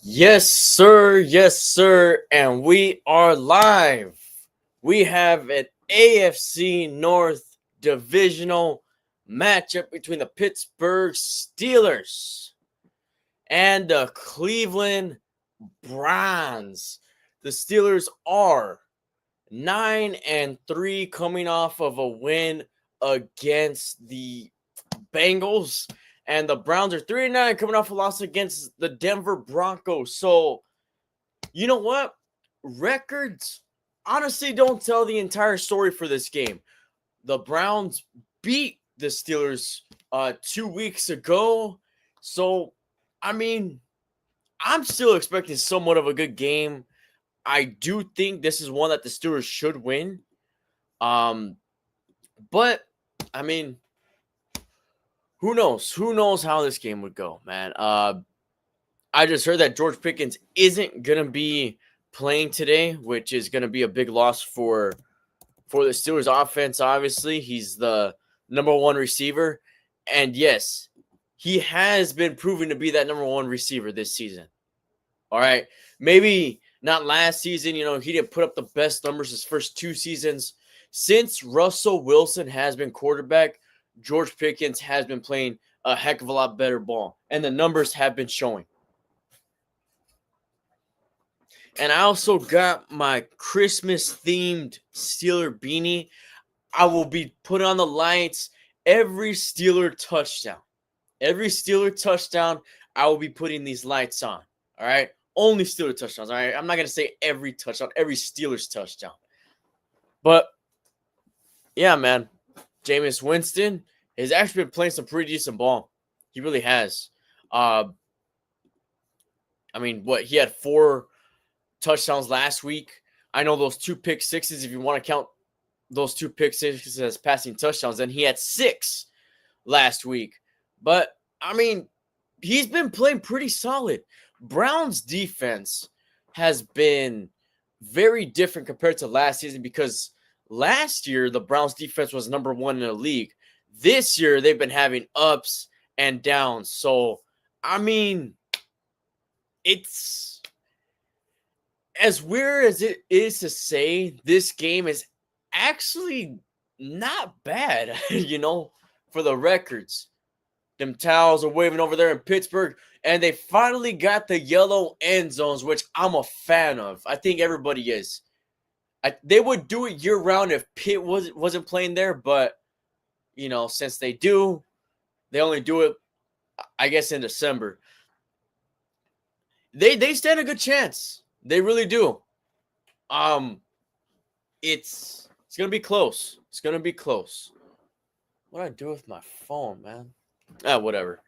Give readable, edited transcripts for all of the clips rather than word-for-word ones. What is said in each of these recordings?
Yes, sir. Yes, sir. And we are live. We have an AFC North divisional matchup between the Pittsburgh Steelers and the Cleveland Browns. The Steelers are 9-3 coming off of a win against the Bengals, and the Browns are 3-9 coming off a loss against the Denver Broncos. So, you know what? Records honestly don't tell the entire story for this game. The Browns beat the Steelers 2 weeks ago. So, I mean, I'm still expecting somewhat of a good game. I do think this is one that the Steelers should win. But I mean, who knows? Who knows how this game would go, man? I just heard that George Pickens isn't gonna be playing today, which is gonna be a big loss for the Steelers offense. Obviously, he's the number one receiver, and yes, he has been proven to be that number one receiver this season. All right, maybe not last season. You know, he didn't put up the best numbers his first 2 seasons. Since Russell Wilson has been quarterback, George Pickens has been playing a heck of a lot better ball, and the numbers have been showing. And I also got my Christmas-themed Steeler beanie. I will be putting on the lights every Steeler touchdown. Every Steeler touchdown, I will be putting these lights on. All right? Only Steeler touchdowns. All right? I'm not going to say every touchdown, every Steelers touchdown. But, yeah, man. Jameis Winston has actually been playing some pretty decent ball. He really has. I mean, he had 4 touchdowns last week. I know those 2 pick sixes, if you want to count those 2 pick sixes as passing touchdowns, then he had 6 last week. But, I mean, he's been playing pretty solid. Browns defense has been very different compared to last season because last year the Browns defense was number 1 in the league. This year they've been having ups and downs. So, I mean, it's as weird as it is to say, this game is actually not bad, for the records. Them towels are waving over there in Pittsburgh, and they finally got the yellow end zones, which I'm a fan of. I think everybody is. They would do it year-round if Pitt wasn't playing there, but, since they do, they only do it, I guess, in December. They stand a good chance. They really do. It's gonna be close. It's gonna be close. What do I do with my phone, man? Whatever.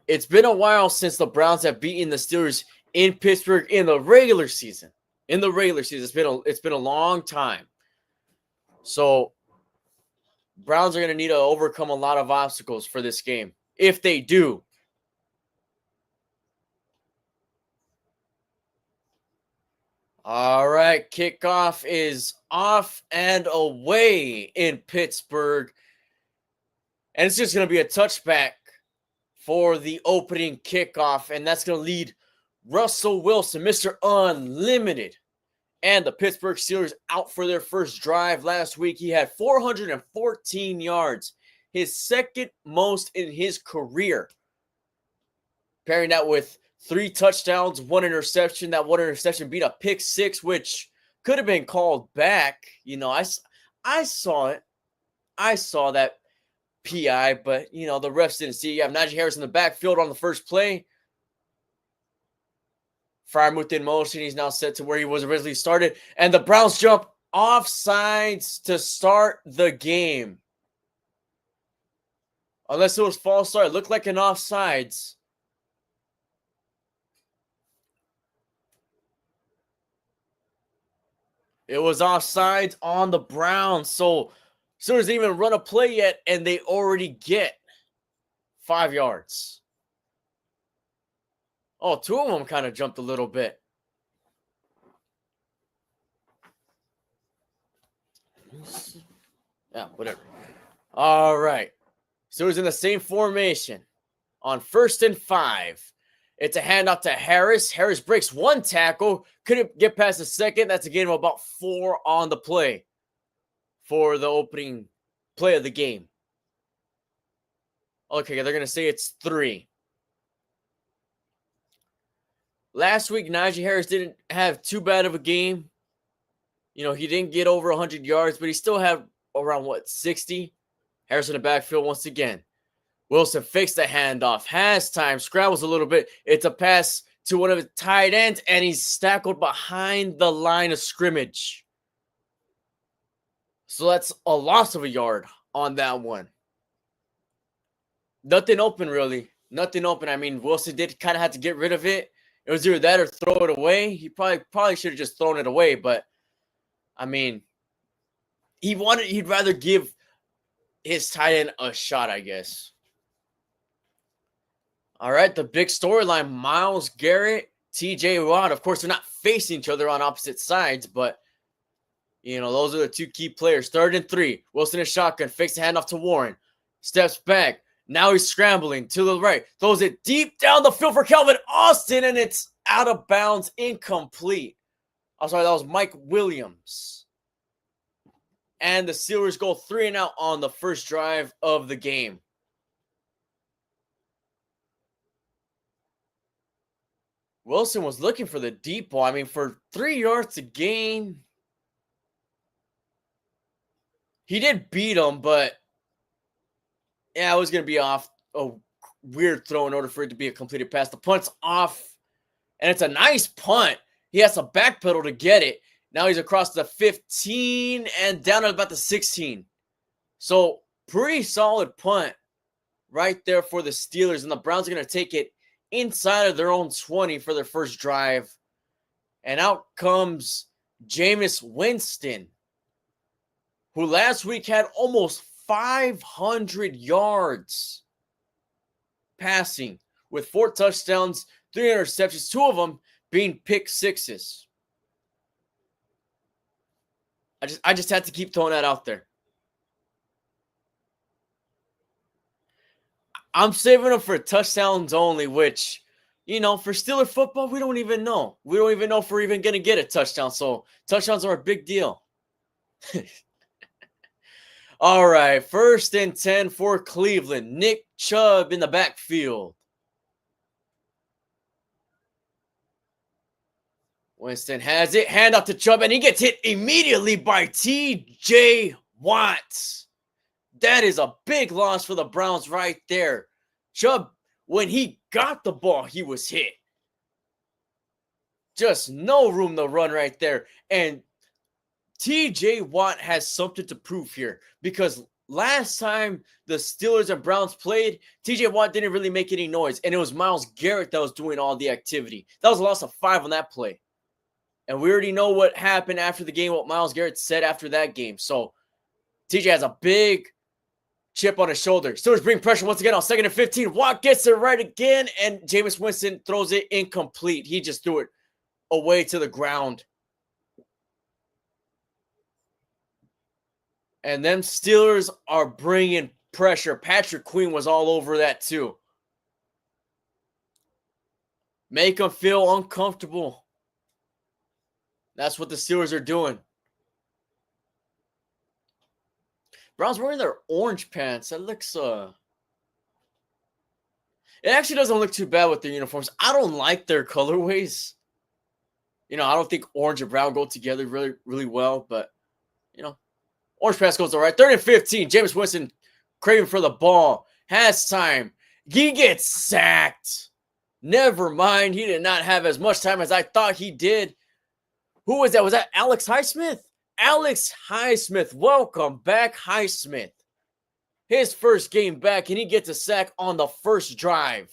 It's been a while since the Browns have beaten the Steelers in Pittsburgh in the regular season. It's been a long time. So Browns are gonna need to overcome a lot of obstacles for this game. If they do. All right, kickoff is off and away in Pittsburgh. And it's just going to be a touchback for the opening kickoff. And that's going to lead Russell Wilson, Mr. Unlimited, and the Pittsburgh Steelers out for their first drive last week. He had 414 yards, his second most in his career. Pairing that with 3 touchdowns, 1 interception. That 1 interception beat a pick 6, which could have been called back. I saw it. I saw that PI, but, the refs didn't see it. You have Najee Harris in the backfield on the first play. Freiermuth in motion. He's now set to where he was originally started. And the Browns jump offsides to start the game. Unless it was false start. It looked like an offsides. It was offsides on the Browns. So Steelers didn't even run a play yet, and they already get 5 yards. Oh, 2 of them kind of jumped a little bit. Yeah, whatever. All right. Steelers in the same formation. on 1st and 5. It's a handoff to Harris. Harris breaks one tackle. Couldn't get past the second. That's a gain of about 4 on the play for the opening play of the game. Okay, they're going to say it's 3. Last week, Najee Harris didn't have too bad of a game. You know, he didn't get over 100 yards, but he still had around, 60? Harris in the backfield once again. Wilson fakes the handoff. Has time. Scrambles a little bit. It's a pass to one of his tight ends, and he's tackled behind the line of scrimmage. So that's a loss of a yard on that one. Nothing open, really. Nothing open. I mean, Wilson did kind of have to get rid of it. It was either that or throw it away. He probably should have just thrown it away, but I mean, he'd rather give his tight end a shot, I guess. All right, the big storyline, Myles Garrett, TJ Watt. Of course, they're not facing each other on opposite sides, but you know, those are the 2 key players. 3rd and 3. Wilson is shotgun, fakes the handoff to Warren. Steps back. Now he's scrambling to the right. Throws it deep down the field for Calvin Austin, and it's out of bounds, incomplete. I'm sorry, that was Mike Williams. And the Steelers go 3 and out on the first drive of the game. Wilson was looking for the deep ball. I mean, for 3 yards to gain, he did beat him, but yeah, it was going to be off a weird throw in order for it to be a completed pass. The punt's off, and it's a nice punt. He has to backpedal to get it. Now he's across the 15 and down at about the 16. So pretty solid punt right there for the Steelers, and the Browns are going to take it inside of their own 20 for their first drive. And out comes Jameis Winston, who last week had almost 500 yards passing with 4 touchdowns, 3 interceptions, 2 of them being pick sixes. I just had to keep throwing that out there. I'm saving them for touchdowns only, which, you know, for Steeler football, we don't even know. We don't even know if we're even going to get a touchdown. So touchdowns are a big deal. All right, 1st and 10 for Cleveland. Nick Chubb in the backfield. Winston has it. Hand off to Chubb, and he gets hit immediately by TJ Watt. That is a big loss for the Browns right there. Chubb, when he got the ball, he was hit. Just no room to run right there. And TJ Watt has something to prove here, because last time the Steelers and Browns played, TJ Watt didn't really make any noise, and it was Myles Garrett that was doing all the activity. That was a loss of 5 on that play. And we already know what happened after the game, what Myles Garrett said after that game. So TJ has a big chip on his shoulder. Steelers bring pressure once again on 2nd and 15. Watt gets it right again, and Jameis Winston throws it incomplete. He just threw it away to the ground. And them Steelers are bringing pressure. Patrick Queen was all over that too. Make them feel uncomfortable. That's what the Steelers are doing. Browns wearing their orange pants. That looks it actually doesn't look too bad with their uniforms. I don't like their colorways. You know, I don't think orange and brown go together really, really well, but you know, orange pants goes all right. 3rd and 15. Jameis Winston craving for the ball. Has time. He gets sacked. Never mind. He did not have as much time as I thought he did. Who was that? Was that Alex Highsmith? Alex Highsmith. Welcome back, Highsmith. His first game back, and he gets a sack on the first drive.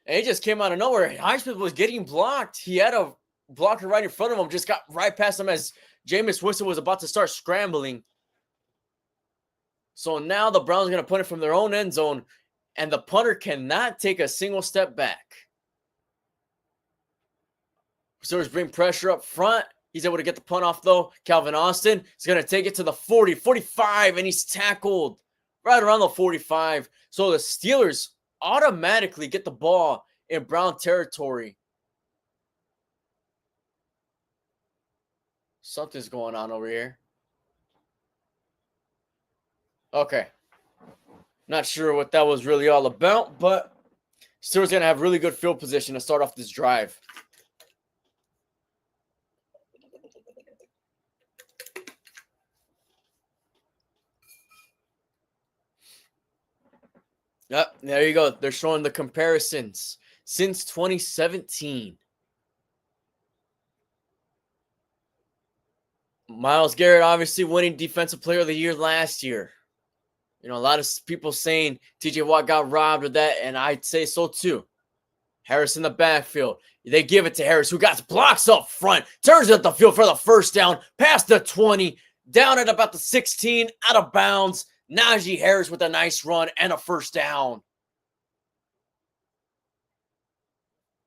And he just came out of nowhere. Highsmith was getting blocked. He had a blocker right in front of him, just got right past him as Jameis Winston was about to start scrambling. So now the Browns are going to punt it from their own end zone, and the punter cannot take a single step back. Steelers bring pressure up front. He's able to get the punt off, though. Calvin Austin is going to take it to the 40, 45, and he's tackled right around the 45. So the Steelers automatically get the ball in Brown territory. Something's going on over here. Okay. Not sure what that was really all about, but Steelers going to have really good field position to start off this drive. Yep, there you go. They're showing the comparisons since 2017. Myles Garrett obviously winning Defensive Player of the Year last year. You know, a lot of people saying TJ Watt got robbed of that, and I'd say so too. Harris in the backfield. They give it to Harris, who got blocks up front, turns it up the field for the first down, past the 20, down at about the 16, out of bounds. Najee Harris with a nice run and a first down.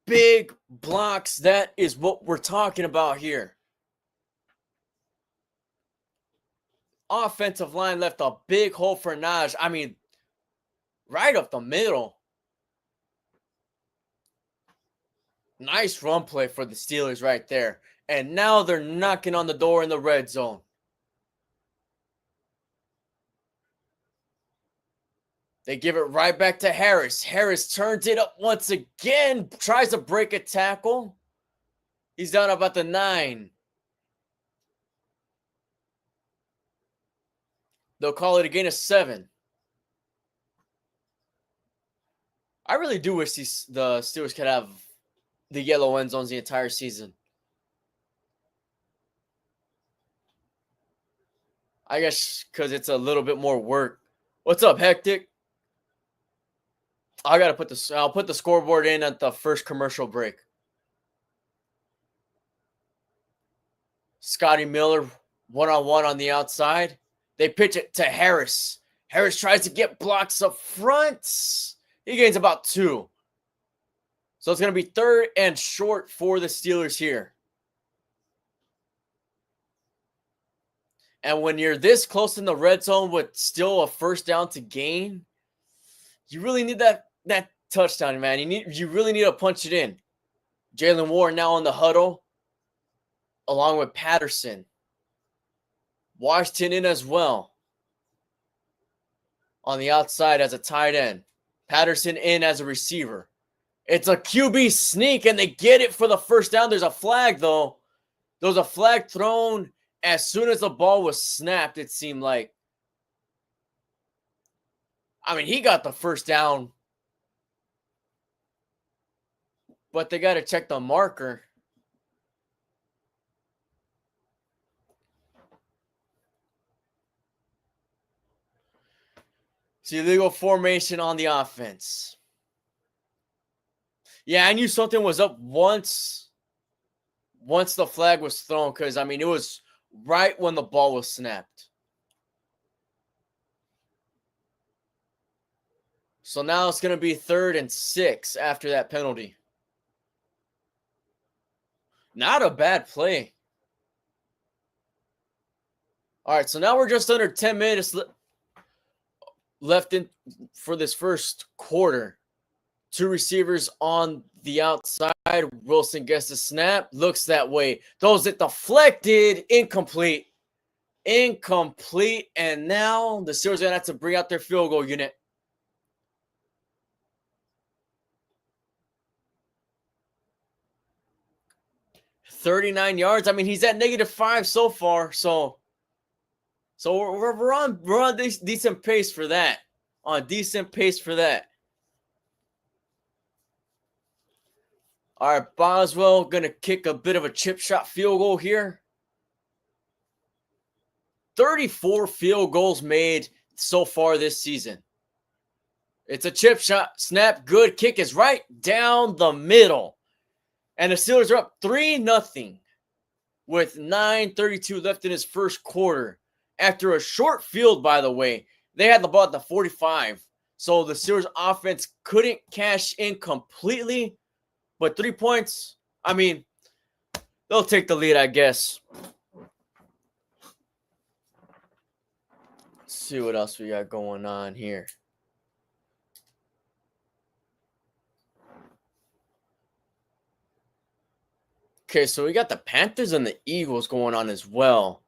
Big blocks. That is what we're talking about here. Offensive line left a big hole for Najee. I mean, right up the middle. Nice run play for the Steelers right there. And now they're knocking on the door in the red zone. They give it right back to Harris. Harris turns it up once again. Tries to break a tackle. He's down about the 9. They'll call it a gain of 7. I really do wish the Steelers could have the yellow end zones the entire season. I guess because it's a little bit more work. What's up, Hectic? I'll put the scoreboard in at the first commercial break. Scotty Miller one-on-one on the outside. They pitch it to Harris. Harris tries to get blocks up front. He gains about 2. So it's going to be 3rd and short for the Steelers here. And when you're this close in the red zone with still a first down to gain, you really need that touchdown, man. You really need to punch it in. Jalen Warren now in the huddle, along with Patterson. Washington in as well. On the outside as a tight end. Patterson in as a receiver. It's a QB sneak, and they get it for the first down. There's a flag, though. There was a flag thrown as soon as the ball was snapped, it seemed like. I mean, he got the first down. But they got to check the marker. It's illegal formation on the offense. Yeah, I knew something was up once the flag was thrown, because, I mean, it was right when the ball was snapped. So now it's going to be 3rd and 6 after that penalty. Not a bad play. All right, so now we're just under 10 minutes left in for this first quarter. 2 receivers on the outside. Wilson gets the snap. Looks that way. Throws it deflected. Incomplete. And now the Steelers are going to have to bring out their field goal unit. -39 yards. I mean, he's at -5 so far. So we're on decent pace for that. On decent pace for that. All right, Boswell going to kick a bit of a chip shot field goal here. 34 field goals made so far this season. It's a chip shot, snap, good. Kick is right down the middle. And the Steelers are up 3-0 with 9:32 left in his first quarter. After a short field, by the way, they had the ball at the 45. So the Steelers offense couldn't cash in completely. But 3 points, I mean, they'll take the lead, I guess. see what else we got going on here. Okay, so we got the Panthers and the Eagles going on as well.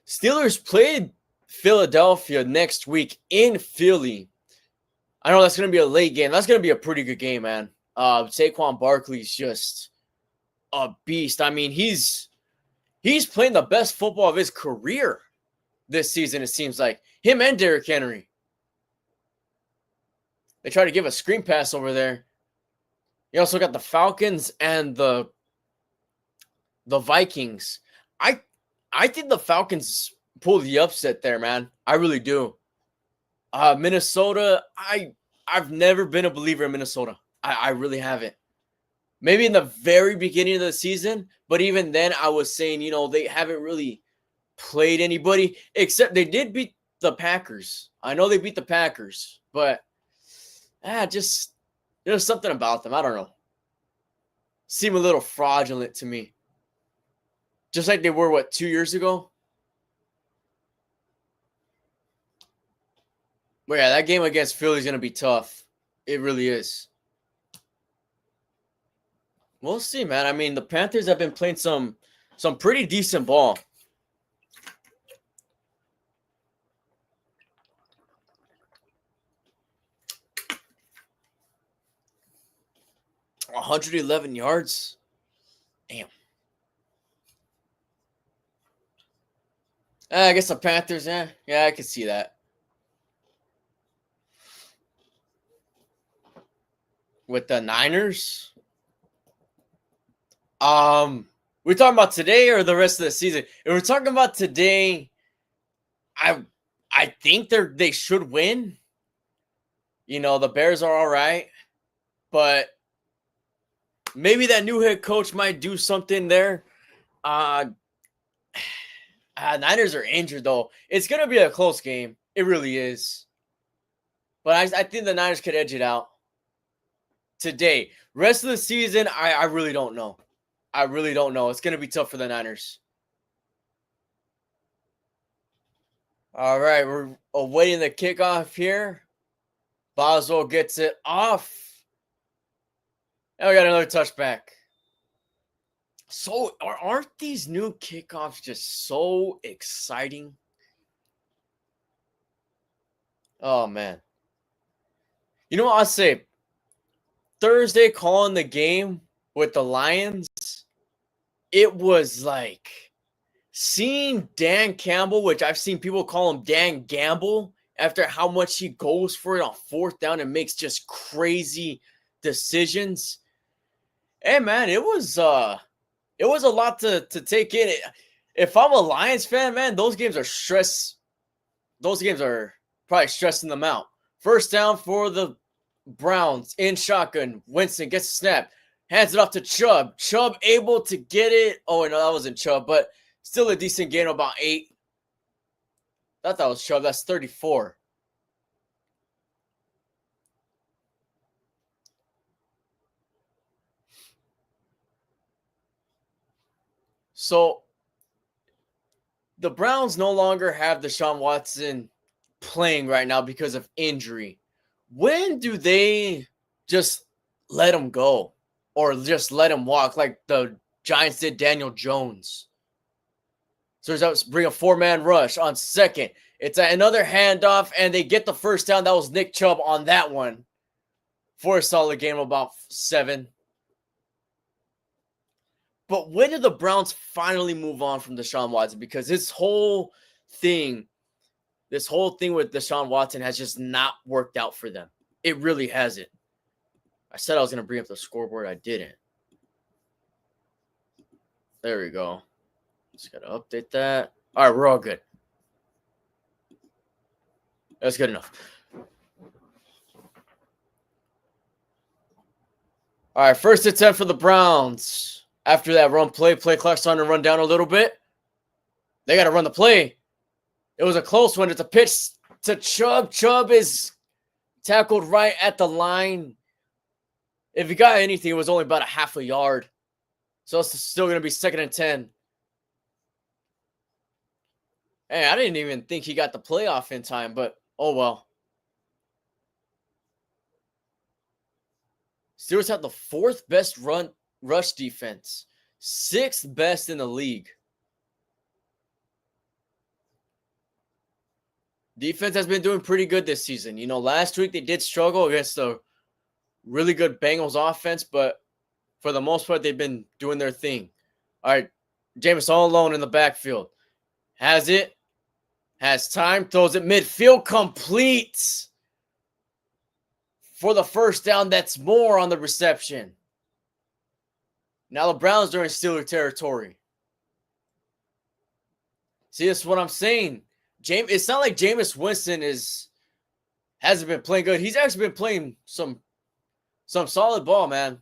Steelers played Philadelphia next week in Philly. I know that's going to be a late game. That's going to be a pretty good game, man. Saquon Barkley's just a beast. I mean, he's playing the best football of his career this season, it seems like. Him and Derrick Henry. They try to give a screen pass over there. You also got the Falcons and the Vikings. I think the Falcons pull the upset there, man. I really do. Minnesota, I've never been a believer in Minnesota. I really haven't. Maybe in the very beginning of the season, but even then I was saying, they haven't really played anybody, except they did beat the Packers. I know they beat the Packers, but just there's something about them. I don't know. Seem a little fraudulent to me. Just like they were, 2 years ago? But yeah, that game against Philly is going to be tough. It really is. We'll see, man. I mean, the Panthers have been playing some pretty decent ball. $111 yards. Damn. I guess the Panthers, yeah, I can see that. With the Niners? We're talking about today or the rest of the season? If we're talking about today, I think they should win. The Bears are all right, but maybe that new head coach might do something there. Niners are injured, though. It's going to be a close game. It really is. But I think the Niners could edge it out today. Rest of the season, I really don't know. I really don't know. It's going to be tough for the Niners. All right, we're awaiting the kickoff here. Boswell gets it off. And we got another touchback. So, aren't these new kickoffs just so exciting? Oh, man. You know what I'll say? Thursday calling the game with the Lions, it was like seeing Dan Campbell, which I've seen people call him Dan Gamble, after how much he goes for it on fourth down and makes just crazy decisions. Hey, man, it was a lot to take in. If I'm a Lions fan, man, those games are stress. Those games are probably stressing them out. First down for the Browns in shotgun. Winston gets a snap. Hands it off to Chubb. Chubb able to get it. Oh, no, that wasn't Chubb, but still a decent gain of about 8. I thought that was Chubb. That's 34. So, the Browns no longer have Deshaun Watson playing right now because of injury. When do they just let him go or just let him walk like the Giants did Daniel Jones? So there's bring a 4-man rush on second. It's another handoff, and they get the first down. That was Nick Chubb on that one for a solid game of about 7. But when did the Browns finally move on from Deshaun Watson? Because this whole thing with Deshaun Watson has just not worked out for them. It really hasn't. I said I was going to bring up the scoreboard. I didn't. There we go. Just got to update that. All right, we're all good. That's good enough. All right, first attempt for the Browns. After that play clock starting to run down a little bit. They got to run the play. It was a close one. It's a pitch to Chubb. Chubb is tackled right at the line. If he got anything, it was only about a half a yard. So it's still going to be 2nd and 10. Hey, I didn't even think he got the playoff in time, but oh well. Steelers have the 4th best rush defense, 6th best in the league. Defense has been doing pretty good this season. You know, last week they did struggle against a really good Bengals offense, but for the most part, they've been doing their thing. All right, Jameis all alone in the backfield. Has it. Has time. Throws it midfield. Completes for the first down. That's more on the reception. Now the Browns are in Steeler territory. See, that's what I'm saying. It's not like Jameis Winston hasn't been playing good. He's actually been playing some solid ball, man.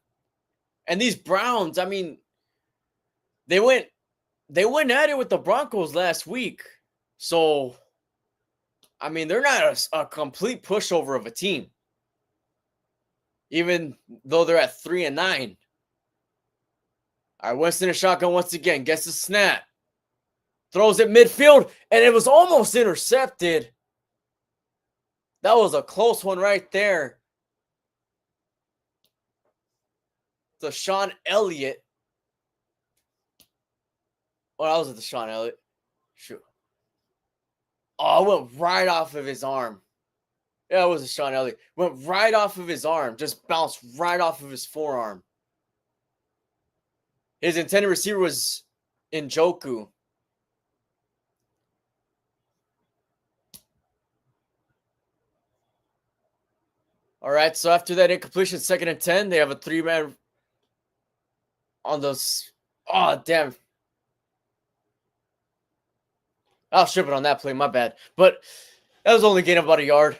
And these Browns, I mean, they went at it with the Broncos last week. So, I mean, they're not a complete pushover of a team. Even though they're at 3-9. All right, Winston in shotgun once again. Gets the snap. Throws it midfield, and it was almost intercepted. That was a close one right there. The Sean Elliott. Oh, that wasn't the Sean Elliott. Shoot. Oh, it went right off of his arm. Yeah, it was a Sean Elliott. Went right off of his arm. Just bounced right off of his forearm. His intended receiver was Njoku. All right, so after that incompletion, 2nd and 10, they have a 3-man on those. Oh, damn. I'll strip it on that play, my bad. But that was only gain of about a yard.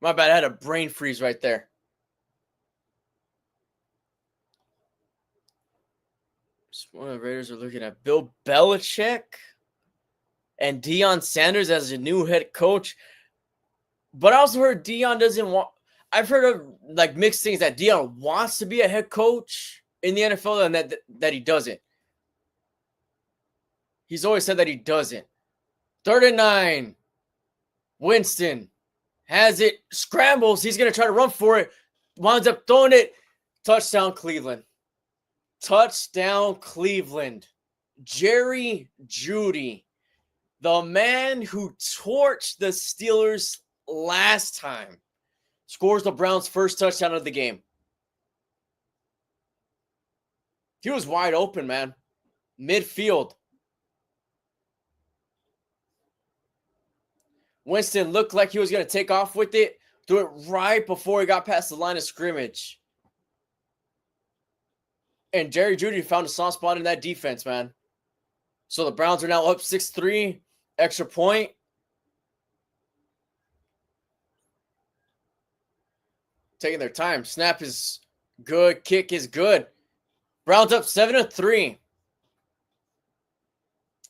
My bad, I had a brain freeze right there. One of the Raiders are looking at Bill Belichick and Deion Sanders as a new head coach. But I also heard Deion doesn't want. I've heard of like mixed things that Deion wants to be a head coach in the NFL and that he doesn't. He's always said that he doesn't. 3rd and 9. Winston has it. Scrambles. He's going to try to run for it. Winds up throwing it. Touchdown, Cleveland. Touchdown, Cleveland. Jerry Jeudy, the man who torched the Steelers last time, scores the Browns' first touchdown of the game. He was wide open, man. Midfield. Winston looked like he was going to take off with it. Threw it right before he got past the line of scrimmage. And Jerry Jeudy found a soft spot in that defense, man. So the Browns are now up 6-3. Extra point. Taking their time. Snap is good. Kick is good. Browns up 7-3.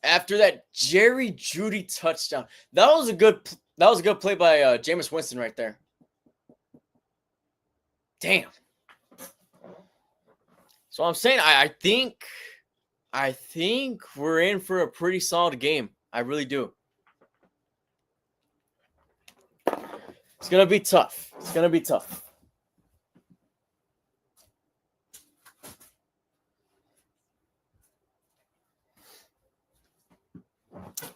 After that Jerry Jeudy touchdown. That was a good play by Jameis Winston right there. Damn. So I'm saying I think we're in for a pretty solid game. I really do. It's going to be tough. It's going to be tough.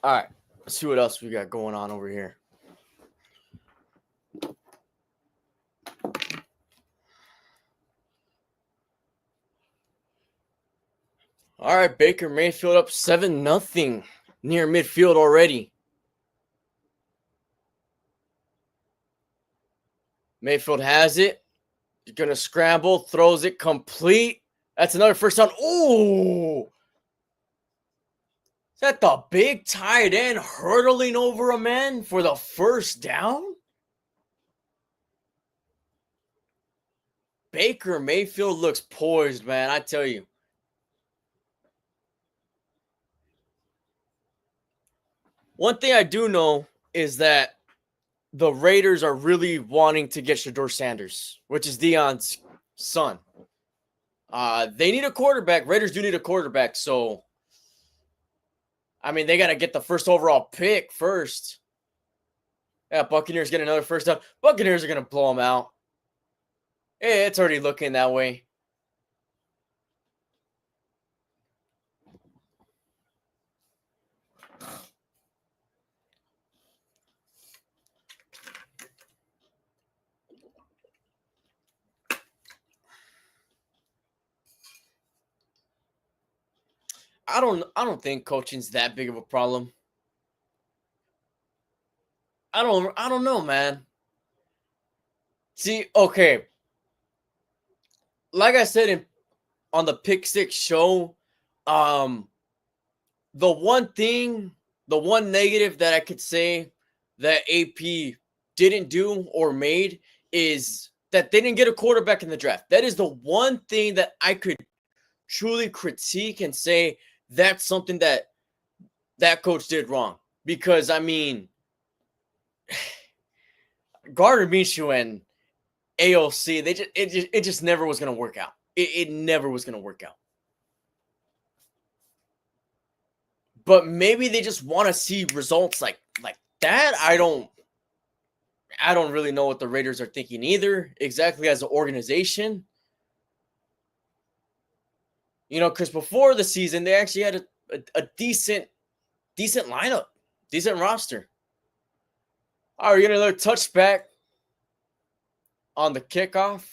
All right. Let's see what else we got going on over here. All right, Baker Mayfield up 7-0 near midfield already. Mayfield has it. He's going to scramble, throws it complete. That's another first down. Ooh. Is that the big tight end hurdling over a man for the first down? Baker Mayfield looks poised, man. I tell you. One thing I do know is that the Raiders are really wanting to get Shedeur Sanders, which is Deion's son. They need a quarterback. Raiders do need a quarterback, so I mean, they got to get the first overall pick first. Yeah, Buccaneers get another first down. Buccaneers are going to blow them out. It's already looking that way. I don't think coaching's that big of a problem. I don't know, man. See, okay. Like I said on the Pick Six show, the one negative that I could say that AP didn't do or made is that they didn't get a quarterback in the draft. That is the one thing that I could truly critique and say that's something that coach did wrong. Because, I mean, Gardner Minshew and AOC, it just never was going to work out. It never was going to work out. But maybe they just want to see results like that. I don't really know what the Raiders are thinking either, exactly as an organization. You know, because before the season, they actually had a decent lineup, decent roster. All right, we're going to another touchback on the kickoff.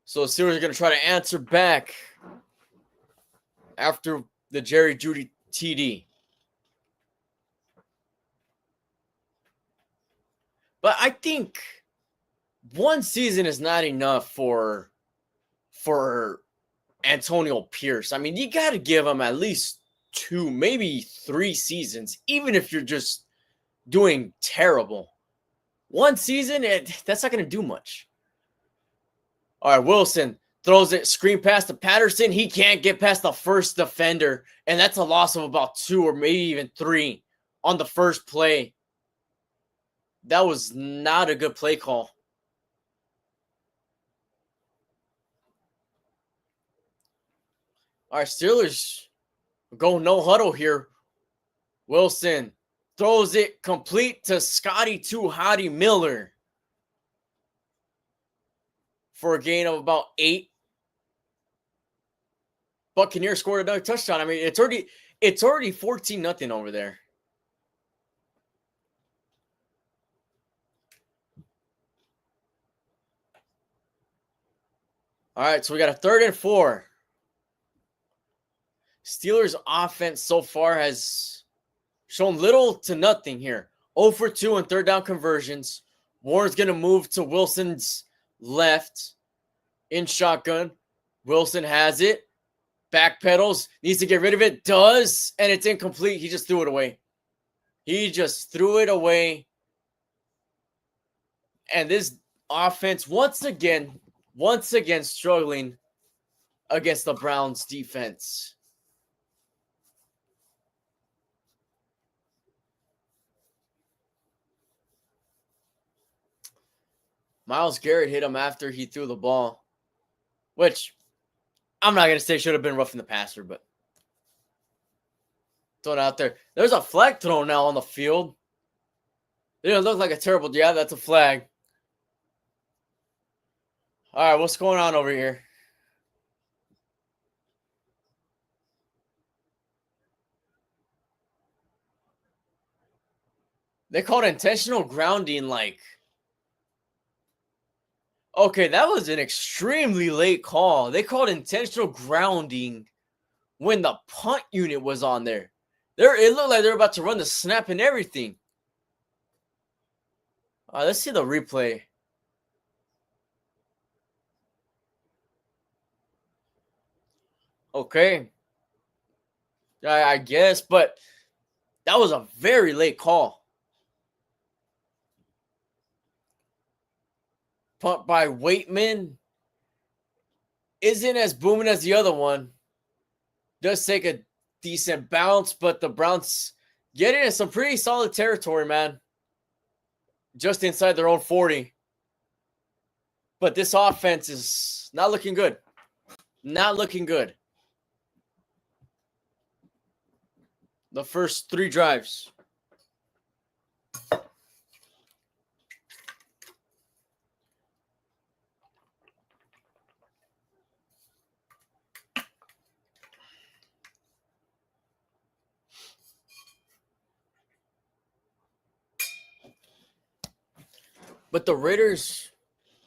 So the Steelers are going to try to answer back after the Jerry Jeudy TD. But I think one season is not enough for Antonio Pierce. I mean, you got to give him at least 2, maybe 3 seasons, even if you're just doing terrible. One season, that's not going to do much. All right, Wilson throws it, screen pass to Patterson. He can't get past the first defender, and that's a loss of about 2 or maybe even 3 on the first play. That was not a good play call. All right, Steelers go no huddle here. Wilson throws it complete to Scotty Hottie Miller for a gain of about 8. Buccaneers scored another touchdown. I mean, it's already 14-0 over there. All right, so we got a 3rd and 4. Steelers offense so far has shown little to nothing here. 0 for 2 on 3rd down conversions. Warren's going to move to Wilson's left in shotgun. Wilson has it. Backpedals. Needs to get rid of it. Does. And it's incomplete. He just threw it away. And this offense, once again struggling against the Browns defense. Myles Garrett hit him after he threw the ball, which I'm not going to say should have been roughing the passer, but thrown out there. There's a flag thrown now on the field. It didn't look like a terrible, yeah, that's a flag. All right, what's going on over here? They called intentional grounding like... Okay, that was an extremely late call. They called intentional grounding when the punt unit was on there. It looked like they were about to run the snap and everything. Let's see the replay. Okay. I guess, but that was a very late call. Punt by Waitman isn't as booming as the other one. Does take a decent bounce, but the Browns get in some pretty solid territory, man. Just inside their own 40. But this offense is not looking good. Not looking good. the first 3 drives. But the Raiders,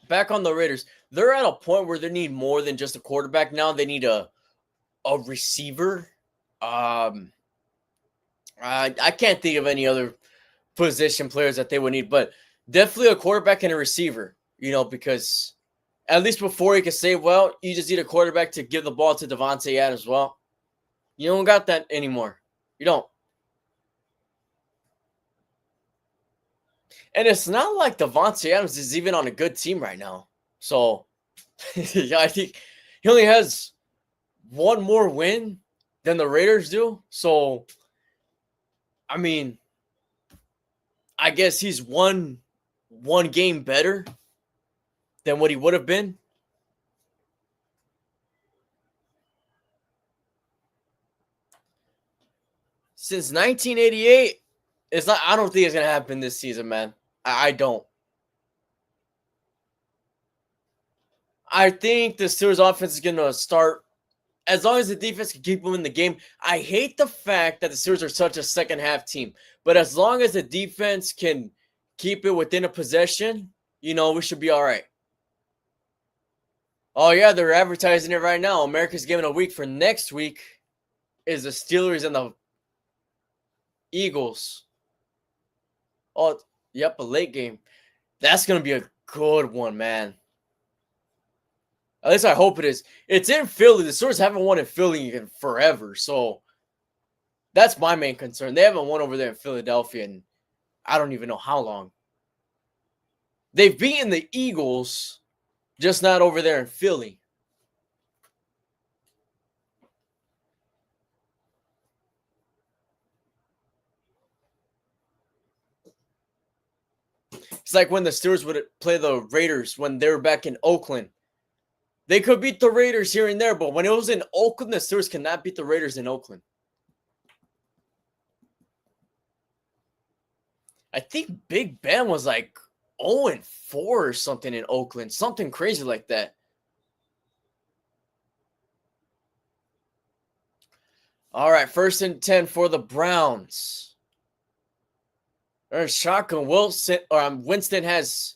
back on the Raiders, they're at a point where they need more than just a quarterback now. They need a receiver. I can't think of any other position players that they would need, but definitely a quarterback and a receiver, because at least before you can say, well, you just need a quarterback to give the ball to Devontae Adams. Well, you don't got that anymore. You don't. And it's not like Devontae Adams is even on a good team right now. So, yeah, I think he only has one more win than the Raiders do. So, I mean, I guess he's one game better than what he would have been. Since 1988, it's not. I don't think it's gonna happen this season, man. I don't. I think the Steelers offense is gonna start as long as the defense can keep them in the game. I hate the fact that the Steelers are such a second half team, but as long as the defense can keep it within a possession, we should be all right. Oh yeah, they're advertising it right now. America's Game of the Week for next week is the Steelers and the Eagles. Oh, yep, a late game. That's gonna be a good one, man. At least I hope it is. It's in Philly. The Steelers haven't won in Philly in forever. So that's my main concern. They haven't won over there in Philadelphia in I don't even know how long. They've beaten the Eagles, just not over there in Philly. It's like when the Steelers would play the Raiders when they were back in Oakland. They could beat the Raiders here and there, but when it was in Oakland, the Steelers cannot beat the Raiders in Oakland. I think Big Ben was like 0-4 or something in Oakland. Something crazy like that. All right, 1st and 10 for the Browns. There's shotgun. Winston has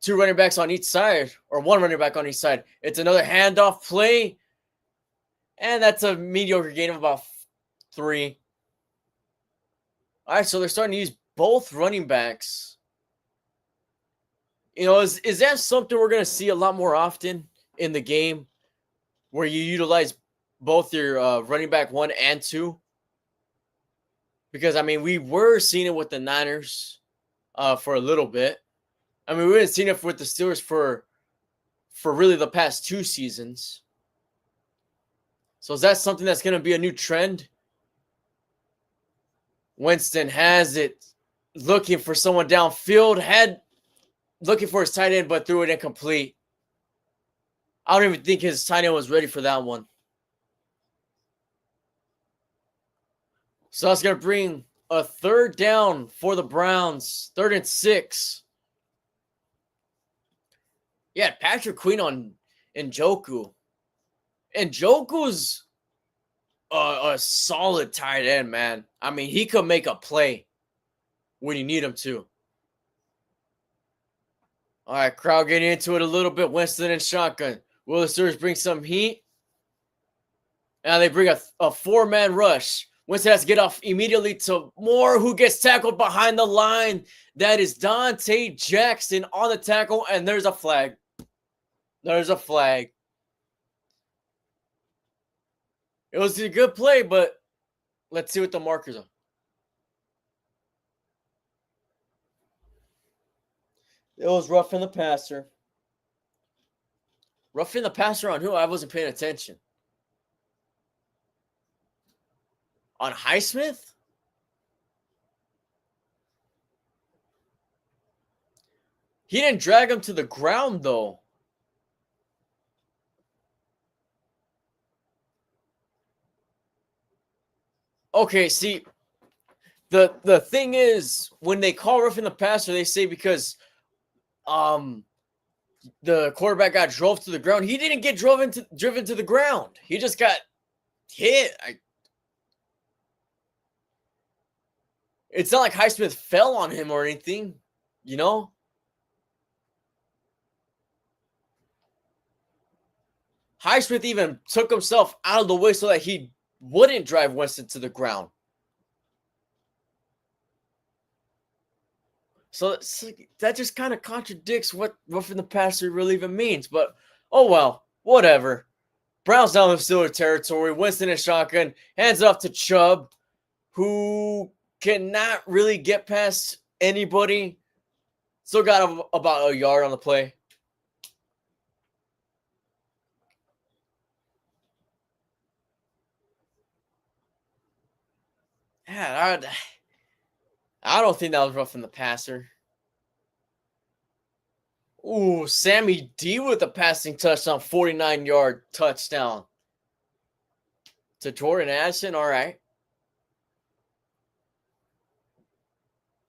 2 running backs on each side, or 1 running back on each side. It's another handoff play, and that's a mediocre gain of about 3. All right, so they're starting to use both running backs. Is that something we're going to see a lot more often in the game, where you utilize both your running back 1 and 2? Because, I mean, we were seeing it with the Niners for a little bit. I mean, we haven't seen it with the Steelers for really the past 2 seasons. So is that something that's going to be a new trend? Winston has it, looking for someone downfield, looking for his tight end, but threw it incomplete. I don't even think his tight end was ready for that one. So that's going to bring a 3rd down for the Browns. 3rd and 6. Yeah, Patrick Queen on Njoku. Njoku's a solid tight end, man. I mean, he could make a play when you need him to. All right, crowd getting into it a little bit. Winston and shotgun. Will the Steelers bring some heat? Now they bring a 4-man rush. Winston has to get off immediately to Moore, who gets tackled behind the line. That is Dante Jackson on the tackle, and there's a flag. There's a flag. It was a good play, but let's see what the markers are. It was roughing the passer. Roughing the passer on who? I wasn't paying attention. On Highsmith? He didn't drag him to the ground, though. Okay, see, The thing is, when they call roughing the passer, they say because the quarterback got drove to the ground. He didn't get driven to the ground. He just got hit. It's not like Highsmith fell on him or anything, you know? Highsmith even took himself out of the way so that he wouldn't drive Winston to the ground. So that just kind of contradicts what roughing the passer really even means. But, oh well, whatever. Browns down in Steelers territory. Winston and shotgun. Hands it off to Chubb, who cannot really get past anybody. Still got about a yard on the play. Yeah, I don't think that was roughing the passer. Ooh, Sammy D with a passing touchdown, 49-yard touchdown to Jordan Addison. All right.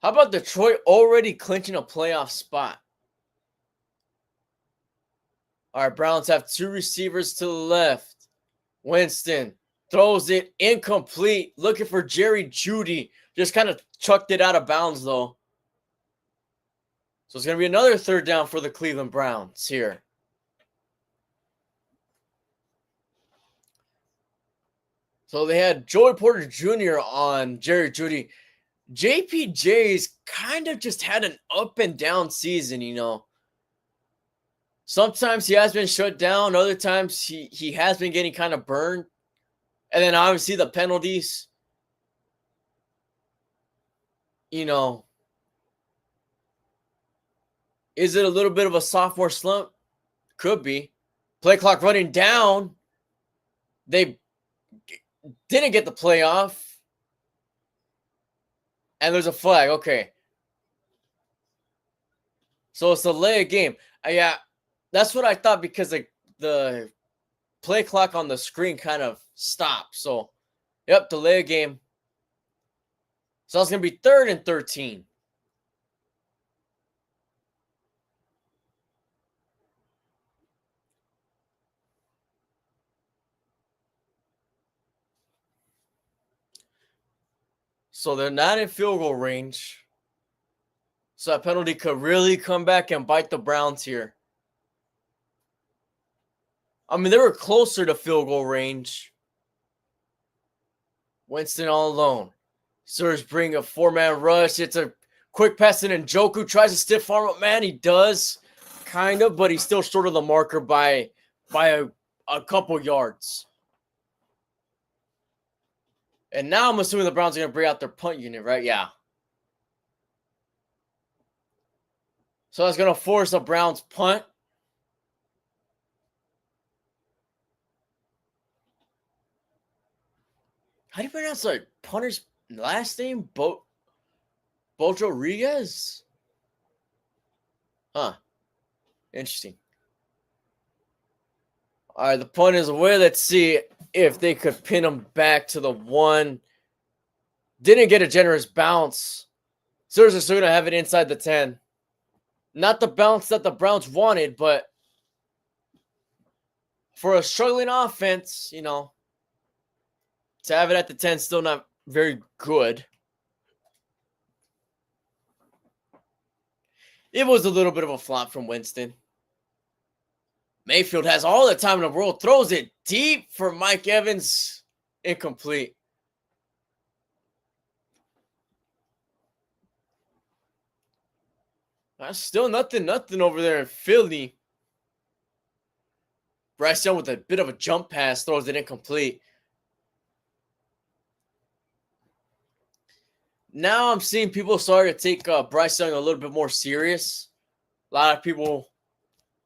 How about Detroit already clinching a playoff spot? All right, Browns have two receivers to the left. Winston throws it incomplete, looking for Jerry Jeudy. Just kind of chucked it out of bounds, though. So it's going to be another third down for the Cleveland Browns here. So they had Joey Porter Jr. on Jerry Jeudy. JPJ's kind of just had an up and down season, you know. Sometimes he has been shut down. Other times he has been getting kind of burned. And then obviously the penalties. You know. Is it a little bit of a sophomore slump? Could be. Play clock running down. They didn't get the playoff. And there's a flag. Okay. So it's a delay game. Yeah, that's what I thought because the play clock on the screen kind of stopped. So, yep, delay a game. So it's going to be 3rd and 13. So they're not in field goal range. So that penalty could really come back and bite the Browns here. I mean, they were closer to field goal range. Winston all alone. Steelers bring a 4-man rush. It's a quick pass in, and Njoku tries to stiff arm up. Man, he does, kind of, but he's still short of the marker by a couple yards. And now I'm assuming the Browns are going to bring out their punt unit, right? Yeah. So that's going to force a Browns punt. How do you pronounce the punter's last name? Bojo Rodriguez? Huh. Interesting. All right, the punt is away. Let's see if they could pin him back to the 1. Didn't get a generous bounce. Steelers are still going to have it inside the 10. Not the bounce that the Browns wanted, but for a struggling offense, you know, to have it at the 10 still not very good. It was a little bit of a flop from Winston. Mayfield has all the time in the world, throws it deep for Mike Evans. Incomplete. That's still nothing over there in Philly. Bryce Young with a bit of a jump pass, throws it incomplete. Now I'm seeing people starting to take Bryce Young a little bit more serious. A lot of people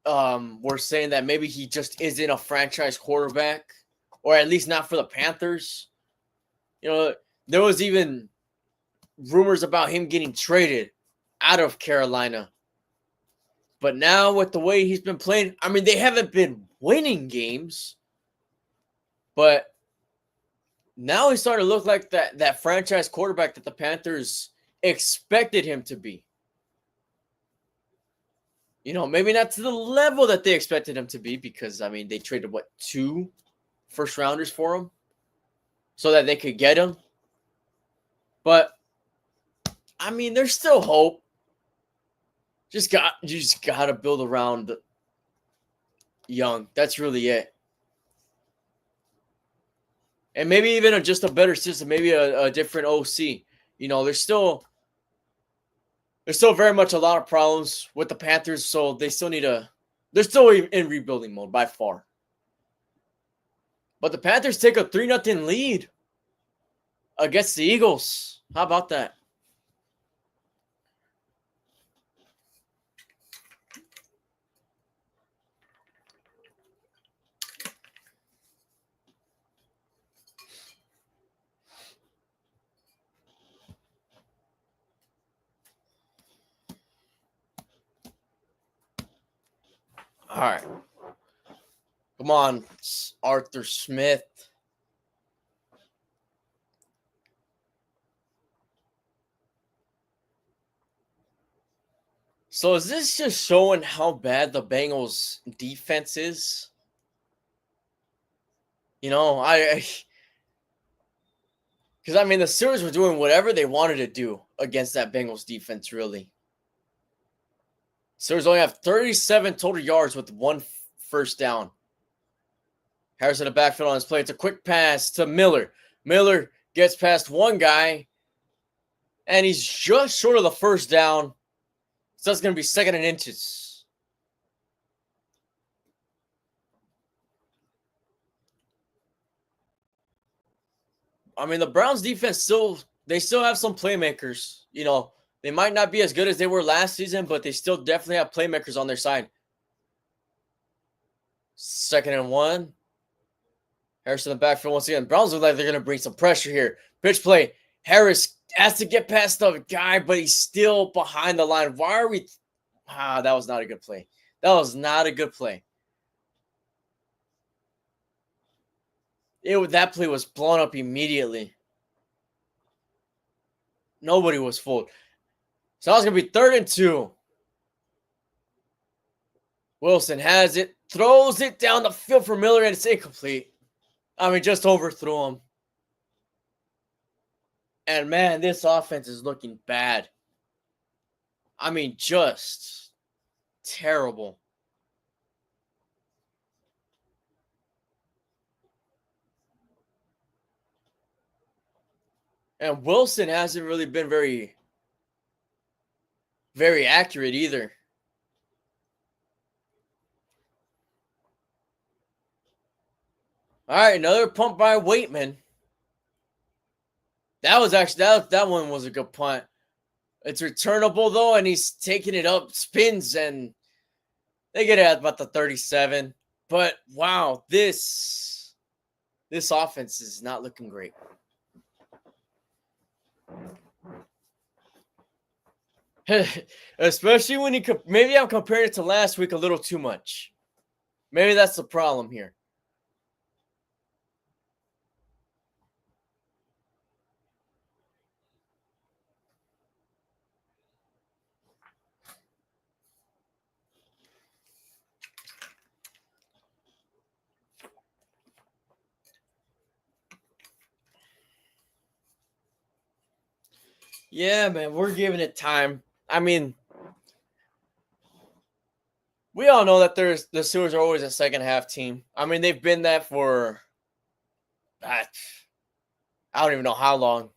were saying that maybe he just isn't a franchise quarterback, or at least not for the Panthers. You know, there was even rumors about him getting traded out of Carolina. But now with the way he's been playing, I mean, they haven't been winning games, but Now he's starting to look like that franchise quarterback that the Panthers expected him to be. You know, maybe not to the level that they expected him to be because, I mean, they traded, 2 first rounders for him so that they could get him. But, I mean, there's still hope. You just got to build around Young. That's really it. And maybe even just a better system, maybe a different OC. You know, there's still very much a lot of problems with the Panthers, so they're still in rebuilding mode by far. But the Panthers take a 3-0 lead against the Eagles. How about that? All right. Come on, Arthur Smith. So is this just showing how bad the Bengals defense is? You know, because I mean the Steelers were doing whatever they wanted to do against that Bengals defense, really. Steelers only have 37 total yards with 1 first down. Harris in the backfield on his play. It's a quick pass to Miller. Miller gets past one guy, and he's just short of the first down. So that's going to be 2nd and inches. I mean, the Browns defense still have some playmakers. You know, they might not be as good as they were last season, but they still definitely have playmakers on their side. 2nd and 1. Harris in the backfield once again. Browns look like they're going to bring some pressure here. Pitch play. Harris has to get past the guy, but he's still behind the line. Why are we... that was not a good play. That was not a good play. That play was blown up immediately. Nobody was fooled. So now it's going to be 3rd and 2. Wilson has it. Throws it down the field for Miller, and it's incomplete. I mean, just overthrew him. And, man, this offense is looking bad. I mean, just terrible. And Wilson hasn't really been very, very accurate either. All right, another punt by Waitman. That was actually that one was a good punt. It's returnable though, and he's taking it up, spins, and they get it at about the 37. But wow, this offense is not looking great. Especially when maybe I'm comparing it to last week a little too much. Maybe that's the problem here. Yeah, man, we're giving it time. I mean, we all know that the Steelers are always a second half team. I mean, they've been that for I don't even know how long.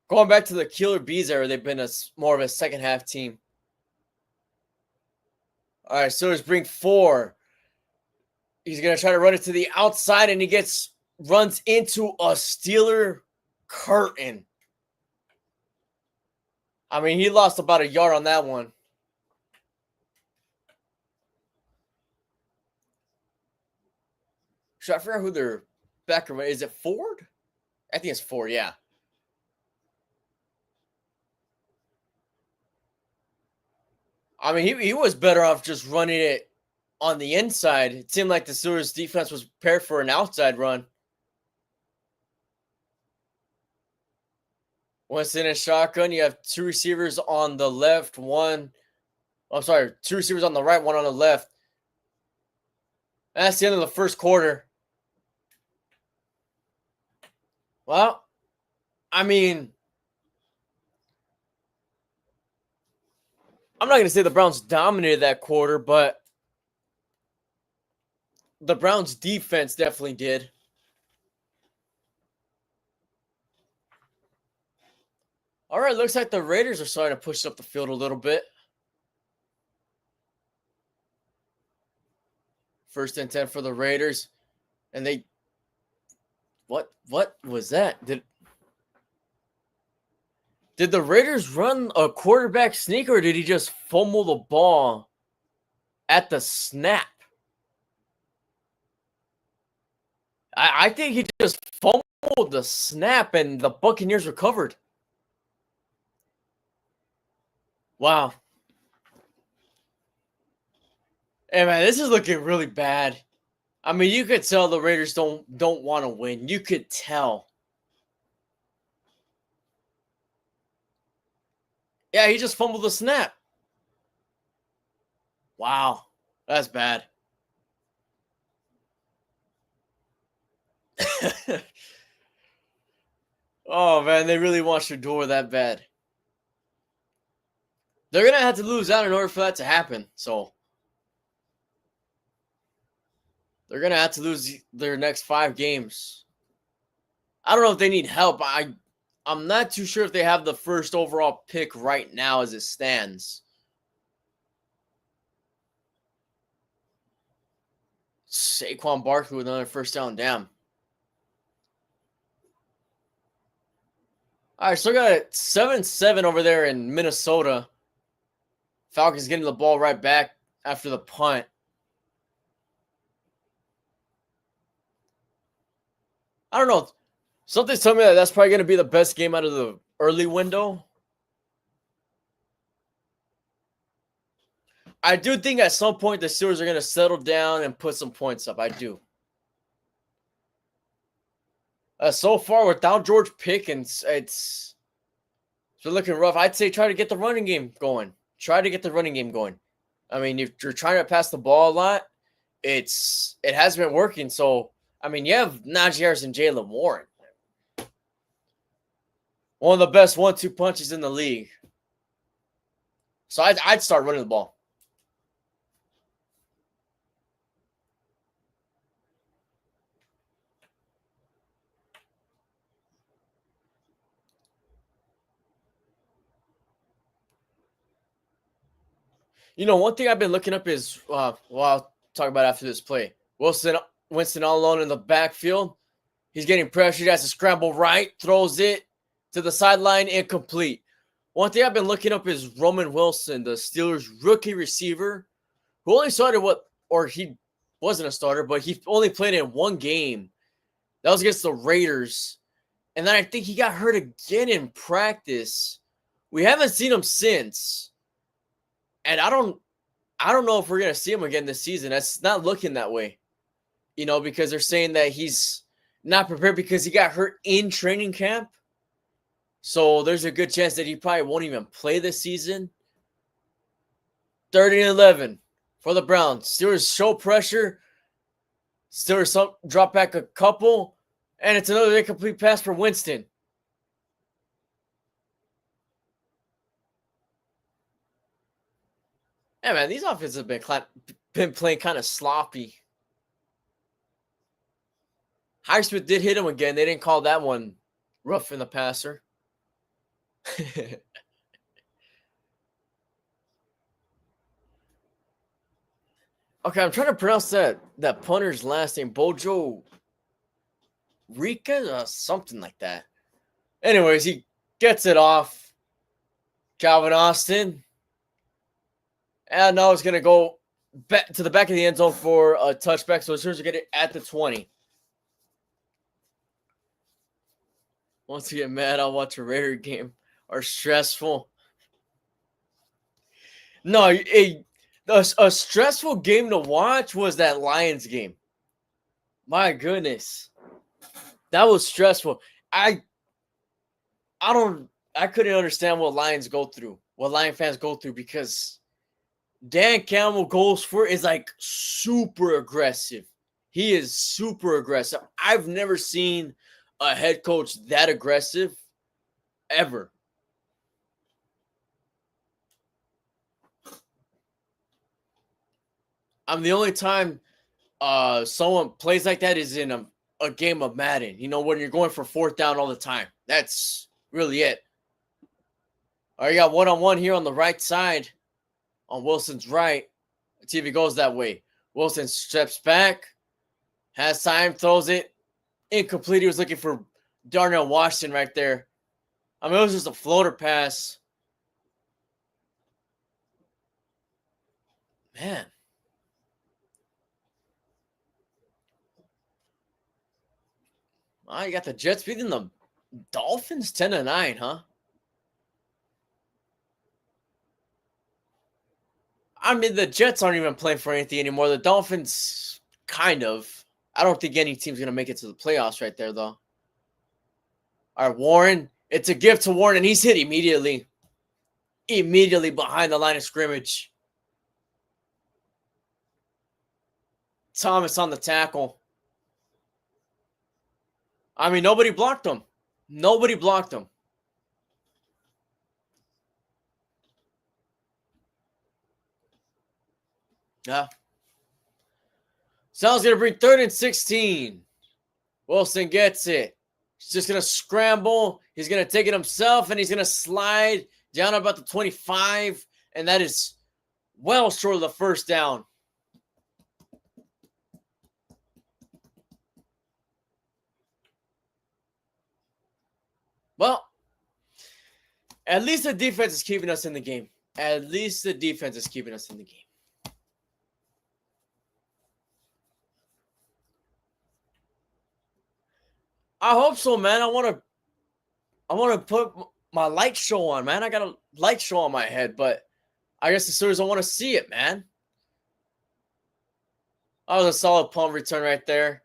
Going back to the Killer Bees era, they've been more of a second half team. All right, Steelers bring 4. He's going to try to run it to the outside, and he runs into a Steeler curtain. I mean, he lost about a yard on that one. Should I figure out who their backer is? It Ford? I think it's Ford, yeah. I mean, he was better off just running it on the inside. It seemed like the Steelers defense was prepared for an outside run. Winston and shotgun. You have two receivers on the left, two receivers on the right, one on the left. And that's the end of the first quarter. Well, I mean, I'm not going to say the Browns dominated that quarter, but the Browns defense definitely did. All right, looks like the Raiders are starting to push up the field a little bit. First and 10 for the Raiders. And they... What was that? Did the Raiders run a quarterback sneak, or did he just fumble the ball at the snap? I think he just fumbled the snap and the Buccaneers recovered. Wow. Hey, man, this is looking really bad. I mean, you could tell the Raiders don't want to win. You could tell. Yeah, he just fumbled the snap. Wow. That's bad. Oh, man, they really want Shador that bad. They're going to have to lose out in order for that to happen. So, they're going to have to lose their next 5 games. I don't know if they need help. I'm not too sure if they have the first overall pick right now as it stands. Saquon Barkley with another first down. Damn. All right, so we got it 7-7 over there in Minnesota. Falcons getting the ball right back after the punt. I don't know. Something's telling me that that's probably going to be the best game out of the early window. I do think at some point the Steelers are going to settle down and put some points up. I do. So far, without George Pickens, it's looking rough. I'd say try to get the running game going. I mean, if you're trying to pass the ball a lot, it has been working. So, I mean, you have Najee Harris and Jaylen Warren. One of the best 1-2 punches in the league. So I'd start running the ball. You know, one thing I've been looking up is, well, I'll talk about after this play. Winston all alone in the backfield. He's getting pressured. He has to scramble right, throws it to the sideline, incomplete. One thing I've been looking up is Roman Wilson, the Steelers' rookie receiver, who only started he wasn't a starter, but he only played in one game. That was against the Raiders. And then I think he got hurt again in practice. We haven't seen him since. And I don't know if we're going to see him again this season. That's not looking that way. You know, because they're saying that he's not prepared because he got hurt in training camp. So there's a good chance that he probably won't even play this season. 30-11 for the Browns. Steelers show pressure. Steelers drop back a couple. And it's another incomplete pass for Winston. Yeah, man, these offenses have been playing kind of sloppy. Highsmith did hit him again. They didn't call that one rough in the passer. Okay, I'm trying to pronounce that punter's last name. Bojo Rica? Something like that. Anyways, he gets it off. Calvin Austin. And now it's going to go back to the back of the end zone for a touchback. So as soon as we get it at the 20. Once you get mad, I'll watch a Raider game. Or stressful. No, a stressful game to watch was that Lions game. My goodness. That was stressful. I don't I couldn't understand what Lions go through, what Lion fans go through, because Dan Campbell goes for is like super aggressive. He is super aggressive. I've never seen a head coach that aggressive ever. The only time someone plays like that is in a game of Madden. You know, when you're going for fourth down all the time. That's really it. All right, you got one-on-one here on the right side, on Wilson's right. Let's see if he goes that way. Wilson steps back, has time, throws it. Incomplete. He was looking for Darnell Washington right there. I mean, it was just a floater pass. Man. You got the Jets beating the Dolphins 10-9, huh? I mean, the Jets aren't even playing for anything anymore. The Dolphins, kind of. I don't think any team's going to make it to the playoffs right there, though. All right, Warren. It's a gift to Warren, and he's hit immediately. Immediately behind the line of scrimmage. Thomas on the tackle. I mean, nobody blocked him. Nobody blocked him. Yeah. Sal's going to bring 3rd and 16. Wilson gets it. He's just going to scramble. He's going to take it himself, and he's going to slide down about the 25, and that is well short of the first down. Well, at least the defense is keeping us in the game. At least the defense is keeping us in the game. I hope so, man. I want to put my light show on, man. I got a light show on my head, but I guess the Steelers don't want to see it, man. That was a solid punt return right there.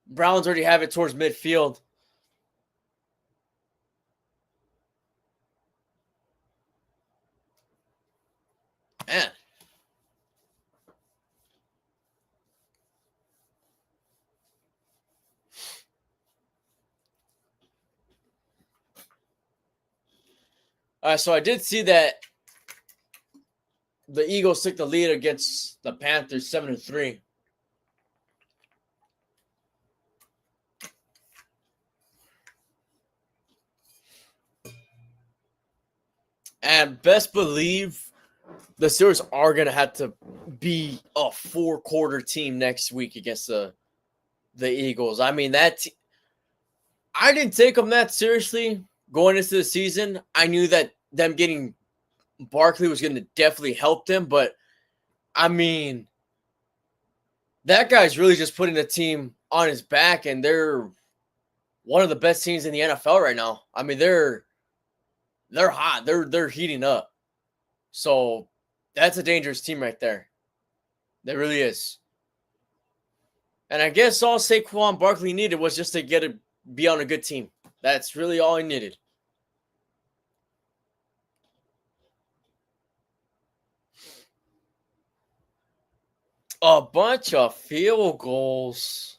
Browns already have it towards midfield. Man. So I did see that the Eagles took the lead against the Panthers 7-3. And best believe the Steelers are going to have to be a 4-quarter team next week against the Eagles. I mean, I didn't take them that seriously going into the season. I knew that them getting Barkley was going to definitely help them, but I mean, that guy's really just putting the team on his back, and they're one of the best teams in the NFL right now. I mean, they're hot. They're heating up. So that's a dangerous team right there. That really is. And I guess all Saquon Barkley needed was just to be on a good team. That's really all he needed. A bunch of field goals.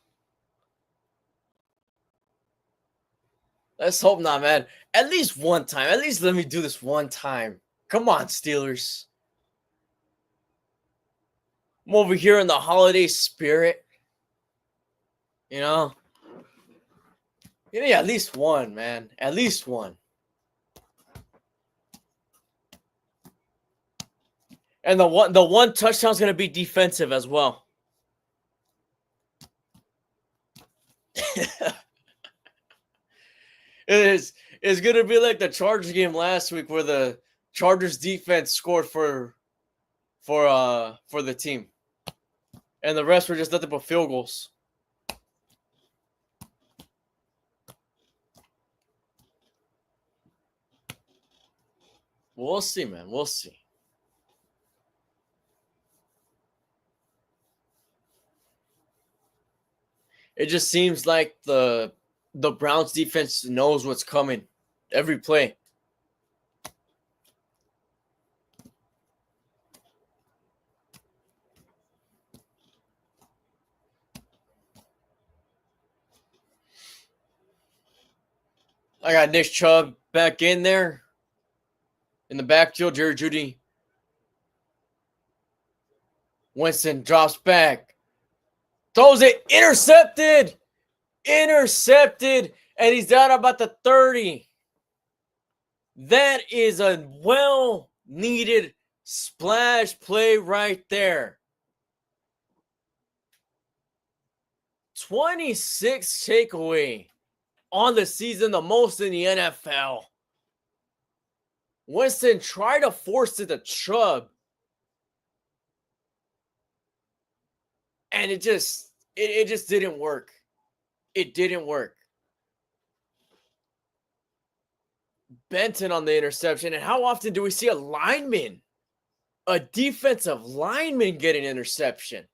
Let's hope not, man. At least one time. At least let me do this one time. Come on, Steelers. I'm over here in the holiday spirit. You know? Yeah, at least one, man. At least one. And the one touchdown's going to be defensive as well. It's going to be like the Chargers game last week where the Chargers defense scored for the team. And the rest were just nothing but field goals. We'll see, man. We'll see. It just seems like the the Browns defense knows what's coming every play. I got Nick Chubb back in there. In the backfield, Jerry Jeudy. Winston drops back. Throws it. Intercepted. Intercepted. And he's down about the 30. That is a well-needed splash play right there. 26 takeaway on the season, the most in the NFL. Winston tried to force it to Chubb. And it just didn't work. It didn't work. Benton on the interception. And how often do we see a lineman, a defensive lineman, get an interception?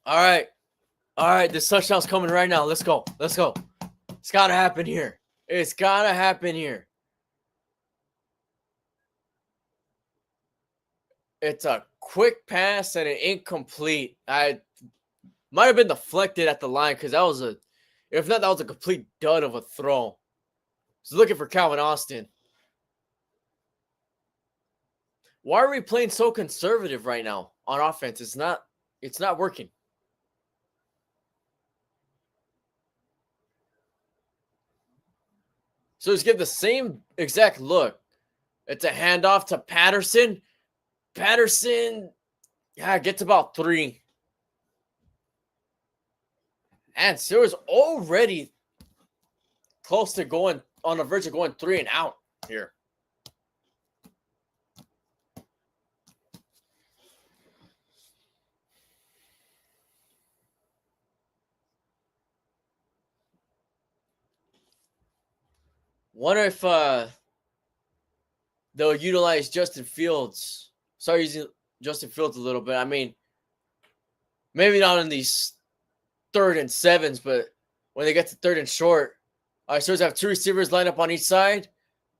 All right, this touchdown's coming right now. Let's go. It's got to happen here. It's got to happen here. It's a quick pass and an incomplete. I might have been deflected at the line because that was a complete dud of a throw. Just looking for Calvin Austin. Why are we playing so conservative right now on offense? It's not working. So just give the same exact look. It's a handoff to Patterson. Patterson, gets about 3. And Steelers already close to going on the verge of going 3 and out here. Wonder if they'll utilize Justin Fields. Start using Justin Fields a little bit. I mean, maybe not in these 3rd and 7s, but when they get to 3rd and short. All right, Steelers have 2 receivers lined up on each side.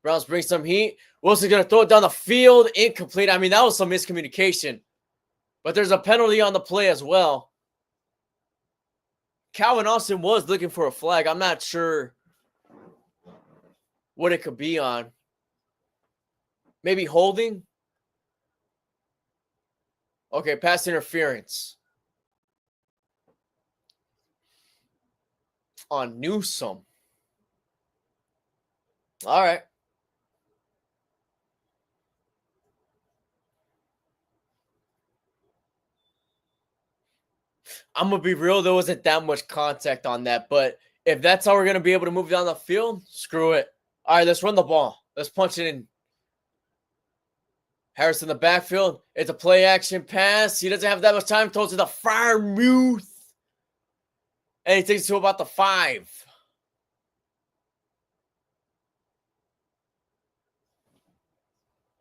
Browns bring some heat. Wilson's going to throw it down the field. Incomplete. I mean, that was some miscommunication. But there's a penalty on the play as well. Calvin Austin was looking for a flag. I'm not sure what it could be on. Maybe holding? Okay, pass interference. On Newsome. All right. I'm going to be real. There wasn't that much contact on that. But if that's how we're going to be able to move down the field, screw it. All right, let's run the ball. Let's punch it in. Harris in the backfield. It's a play action pass. He doesn't have that much time. Throws to the Freiermuth. And he takes it to about the 5.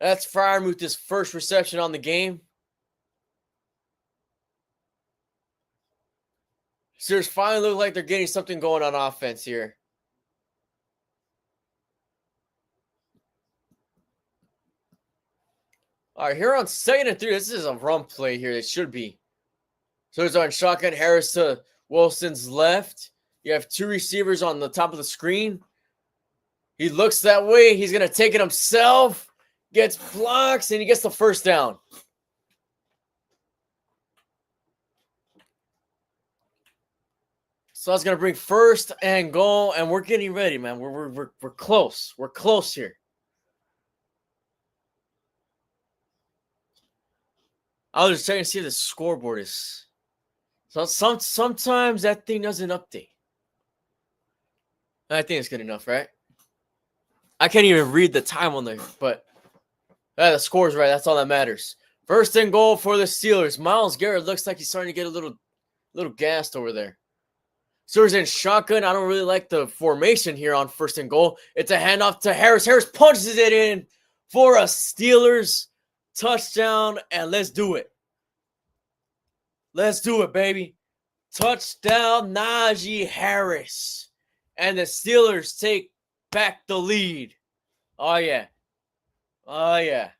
That's Freiermuth's first reception on the game. Steelers finally look like they're getting something going on offense here. All right, here on 2nd and 3, this is a run play here. It should be. So it's on shotgun. Harris to Wilson's left. You have 2 receivers on the top of the screen. He looks that way. He's going to take it himself. Gets blocks, and he gets the first down. So that's going to bring 1st and goal, and we're getting ready, man. We're close. We're close here. I was just checking to see if the scoreboard is. So sometimes that thing doesn't update. I think it's good enough, right? I can't even read the time on there, but the score's right. That's all that matters. 1st and goal for the Steelers. Myles Garrett looks like he's starting to get a little gassed over there. Steelers in shotgun. I don't really like the formation here on 1st and goal. It's a handoff to Harris. Harris punches it in for a Steelers touchdown, and let's do it. Let's do it, baby. Touchdown, Najee Harris. And the Steelers take back the lead. Oh, yeah. Oh, yeah.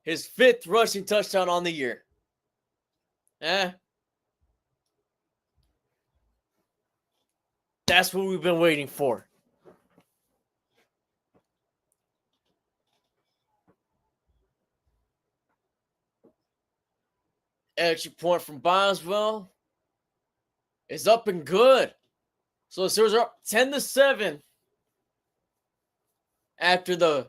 His 5th rushing touchdown on the year. That's what we've been waiting for. Extra point from Boswell is up and good. So the Steelers are up 10-7 after the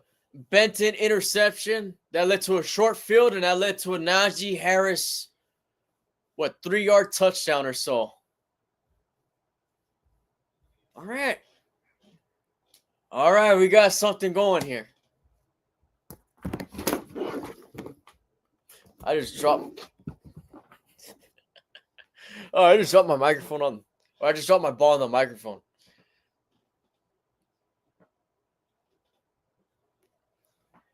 Benton interception that led to a short field, and that led to a Najee Harris, 3-yard touchdown or so. All right. All right, we got something going here. I just dropped my microphone on. Or I just dropped my ball on the microphone.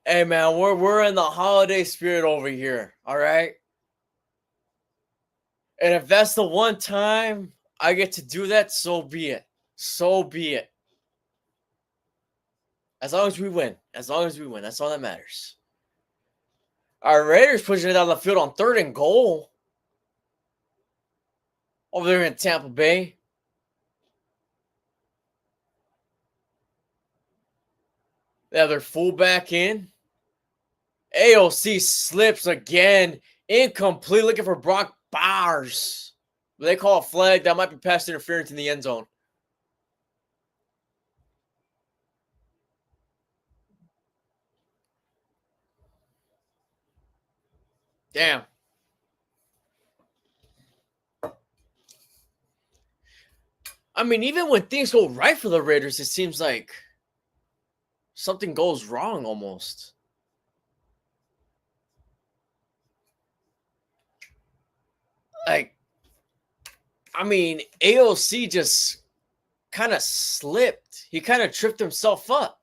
Hey man, we're in the holiday spirit over here. All right. And if that's the one time I get to do that, so be it. So be it. As long as we win. As long as we win. That's all that matters. Our Raiders pushing it down the field on 3rd and goal. Over there in Tampa Bay. They have their fullback in. AOC slips again. Incomplete. Looking for Brock Bowers. They call a flag. That might be pass interference in the end zone. Damn. I mean, even when things go right for the Raiders, it seems like something goes wrong almost. Like, I mean, AOC just kind of slipped. He kind of tripped himself up.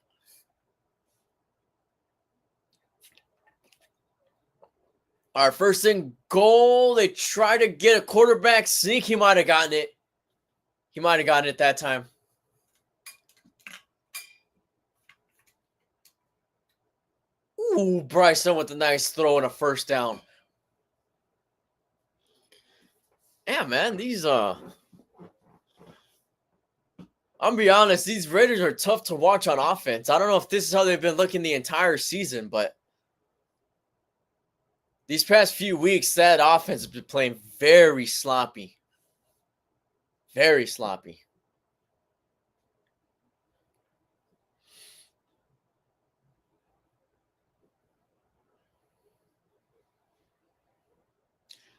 Our first and goal, they try to get a quarterback sneak. He might have gotten it. He might have gotten it that time. Ooh, Bryson with a nice throw and a first down. Yeah, man, these I'm gonna be honest, these Raiders are tough to watch on offense. I don't know if this is how they've been looking the entire season, but these past few weeks, that offense has been playing very sloppy. Very sloppy.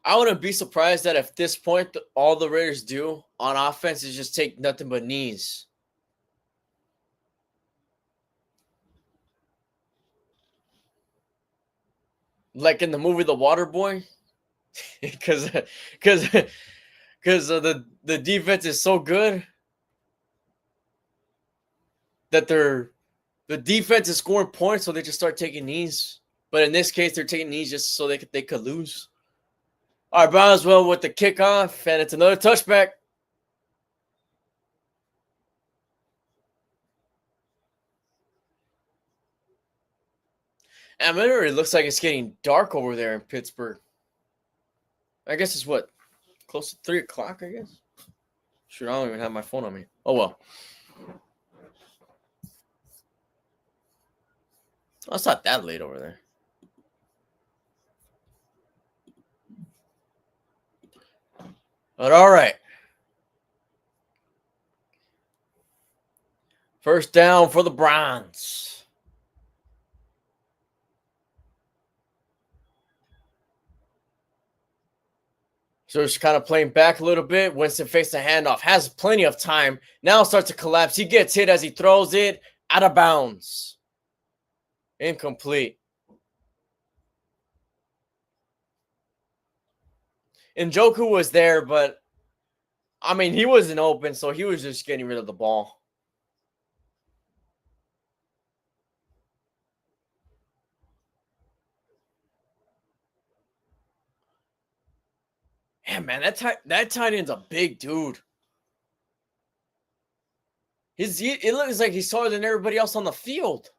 I wouldn't be surprised that at this point, all the Raiders do on offense is just take nothing but knees. Like in the movie The Water Boy, because the defense is so good that the defense is scoring points, so they just start taking knees. But in this case, they're taking knees just so they could lose. All right, Boswell with the kickoff, and it's another touchback. And it already looks like it's getting dark over there in Pittsburgh. I guess it's what? Close to 3 o'clock, I guess? Shoot, I don't even have my phone on me. Oh, well. Oh, it's not that late over there. But all right. First down for the Browns. So just kind of playing back a little bit. Winston fakes the handoff. Has plenty of time. Now starts to collapse. He gets hit as he throws it out of bounds. Incomplete. Njoku was there, but I mean, he wasn't open, so he was just getting rid of the ball. Damn, man, that tight end's a big dude. It looks like he's taller than everybody else on the field.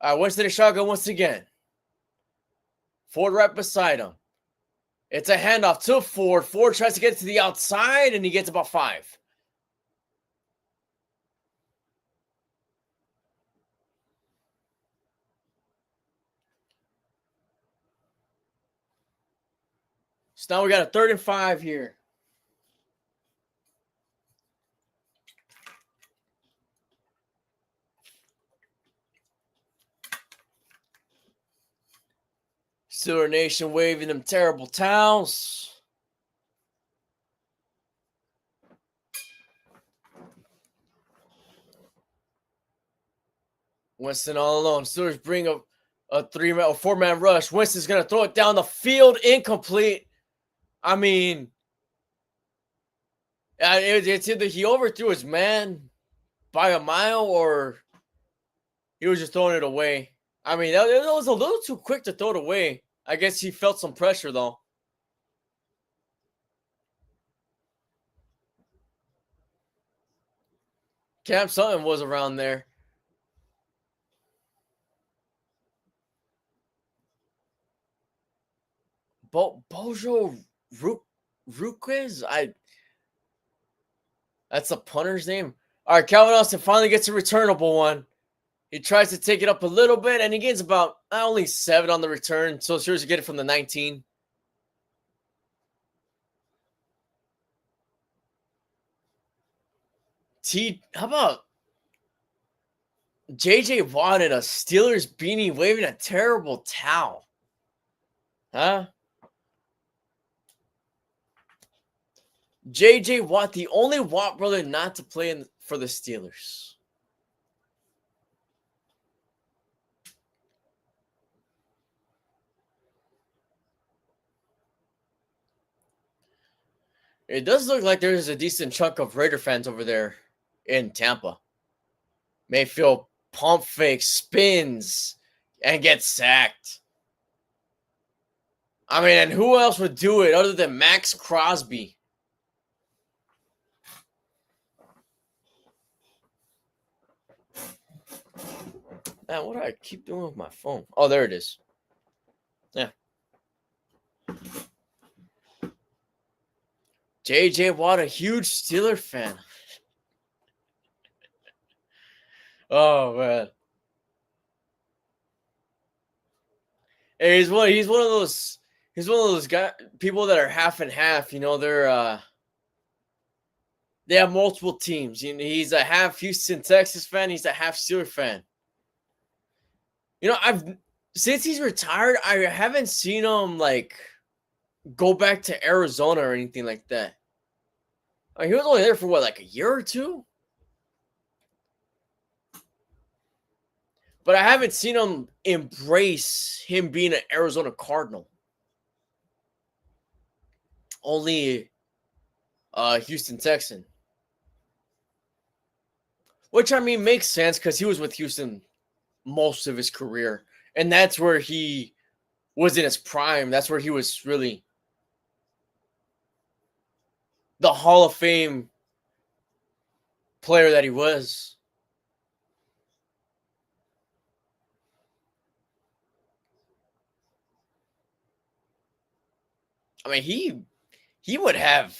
All right, Winston and shotgun once again. Ford right beside him. It's a handoff to Ford. Ford tries to get to the outside, and he gets about 5. So now we got a 3rd and 5 here. Steeler Nation waving them terrible towels. Winston all alone. Steelers bring a 3-man or 4-man rush. Winston's going to throw it down the field. Incomplete. I mean, it's either he overthrew his man by a mile or he was just throwing it away. I mean, that was a little too quick to throw it away. I guess he felt some pressure, though. Cam Sutton was around there. Bojo Ruquez? That's a punter's name. All right, Calvin Austin finally gets a returnable one. He tries to take it up a little bit, and he gains about only 7 on the return. So Steelers get it from the 19. How about J.J. Watt in a Steelers beanie waving a terrible towel? Huh? J.J. Watt, the only Watt brother not to play for the Steelers. It does look like there's a decent chunk of Raider fans over there in Tampa. Mayfield pump fake, spins, and gets sacked. I mean, and who else would do it other than Max Crosby? Man, what do I keep doing with my phone? Oh, there it is. Yeah. J.J. Watt, a huge Steeler fan. Oh, man. Hey, he's one of those people that are half and half. You know, they have multiple teams. You know, he's a half Houston, Texas fan. He's a half Steeler fan. You know, since he's retired, I haven't seen him like go back to Arizona or anything like that. He was only there for what, like a year or 2? But I haven't seen him embrace him being an Arizona Cardinal. Only Houston Texan. Which, I mean, makes sense because he was with Houston most of his career. And that's where he was in his prime. That's where he was really the Hall of Fame player that he was. I mean, he would have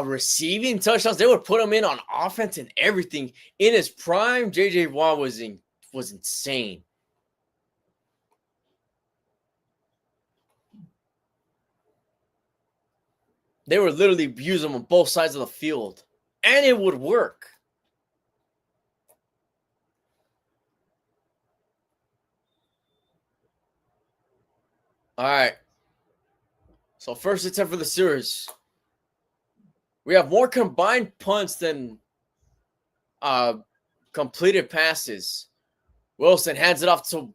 receiving touchdowns. They would put him in on offense and everything. In his prime, J.J. Watt was insane. They would literally use him on both sides of the field. And it would work. All right. So first attempt for the series. We have more combined punts than completed passes. Wilson hands it off to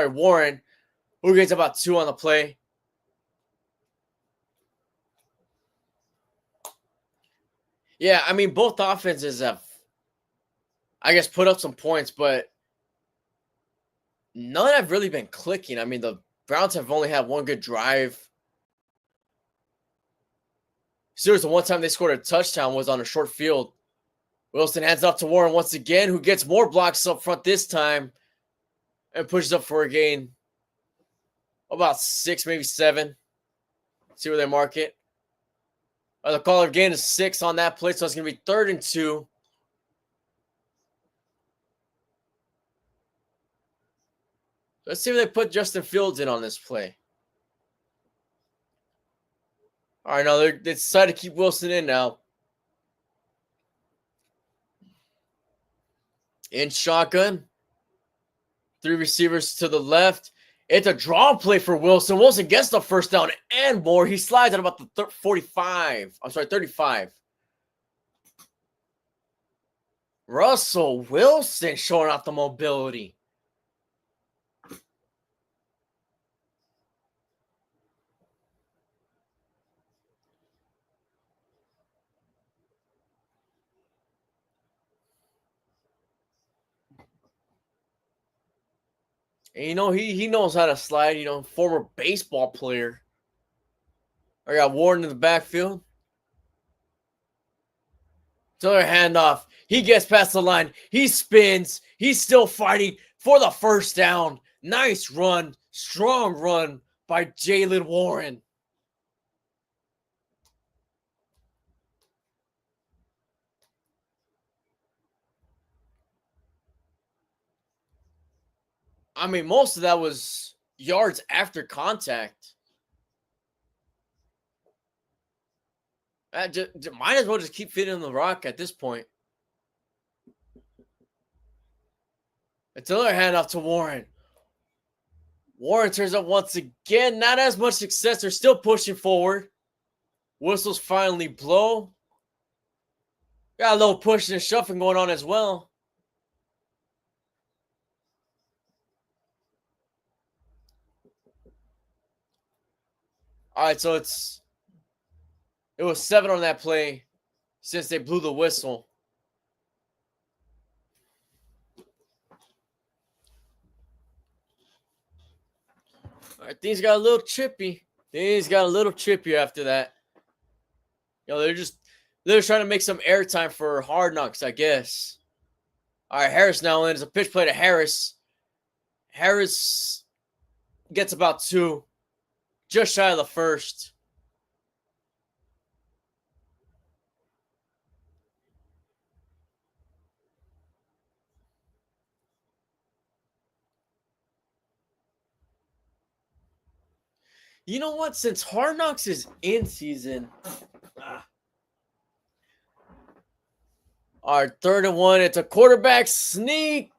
Warren, who gets about 2 on the play. Yeah, I mean, both offenses have, I guess, put up some points, but none have really been clicking. I mean, the Browns have only had one good drive. Seriously, the one time they scored a touchdown was on a short field. Wilson hands off to Warren once again, who gets more blocks up front this time and pushes up for a gain. About 6, maybe 7. See where they mark it. The call of gain is 6 on that play, so it's going to be 3rd and 2. Let's see if they put Justin Fields in on this play. All right, now they decided to keep Wilson in now. In shotgun. 3 receivers to the left. It's a draw play for Wilson. Wilson gets the first down and more. He slides at about the 45. I'm sorry, 35. Russell Wilson showing off the mobility. And he knows how to slide, former baseball player. I got Warren in the backfield. Another handoff. He gets past the line. He spins. He's still fighting for the first down. Nice run. Strong run by Jaylen Warren. I mean, most of that was yards after contact. Might as well just keep feeding the rock at this point. It's another handoff to Warren. Warren turns up once again. Not as much success. They're still pushing forward. Whistles finally blow. Got a little pushing and shuffling going on as well. All right, so it was 7 on that play since they blew the whistle. All right, things got a little chippy. After that. They're trying to make some airtime for Hard Knocks, I guess. All right, Harris now in. It's a pitch play to Harris. Harris gets about 2. Just shy of the first. You know what? Since Hard Knocks is in season. All right, 3rd and 1. It's a quarterback sneak.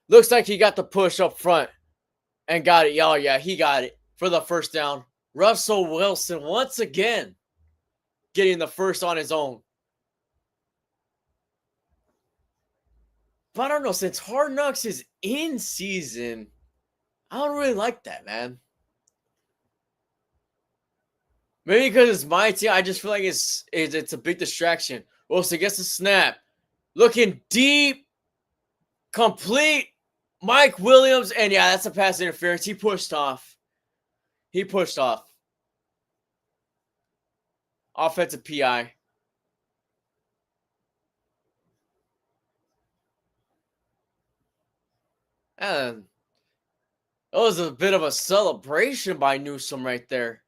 Looks like he got the push up front and got it. Oh, yeah, he got it for the first down. Russell Wilson once again getting the first on his own. But I don't know. Since Hard Knocks is in season, I don't really like that, man. Maybe because it's my team. I just feel like it's a big distraction. Wilson gets the snap. Looking deep. Complete. Mike Williams. And yeah, that's a pass interference. He pushed off. Offensive PI. And it was a bit of a celebration by Newsome right there.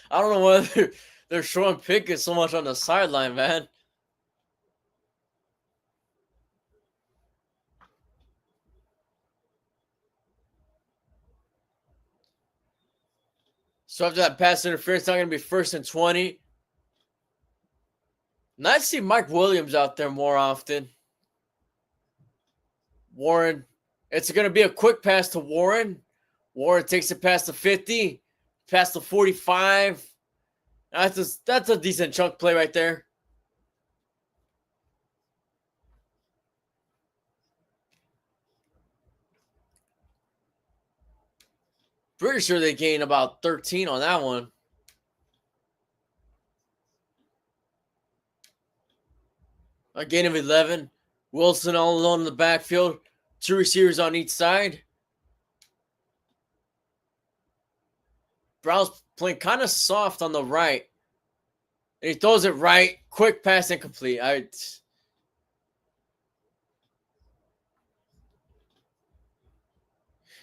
I don't know whether they're showing Pickett so much on the sideline, man. So after that pass interference, it's not going to be 1st and 20. Nice to see Mike Williams out there more often. Warren, it's going to be a quick pass to Warren. Warren takes it past the 50, past the 45. That's a decent chunk play right there. Pretty sure they gained about 13 on that one. A gain of 11. Wilson all alone in the backfield. 2 receivers on each side. Brown's playing kind of soft on the right. And he throws it right. Quick pass incomplete.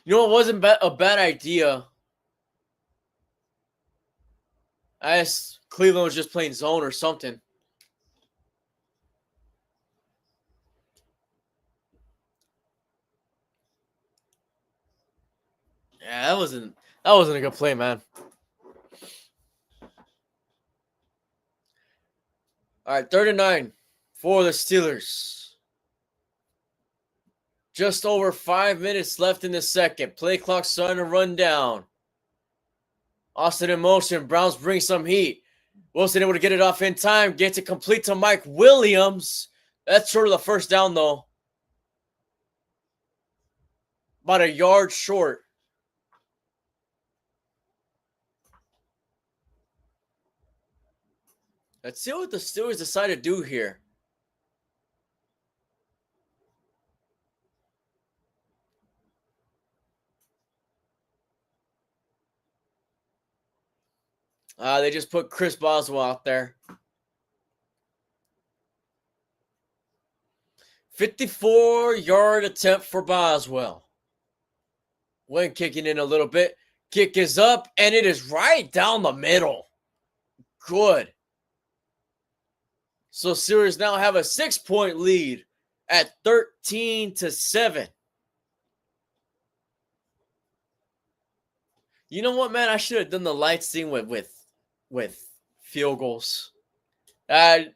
You know, it wasn't a bad idea. I guess Cleveland was just playing zone or something. Yeah, that wasn't a good play, man. All right, 39 for the Steelers. Just over 5 minutes left in the second. Play clock starting to run down. Austin in motion. Browns bring some heat. Wilson able to get it off in time. Gets it complete to Mike Williams. That's sort of the first down, though. About a yard short. Let's see what the Steelers decide to do here. They just put Chris Boswell out there. 54-yard attempt for Boswell. When kicking in a little bit. Kick is up, and it is right down the middle. Good. So Steelers now have a 6-point lead at 13-7. You know what, man? I should have done the lights thing with field goals. I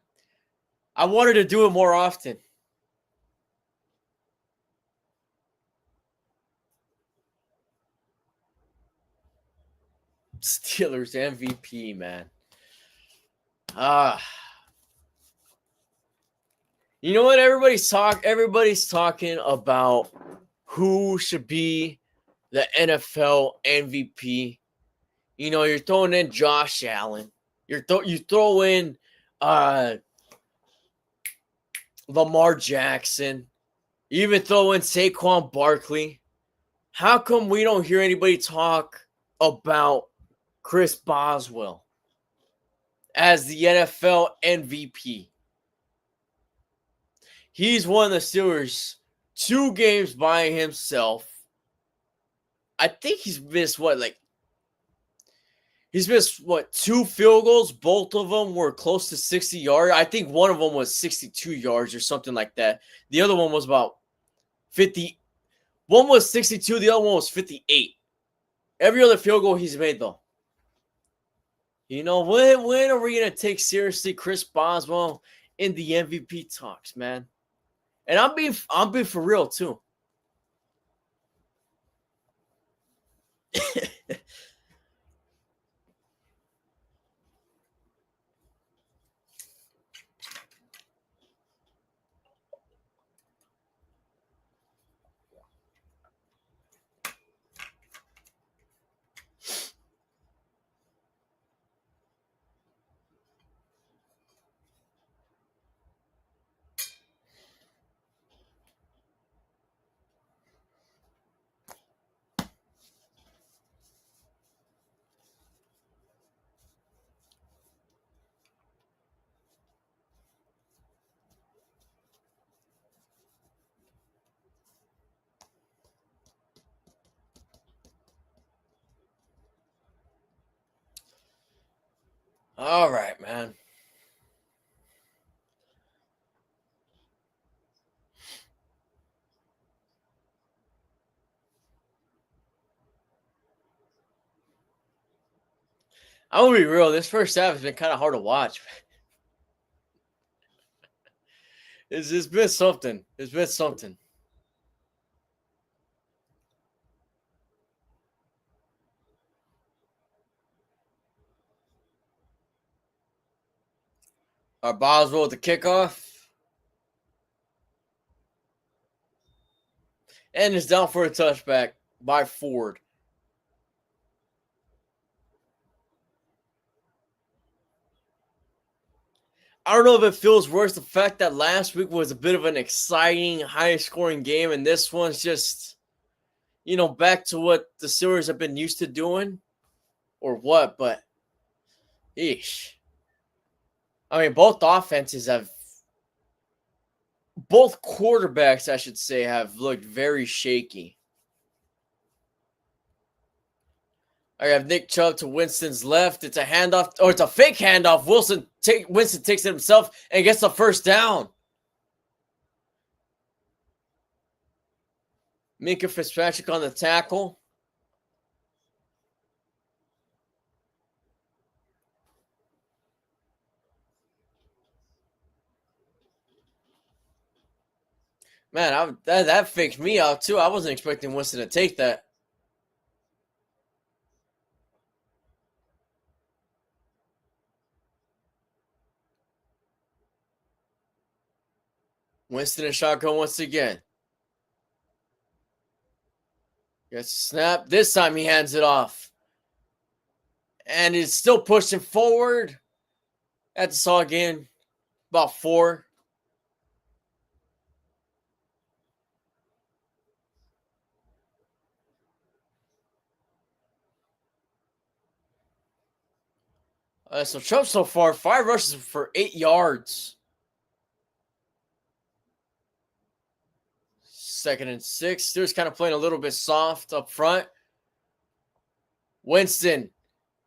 wanted to do it more often. Steelers MVP, man. You know what? Everybody's talking about who should be the NFL MVP. You know, you're throwing in Josh Allen. You throw in Lamar Jackson. You even throw in Saquon Barkley. How come we don't hear anybody talk about Chris Boswell as the NFL MVP? He's won the Steelers 2 games by himself. I think he's missed 2 field goals. Both of them were close to 60 yards. I think one of them was 62 yards or something like that. The other one was about 50. One was 62. The other one was 58. Every other field goal he's made, though. You know, when are we going to take seriously Chris Boswell in the MVP talks, man? And I'm being for real, too. All right, man. I'm going to be real. This first half has been kind of hard to watch. It's been something. It's been something. Boswell with the kickoff. And it's down for a touchback by Ford. I don't know if it feels worse the fact that last week was a bit of an exciting, high-scoring game, and this one's just, back to what the Steelers have been used to doing, or what. But, eesh. I mean, both quarterbacks, I should say, have looked very shaky. I have Nick Chubb to Winston's left. It's a handoff, or it's a fake handoff. Winston takes it himself and gets the first down. Minka Fitzpatrick on the tackle. Man, that faked me out too. I wasn't expecting Winston to take that. Winston and shotgun once again. Gets a snap. This time he hands it off. And he's still pushing forward. At the saw again. About 4. So Chubb so far, 5 rushes for 8 yards. 2nd and 6. Steelers kind of playing a little bit soft up front. Winston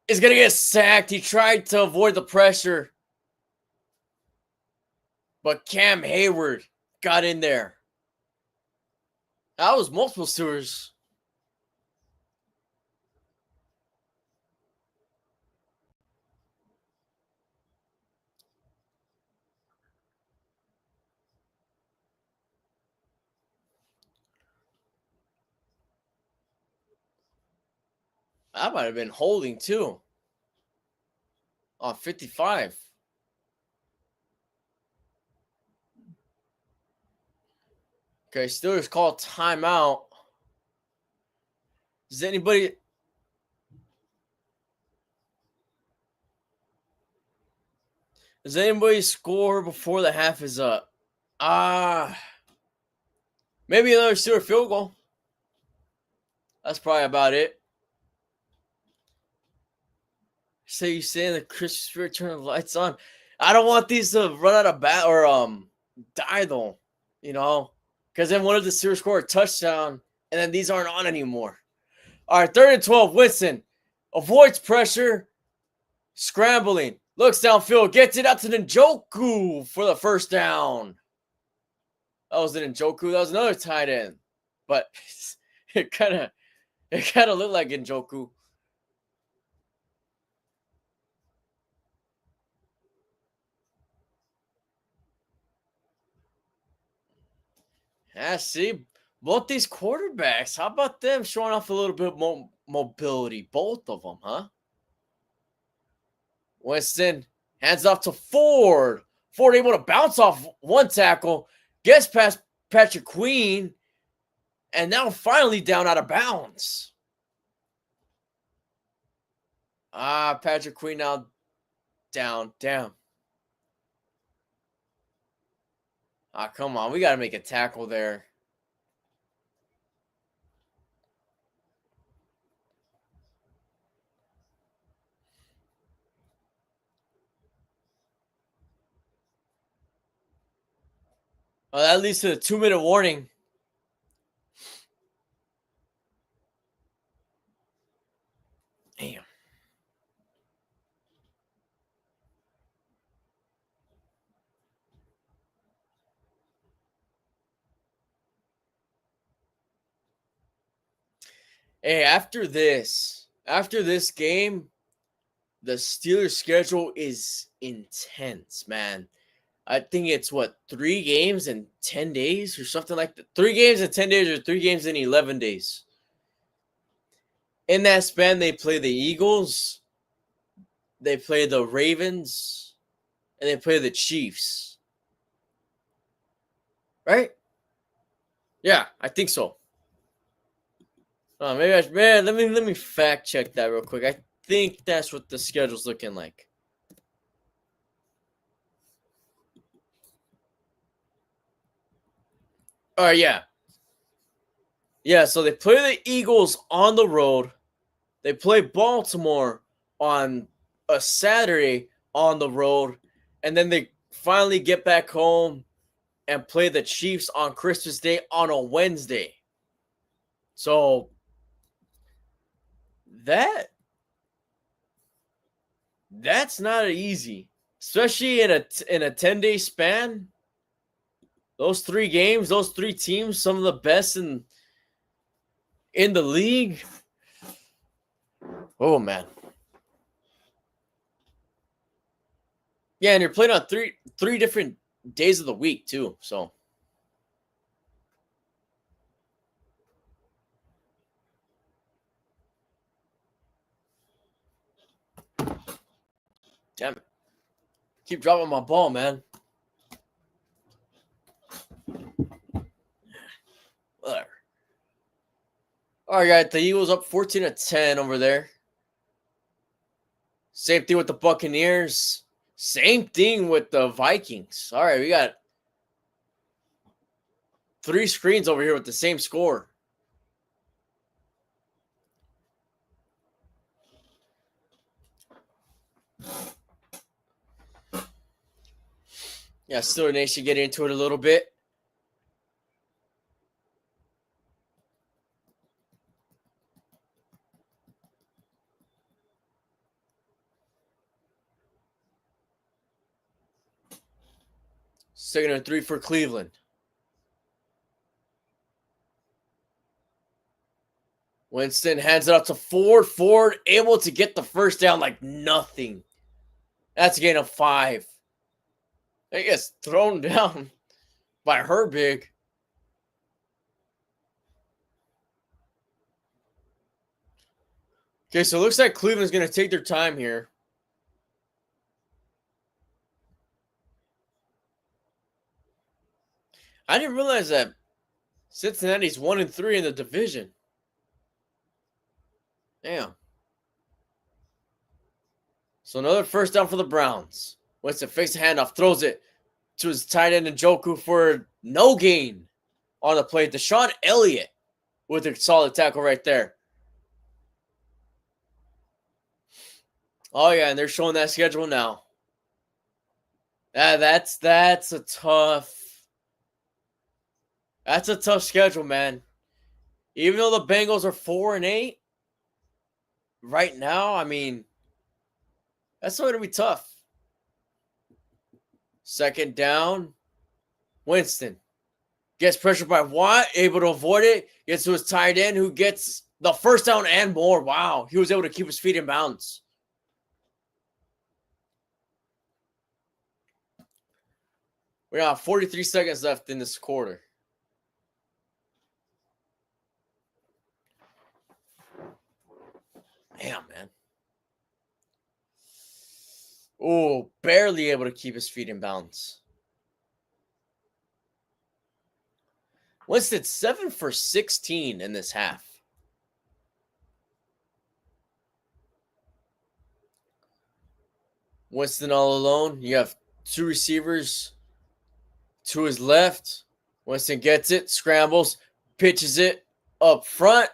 is going to get sacked. He tried to avoid the pressure. But Cam Hayward got in there. That was multiple Steelers. That might have been holding too. On 55. Okay, Steelers call timeout. Does anybody score before the half is up? Maybe another Steelers field goal. That's probably about it. Say you say the Christmas spirit, turn the lights on. I don't want these to run out of bat or die though, because then one of the Steelers score a touchdown and then these aren't on anymore. All right, 3rd and 12. Winston avoids pressure, scrambling, looks downfield, gets it out to Njoku for the first down. That wasn't Njoku. That was another tight end, but it kind of looked like Njoku. Yeah, see, both these quarterbacks, how about them showing off a little bit more mobility? Both of them, huh? Winston hands off to Ford. Ford able to bounce off one tackle, gets past Patrick Queen, and now finally down out of bounds. Patrick Queen now down. Come on. We got to make a tackle there. Well, that leads to a 2-minute warning. Damn. Hey, after this game, the Steelers' schedule is intense, man. I think it's 3 games in 10 days or something like that. 3 games in 10 days or 3 games in 11 days. In that span, they play the Eagles, they play the Ravens, and they play the Chiefs. Right? Yeah, I think so. Let me fact check that real quick. I think that's what the schedule's looking like. Yeah. Yeah, so they play the Eagles on the road. They play Baltimore on a Saturday on the road. And then they finally get back home and play the Chiefs on Christmas Day on a Wednesday. So that's not easy, especially in a 10-day span. Those 3 games, those 3 teams, some of the best in the league. Oh man. Yeah, and you're playing on three different days of the week too. So damn it. Keep dropping my ball, man. Whatever. All right, guys. The Eagles up 14-10 over there. Same thing with the Buccaneers. Same thing with the Vikings. All right, we got 3 screens over here with the same score. Yeah, Steeler Nation get into it a little bit. Second and 3 for Cleveland. Winston hands it up to Ford. Ford able to get the first down like nothing. That's a gain of 5. He gets thrown down by Herbig. Okay, so it looks like Cleveland's going to take their time here. I didn't realize that Cincinnati's 1-3 in the division. Damn. So another first down for the Browns. Winston fakes the handoff, throws it to his tight end Njoku for no gain on the play. Deshaun Elliott with a solid tackle right there. Oh yeah, and they're showing that schedule now. That's a tough schedule, man. Even though the Bengals are 4-8 right now, I mean, that's going to be tough. Second down, Winston gets pressured by Watt, able to avoid it, gets to his tight end who gets the first down and more. Wow, he was able to keep his feet in bounds. We got 43 seconds left in this quarter. Damn, man. Oh, barely able to keep his feet in bounds. Winston 7 for 16 in this half. Winston all alone. You have 2 receivers to his left. Winston gets it, scrambles, pitches it up front.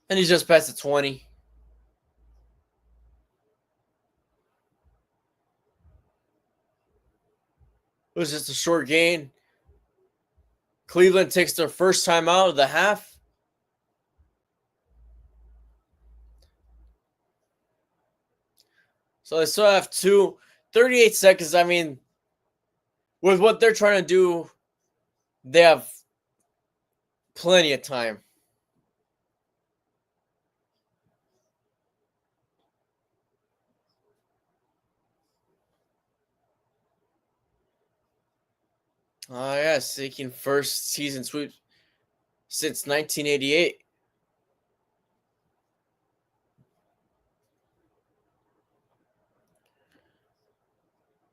And he's just past the 20. It was just a short gain. Cleveland takes their first time out of the half. So they still have 38 seconds. I mean, with what they're trying to do, they have plenty of time. Oh, yeah, seeking first season sweep since 1988.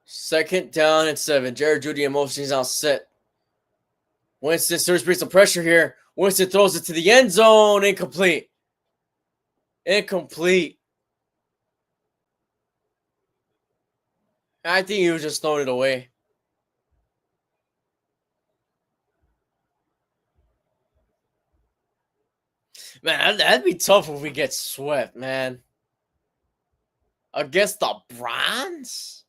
Second down and 7. Jared Judy and motion is now set. Winston starts to bring some pressure here. Winston throws it to the end zone. Incomplete. I think he was just throwing it away. Man, that'd be tough if we get swept, man. Against the Browns?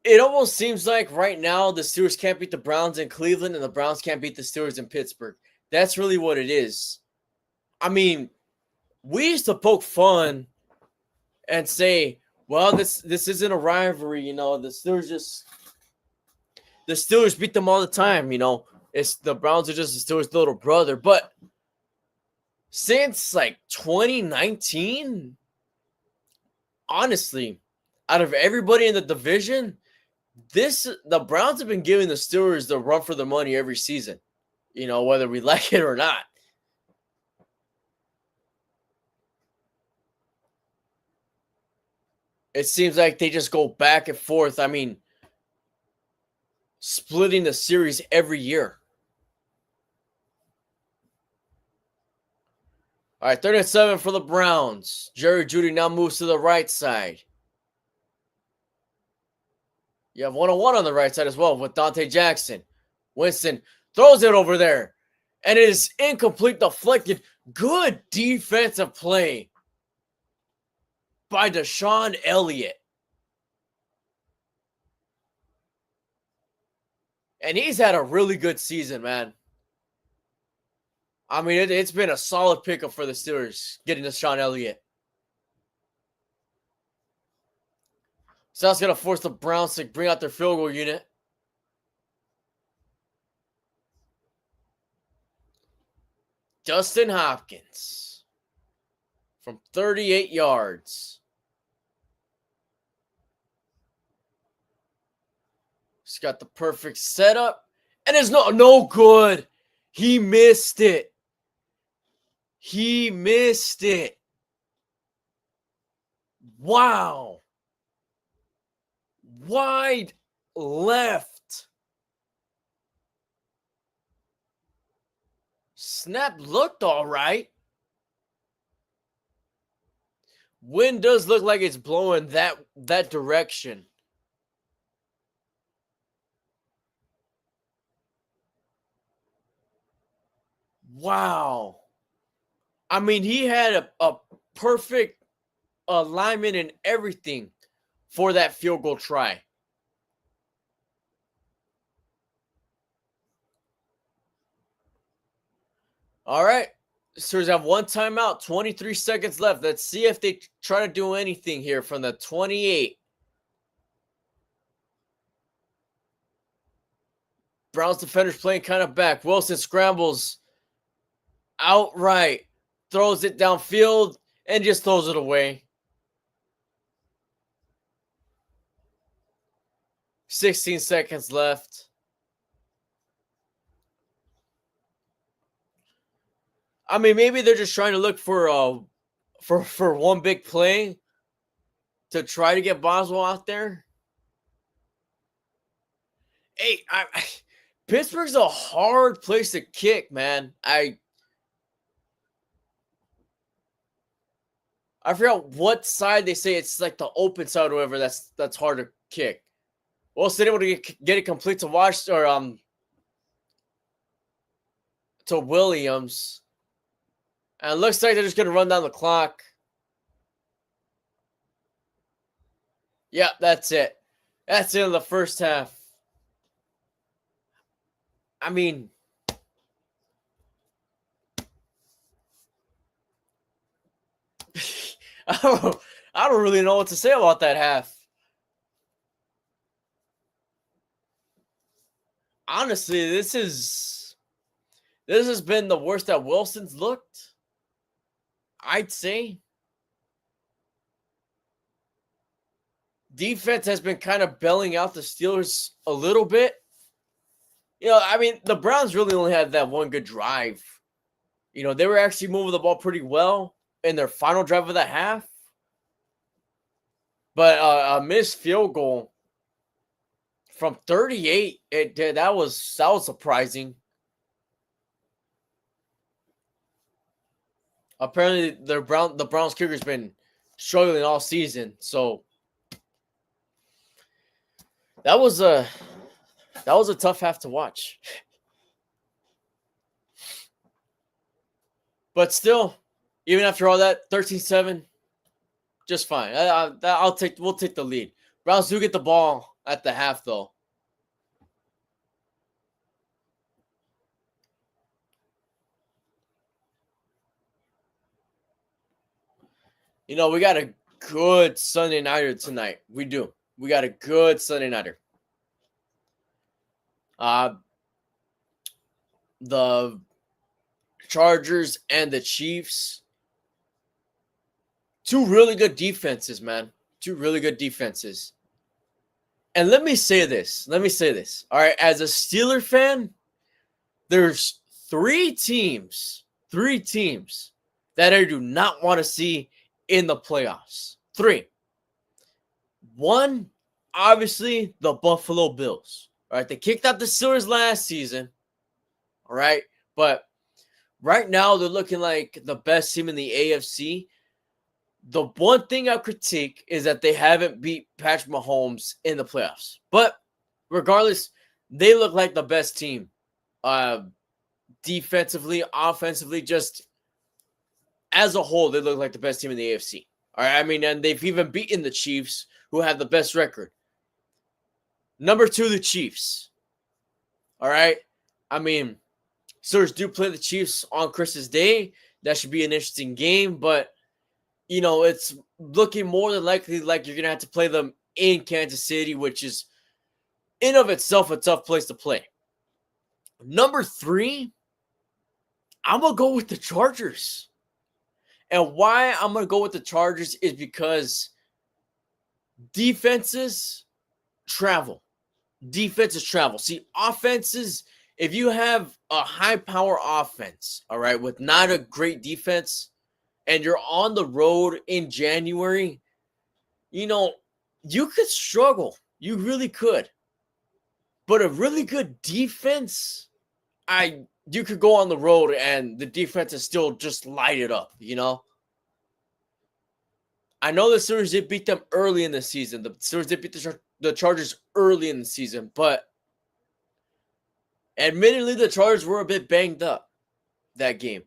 It almost seems like right now the Steelers can't beat the Browns in Cleveland and the Browns can't beat the Steelers in Pittsburgh. That's really what it is. I mean, we used to poke fun and say, well, this isn't a rivalry, the Steelers beat them all the time, It's the Browns are just the Steelers' little brother. But since like 2019, honestly, out of everybody in the division, the Browns have been giving the Steelers the run for the money every season, whether we like it or not. It seems like they just go back and forth. I mean, splitting the series every year. All right, 37 for the Browns. Jerry Jeudy now moves to the right side. You have 101 on the right side as well with Dante Jackson. Winston throws it over there. And it is incomplete, deflected. Good defensive play by Deshaun Elliott. And he's had a really good season, man. I mean, it's been a solid pickup for the Steelers getting Deshaun Elliott. So that's going to force the Browns to bring out their field goal unit. Justin Hopkins from 38 yards. He's got the perfect setup. And it's no good. He missed it. He missed it. Wow. Wide left. Snap looked all right. Wind does look like it's blowing that direction. Wow. I mean, he had a perfect alignment and everything for that field goal try. All right. Steelers have one timeout, 23 seconds left. Let's see if they try to do anything here from the 28. Browns defenders playing kind of back. Wilson scrambles outright, throws it downfield, and just throws it away. 16 seconds left. I mean, maybe they're just trying to look for one big play to try to get Boswell out there. Hey, Pittsburgh's a hard place to kick, man. I forgot what side they say it's like the open side or whatever that's hard to kick. Wilson able to get it complete to to Williams. And it looks like they're just going to run down the clock. Yep, that's it. That's the end of the first half. I mean, I don't really know what to say about that half. Honestly, this has been the worst that Wilson's looked, I'd say. Defense has been kind of bailing out the Steelers a little bit. I mean, the Browns really only had that one good drive. They were actually moving the ball pretty well in their final drive of the half. But a missed field goal from 38, that was surprising. Apparently, the Browns kicker's been struggling all season, so that was a tough half to watch. But still, even after all that, 13-7, just fine. We'll take the lead. Browns do get the ball at the half, though. You know, we got a good Sunday nighter tonight. We do. We got a good Sunday nighter. The Chargers and the Chiefs. Two really good defenses, man. Two really good defenses. And let me say this. All right, as a Steeler fan, there's three teams that I do not want to see in the playoffs. Three. One, obviously, the Buffalo Bills. All right, they kicked out the Steelers last season. All right, but right now they're looking like the best team in the AFC. The one thing I critique is that they haven't beat Patrick Mahomes in the playoffs. But regardless, they look like the best team. Defensively, offensively, just as a whole, they look like the best team in the AFC. All right, I mean, and they've even beaten the Chiefs, who have the best record. Number 2, the Chiefs. All right, I mean, Steelers do play the Chiefs on Christmas Day. That should be an interesting game, but you know, it's looking more than likely like you're going to have to play them in Kansas City, which is in of itself a tough place to play. Number 3, I'm going to go with the Chargers. And why I'm going to go with the Chargers is because defenses travel. See, offenses, if you have a high-power offense, all right, with not a great defense, and you're on the road in January, you know, you could struggle. You really could. But a really good defense, you could go on the road and the defense is still just light it up, you know? I know the Steelers did beat them early in the season. The Steelers did beat the Chargers early in the season, but admittedly, the Chargers were a bit banged up that game.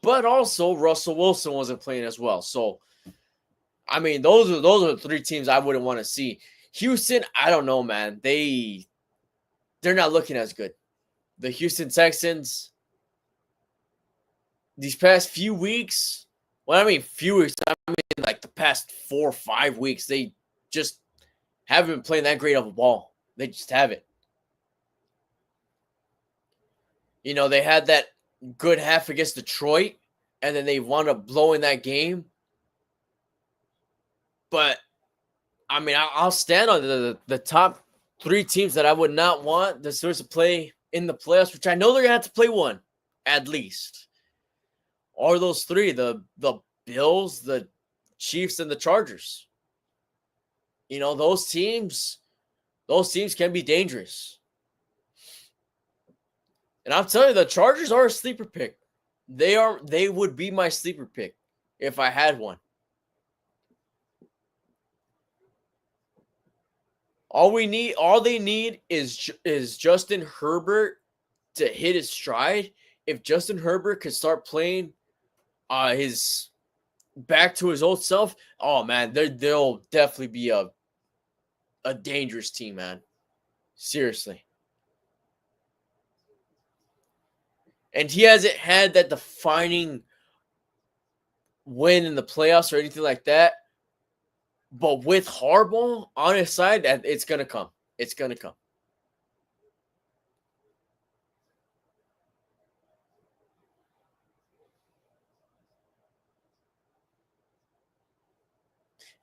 But also, Russell Wilson wasn't playing as well. So, I mean, those are the 3 teams I wouldn't want to see. Houston, I don't know, man. They're not looking as good. The Houston Texans, these past few weeks, well, I mean, few weeks, I mean, like the past 4 or 5 weeks, they just haven't been playing that great of a ball. They just haven't. You know, they had that good half against Detroit, and then they wound up blowing that game. But, I mean, I'll stand on the top 3 teams that I would not want the Steelers to play in the playoffs, which I know they're going to have to play one, at least. Are those 3, the Bills, the Chiefs, and the Chargers. You know, those teams can be dangerous. And I'm telling you, the Chargers are a sleeper pick. They would be my sleeper pick if I had one. All they need is Justin Herbert to hit his stride. If Justin Herbert could start playing his back to his old self, oh man, they'll definitely be a dangerous team, man. Seriously. And he hasn't had that defining win in the playoffs or anything like that. But with Harbaugh on his side, it's going to come. It's going to come.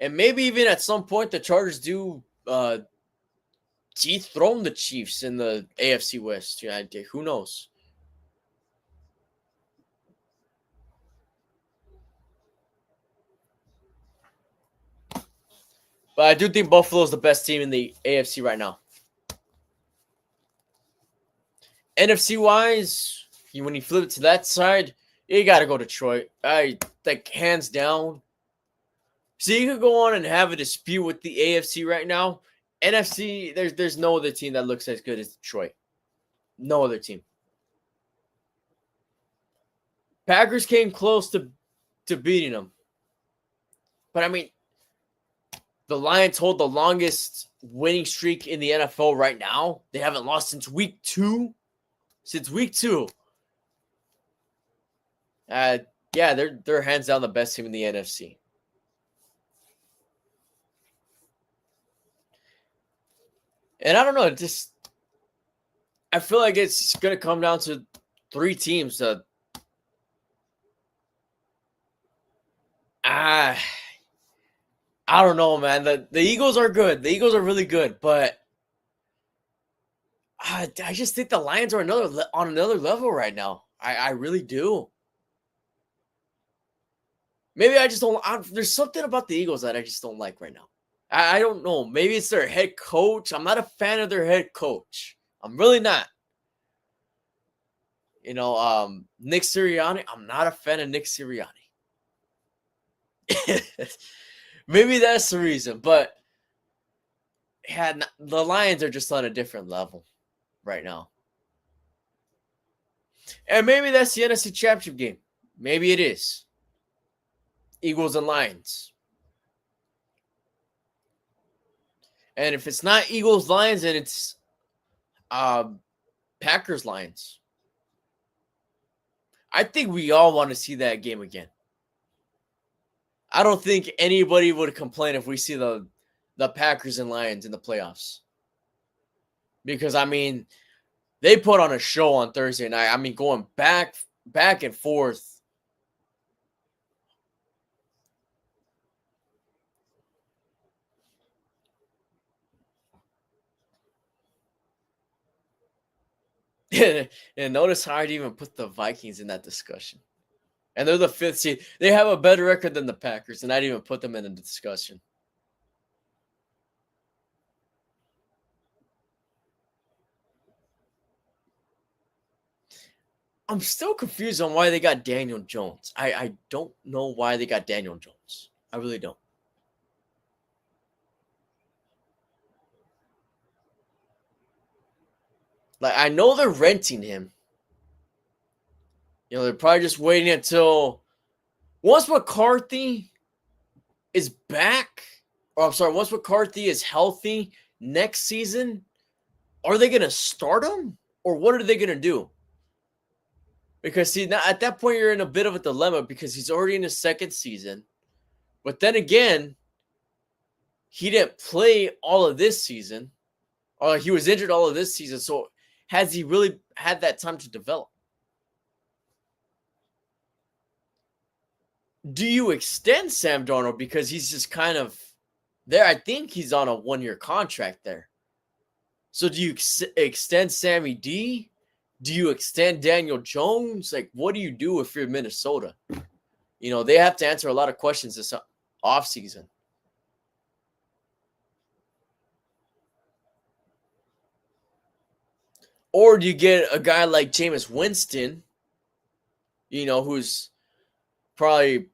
And maybe even at some point the Chargers do dethrone the Chiefs in the AFC West. Yeah, who knows? But I do think Buffalo is the best team in the AFC right now. NFC wise, when you flip it to that side, you got to go Detroit. I think hands down. So you could go on and have a dispute with the AFC right now. NFC, there's no other team that looks as good as Detroit. No other team. Packers came close to beating them. But I mean, the Lions hold the longest winning streak in the NFL right now. They haven't lost since week 2. Since week 2. Yeah, they're hands down the best team in the NFC. And I don't know, just I feel like it's gonna come down to 3 teams. I don't know, man. The Eagles are good. The Eagles are really good, but I just think the Lions are on another level right now. I really do. Maybe I just don't. There's something about the Eagles that I just don't like right now. I don't know. Maybe it's their head coach. I'm not a fan of their head coach. I'm really not. Nick Sirianni. I'm not a fan of Nick Sirianni. Maybe that's the reason, but the Lions are just on a different level right now. And maybe that's the NFC Championship game. Maybe it is. Eagles and Lions. And if it's not Eagles Lions, then it's Packers Lions. I think we all want to see that game again. I don't think anybody would complain if we see the Packers and Lions in the playoffs. Because I mean, they put on a show on Thursday night. I mean, going back and forth. And notice how I didn't even put the Vikings in that discussion. And they're the 5th seed. They have a better record than the Packers, and I didn't even put them in the discussion. I'm still confused on why they got Daniel Jones. I don't know why they got Daniel Jones. I really don't. Like, I know they're renting him. They're probably just waiting until once McCarthy is back, or I'm sorry, once McCarthy is healthy next season, are they going to start him? Or what are they going to do? Because, see, now at that point, you're in a bit of a dilemma because he's already in his 2nd season. But then again, he didn't play all of this season. Or he was injured all of this season. So has he really had that time to develop? Do you extend Sam Darnold because he's just kind of there? I think he's on a 1-year contract there. So do you extend Sammy D? Do you extend Daniel Jones? Like, what do you do if you're Minnesota? They have to answer a lot of questions this offseason. Or do you get a guy like Jameis Winston, who's probably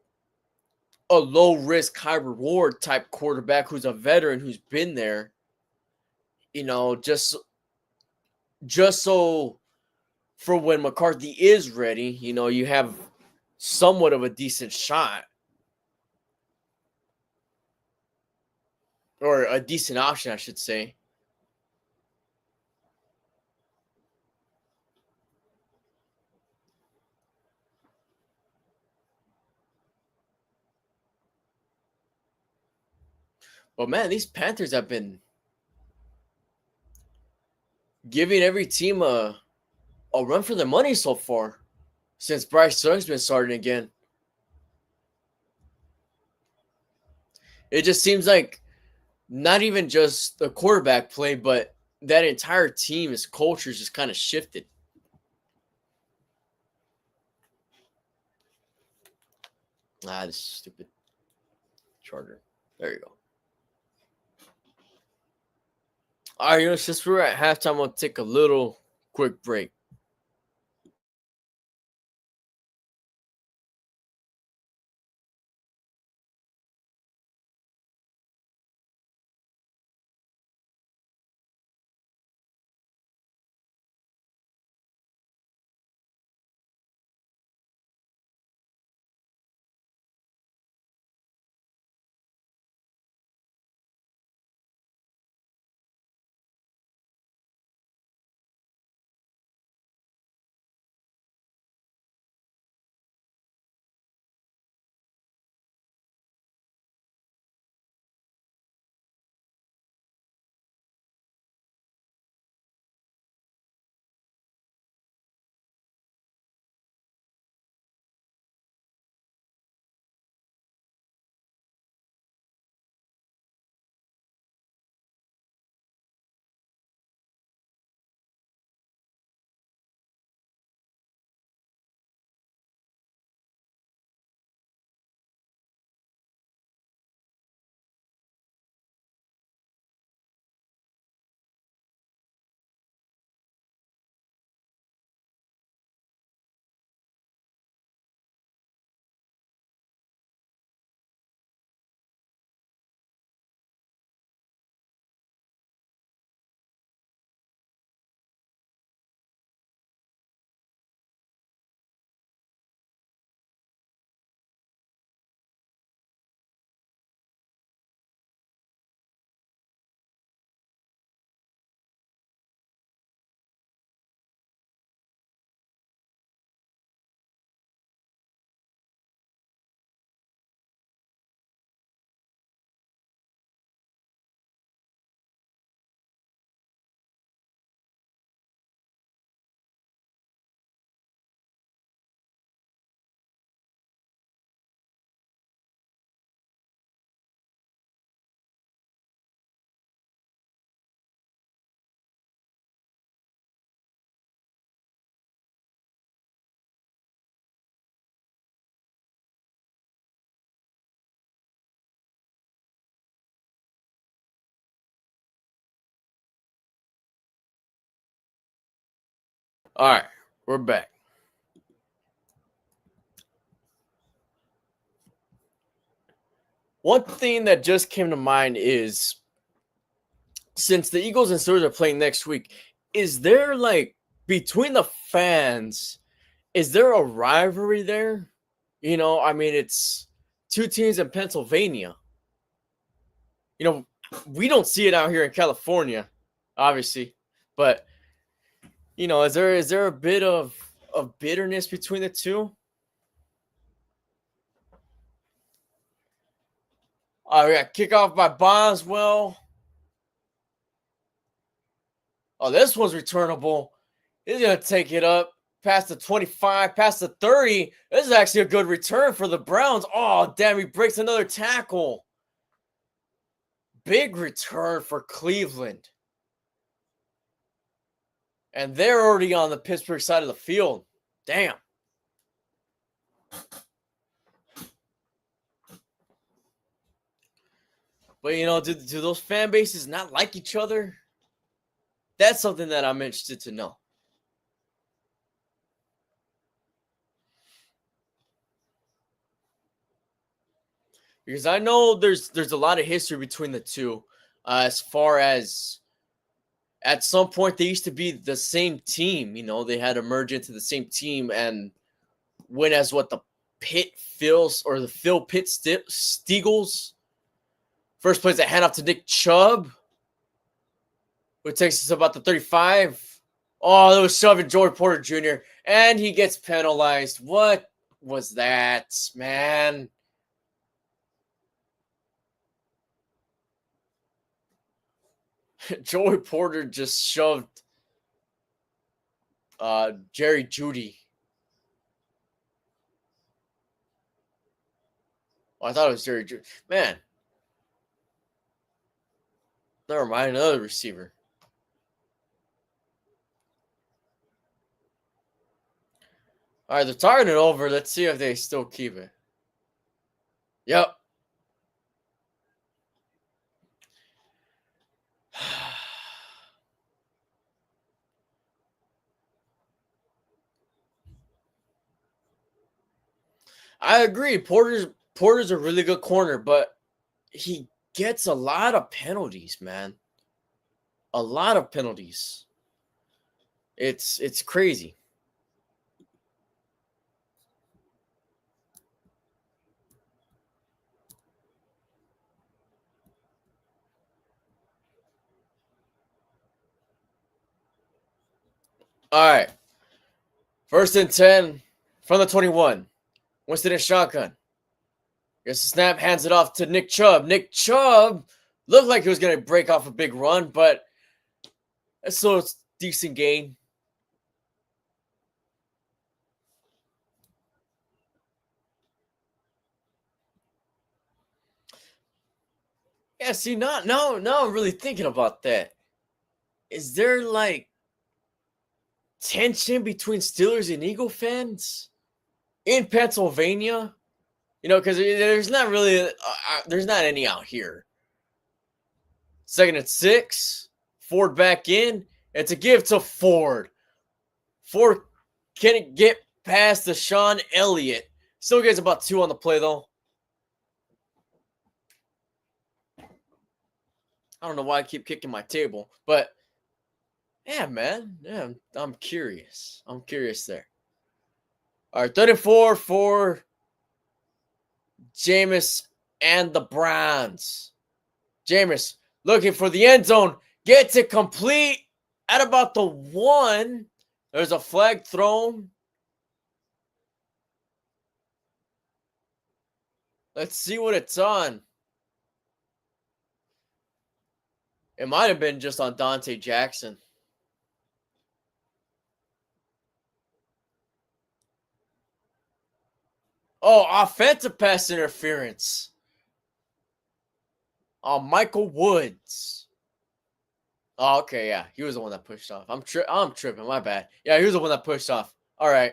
a low-risk, high-reward type quarterback who's a veteran who's been there, just so for when McCarthy is ready, you have somewhat of a decent shot or a decent option, I should say. But man, these Panthers have been giving every team a run for their money so far since Bryce Young's been starting again. It just seems like not even just the quarterback play, but that entire team's culture just kind of shifted. This stupid charger. There you go. All right, since we're at halftime, I'll take a little quick break. All right, we're back. One thing that just came to mind is since the Eagles and Steelers are playing next week, is there like between the fans, is there a rivalry there? I mean, it's two teams in Pennsylvania. You know, we don't see it out here in California, obviously, but is there a bit of bitterness between the two? We got kickoff by Boswell. Oh, this one's returnable. He's gonna take it up past the 25, past the 30. This is actually a good return for the Browns. Oh, damn, he breaks another tackle. Big return for Cleveland. And they're already on the Pittsburgh side of the field. Damn. But do those fan bases not like each other? That's something that I'm interested to know. Because I know there's a lot of history between the two, as far as at some point they used to be the same team. They had to merge into the same team and win as what the Pitt Phils or the Phil Pitt Steagles. First place, a hand off to Nick Chubb, who takes us about the 35. Oh, that was shoving Joey Porter Jr. and he gets penalized. What was that, man? Joey Porter just shoved Jerry Jeudy. Oh, I thought it was Jerry Jeudy. Man. Never mind, another receiver. All right, they're targeting it over. Let's see if they still keep it. Yep. I agree. Porter's a really good corner, but he gets a lot of penalties, man. A lot of penalties. It's crazy. All right. First and 10 from the 21. Winston and shotgun. Gets the snap, hands it off to Nick Chubb. Nick Chubb looked like he was going to break off a big run, but it's still a decent gain. Yeah, see, now I'm really thinking about that. Is there like tension between Steelers and Eagle fans in Pennsylvania? Because there's not really there's not any out here. Second and 6, Ford back in. It's a give to Ford. Ford can't get past the Sean Elliott. Still gets about 2 on the play though. I don't know why I keep kicking my table, but yeah, man. Yeah, I'm curious. I'm curious there. All right, 34 for Jameis and the Browns. Jameis looking for the end zone. Gets it complete at about the 1. There's a flag thrown. Let's see what it's on. It might have been just on Dante Jackson. Oh, offensive pass interference. Oh, Michael Woods. Oh, okay, yeah. He was the one that pushed off. I'm tripping. My bad. Yeah, he was the one that pushed off. All right.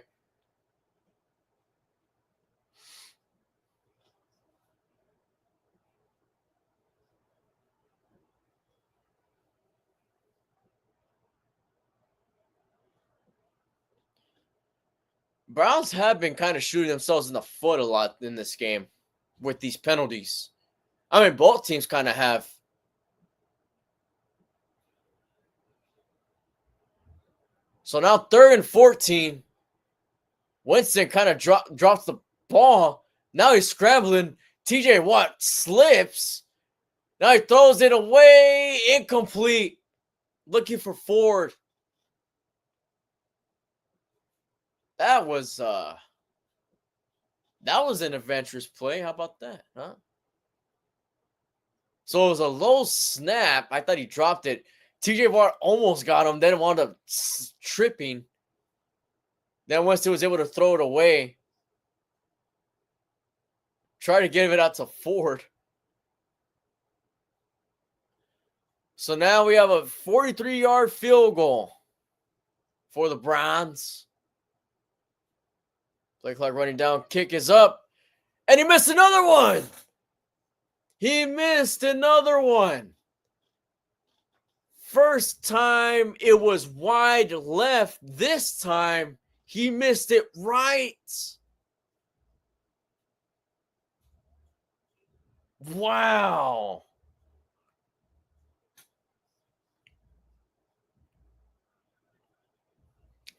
Browns have been kind of shooting themselves in the foot a lot in this game with these penalties. I mean, both teams kind of have. So now 3rd and 14. Winston kind of drops the ball. Now he's scrambling. TJ Watt slips. Now he throws it away. Incomplete. Looking for Ford. That was an adventurous play. How about that, huh? So it was a low snap. I thought he dropped it. TJ Watt almost got him, then wound up tripping. Then Winston was able to throw it away. Try to give it out to Ford. So now we have a 43-yard field goal for the Browns. Play clock running down. Kick is up. And he missed another one. He missed another one. First time it was wide left. This time he missed it right. Wow.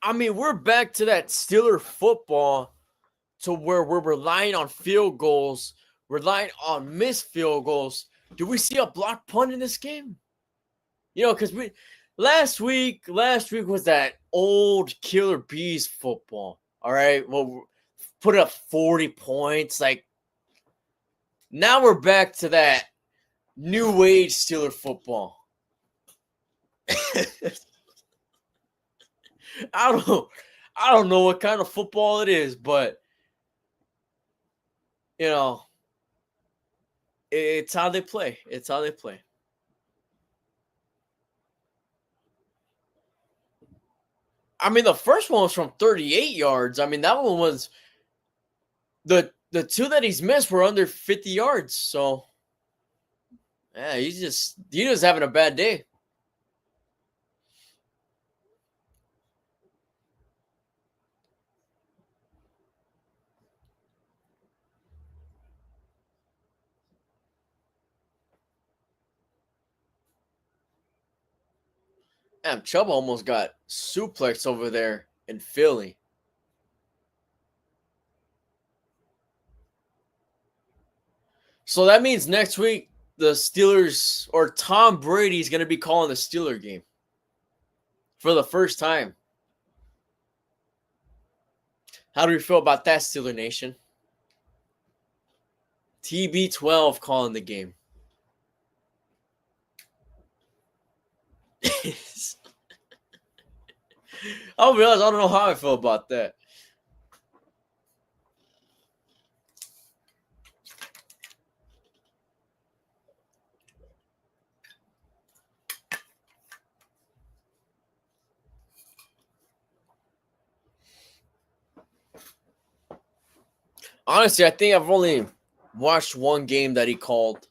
I mean, we're back to that Steeler football to where we're relying on field goals, relying on missed field goals. Do we see a block punt in this game? You know, because last week was that old Killer Bees football. All right, well, put up 40 points. Like, now we're back to that new age Steeler football. I don't know what kind of football it is, but you know, it's how they play. It's how they play. I mean, the first one was from 38 yards. I mean, that one was the two that he's missed were under 50 yards. So, yeah, he's just having a bad day. Damn, Chubb almost got suplexed over there in Philly. So that means next week the Steelers or Tom Brady is going to be calling the Steeler game for the first time. How do we feel about that, Steeler Nation? TB12 calling the game. I'll be honest, I don't know how I feel about that. Honestly, I think I've only watched one game that he called.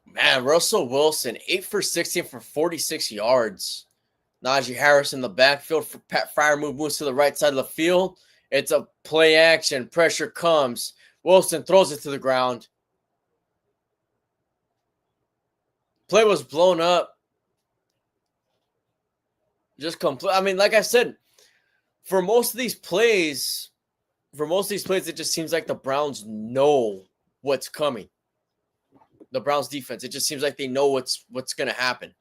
Man, Russell Wilson, 8 for 16 for 46 yards. Najee Harris in the backfield for Pat Freiermuth moves to the right side of the field. It's a play action. Pressure comes. Wilson throws it to the ground. Play was blown up. Just complete. I mean, like I said, for most of these plays, it just seems like the Browns know what's coming. The Browns defense, it just seems like they know what's going to happen.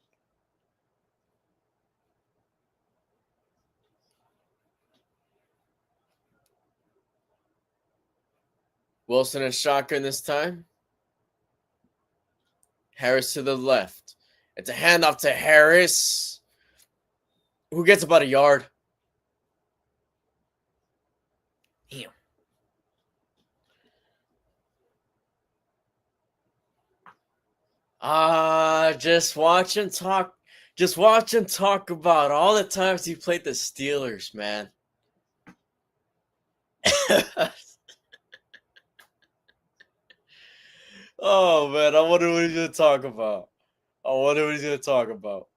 Wilson and shotgun this time. Harris to the left. It's a handoff to Harris, who gets about a yard. Damn. Just watch him talk. Just watch him talk about all the times he played the Steelers, man. Oh man, I wonder what he's gonna talk about. I wonder what he's gonna talk about.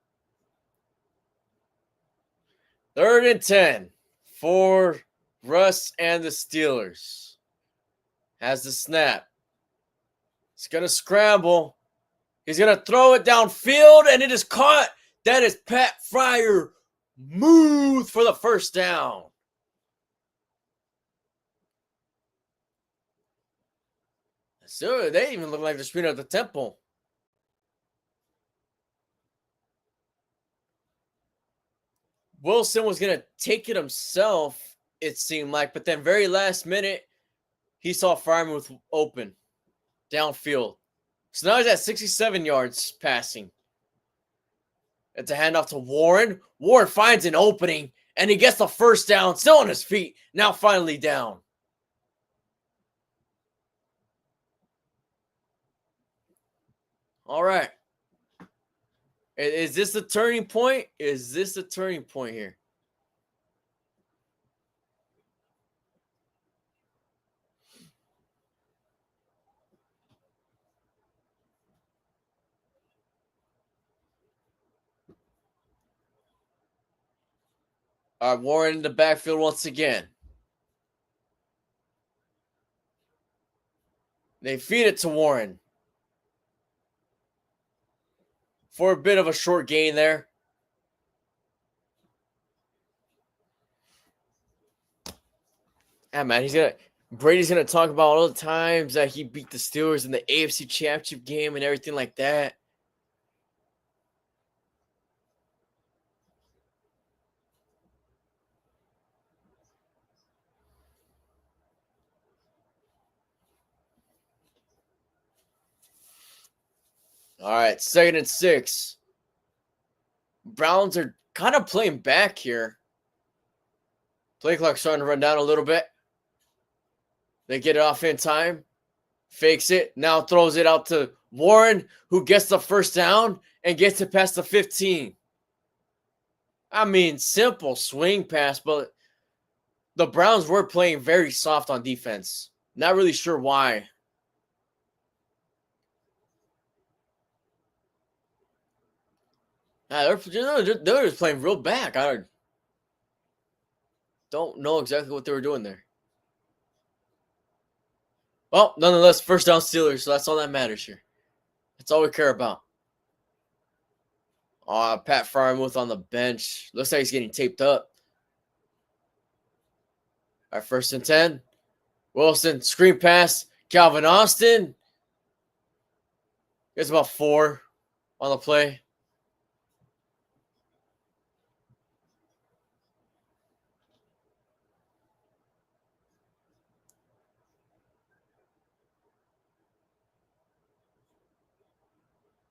3rd and 10 for Russ and the Steelers. Has the snap. He's gonna scramble. He's gonna throw it downfield, and it is caught. That is Pat Fryer. Smooth for the first down. So they even look like they're speeding up the tempo. Wilson was going to take it himself, it seemed like, but then very last minute, he saw Frymouth open downfield. So now he's at 67 yards passing. It's a handoff to Warren. Warren finds an opening, and he gets the first down, still on his feet, now finally down. All right. Is this the turning point? Is this the turning point here? All right, Warren in the backfield once again. They feed it to Warren for a bit of a short gain there. Yeah, man, Brady's gonna talk about all the times that he beat the Steelers in the AFC Championship game and everything like that. All right, 2nd and 6. Browns are kind of playing back here. Play clock starting to run down a little bit. They get it off in time. Fakes it. Now throws it out to Warren, who gets the first down and gets it past the 15. I mean, simple swing pass, but the Browns were playing very soft on defense. Not really sure why. They're just playing real back. I don't know exactly what they were doing there. Well, nonetheless, first down Steelers, so that's all that matters here. That's all we care about. Pat Frymouth on the bench. Looks like he's getting taped up. All right, 1st and 10. Wilson, screen pass. Calvin Austin. It's about 4 on the play.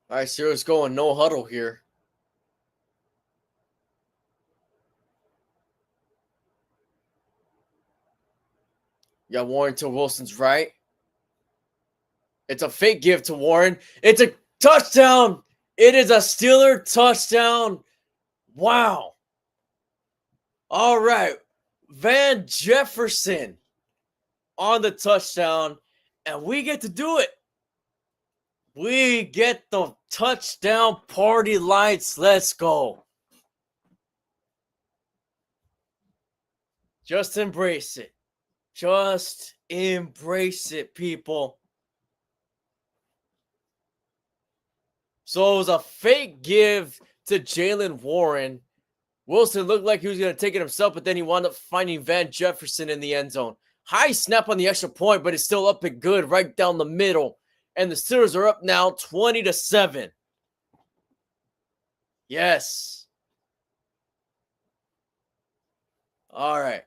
All right, Steelers going no huddle here. You got Warren to Wilson's right. It's a fake give to Warren. It's a touchdown. It is a Steeler touchdown. Wow. All right. Van Jefferson on the touchdown, and we get to do it. We get the touchdown party lights. Let's go. Just embrace it. Just embrace it, people. So it was a fake give to Jalen Warren. Wilson looked like he was going to take it himself, but then he wound up finding Van Jefferson in the end zone. High snap on the extra point, but it's still up and good right down the middle. And the Steelers are up now 20-7. Yes. All right.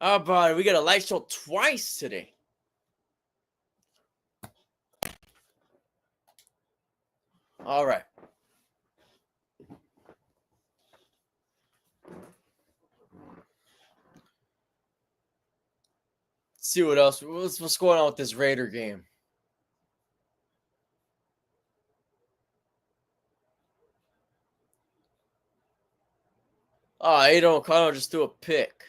How about it? We got a light show twice today. All right. Let's see what else. What's going on with this Raider game? Oh, Aiden O'Connell just threw a pick.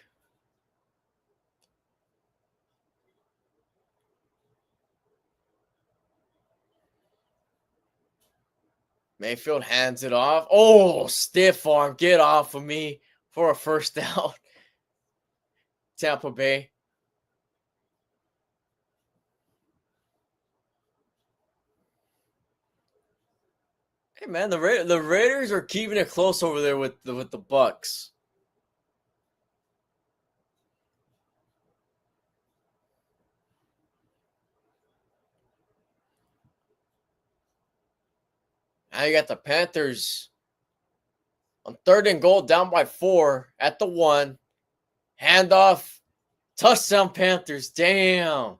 Mayfield hands it off. Oh, stiff arm. Get off of me for a first down. Tampa Bay. Hey man, the Raiders are keeping it close over there with the Bucks. Now you got the Panthers on 3rd and goal, down by 4 at the 1. Handoff. Touchdown Panthers. Damn.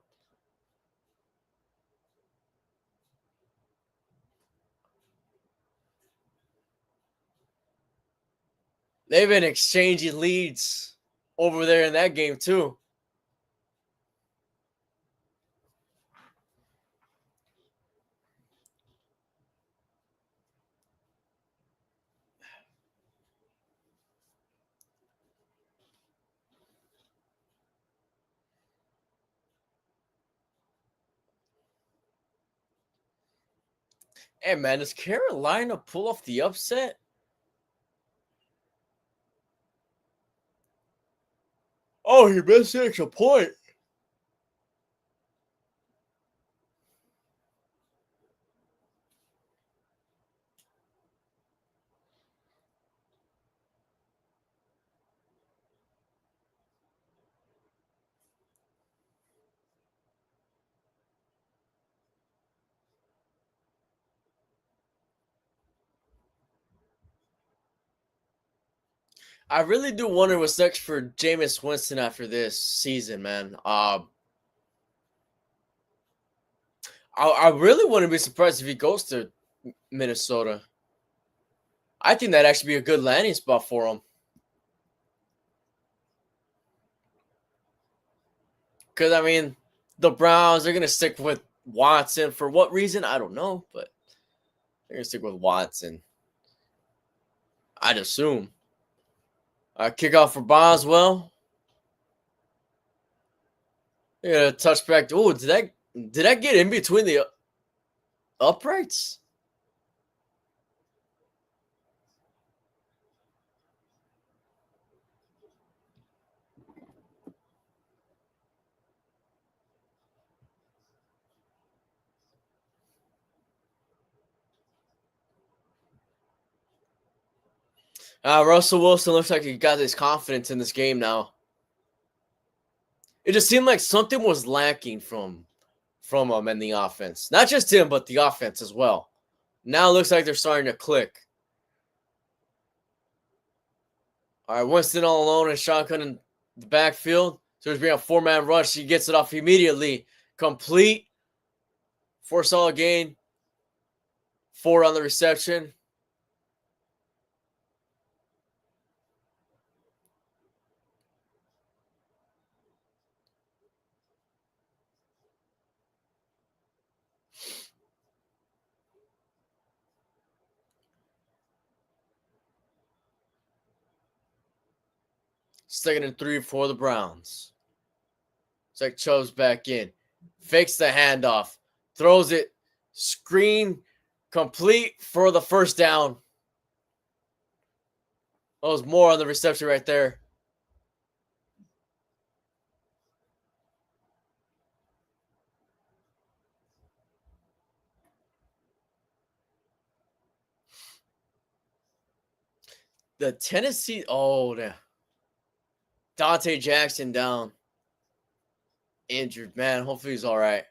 They've been exchanging leads over there in that game too. Hey man, does Carolina pull off the upset? Oh, he missed the extra point. I really do wonder what's next for Jameis Winston after this season, man. I really wouldn't be surprised if he goes to Minnesota. I think that'd actually be a good landing spot for him. Because, I mean, the Browns are going to stick with Watson. For what reason? I don't know, but they're going to stick with Watson. I'd assume. Kickoff for Boswell. Yeah, touchback. Oh, did that get in between the uprights? Russell Wilson looks like he got his confidence in this game now. It just seemed like something was lacking from him in the offense. Not just him, but the offense as well. Now it looks like they're starting to click. All right, Winston all alone and shotgun in the backfield. So there's being a 4-man rush. He gets it off immediately. Complete. 4 solid gain. 4 on the reception. Second and 3 for the Browns. It's like Chubb's back in. Fakes the handoff. Throws it. Screen complete for the first down. That was more on the reception right there. The Tennessee. Oh, Dante Jackson down. Injured, man. Hopefully he's all right.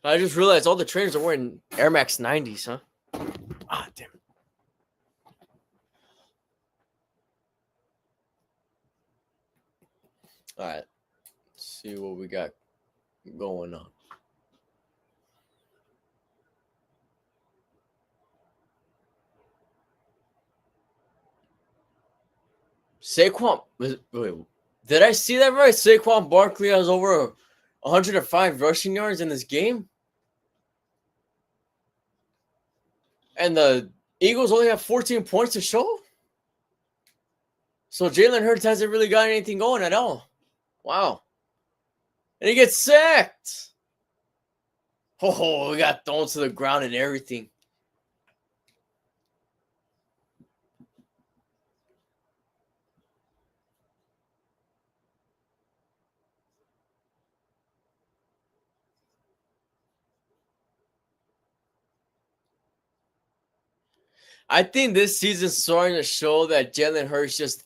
I just realized all the trainers are wearing Air Max 90s, huh? Ah, damn. All right. Let's see what we got going on. Saquon. Wait. Did I see that right? Saquon Barkley has over 105 rushing yards in this game. And the Eagles only have 14 points to show. So Jalen Hurts hasn't really got anything going at all. Wow. And he gets sacked. Oh, we got thrown to the ground and everything. I think this season's starting to show that Jalen Hurts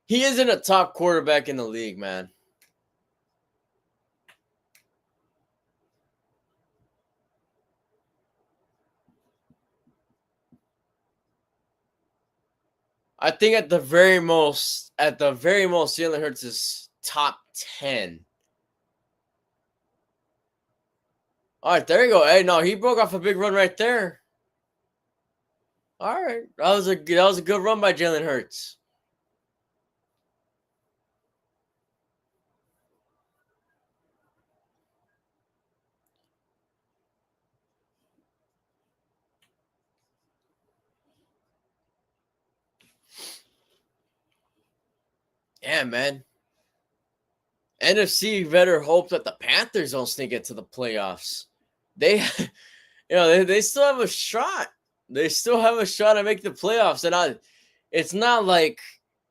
he isn't a top quarterback in the league, man. I think at the very most, Jalen Hurts is top 10. All right, there you go. Hey, no, he broke off a big run right there. All right, that was a good run by Jalen Hurts. Yeah, man. NFC better hope that the Panthers don't sneak into the playoffs. They, they still have a shot. They still have a shot to make the playoffs, and it's not like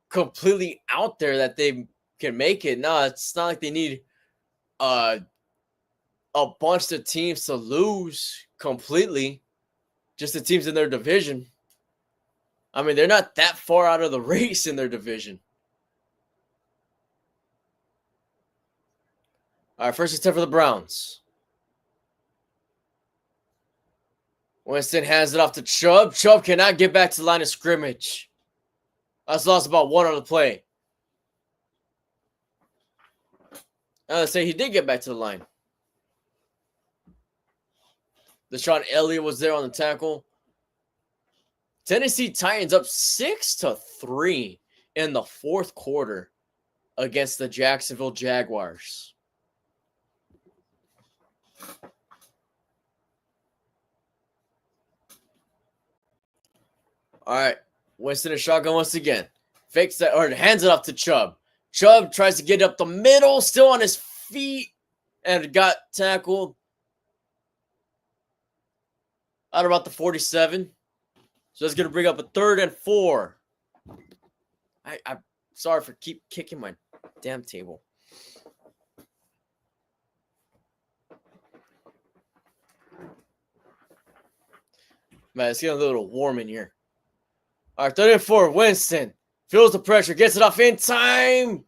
completely out there that they can make it. No, it's not like they need a bunch of teams to lose completely. Just the teams in their division. I mean, they're not that far out of the race in their division. All right, first and 10 for the Browns. Winston hands it off to Chubb. Chubb cannot get back to the line of scrimmage. That's lost about one on the play. Let's say he did get back to the line. Deshaun Elliott was there on the tackle. Tennessee Titans up 6-3 in the fourth quarter against the Jacksonville Jaguars. All right, Winston and shotgun once again. Fakes that, or hands it off to Chubb. Chubb tries to get up the middle, still on his feet, and got tackled out about the 47. So that's going to bring up a 3rd and 4. I'm sorry for keep kicking my damn table. Man, it's getting a little warm in here. All right, 3rd and 4. Winston feels the pressure, gets it off in time.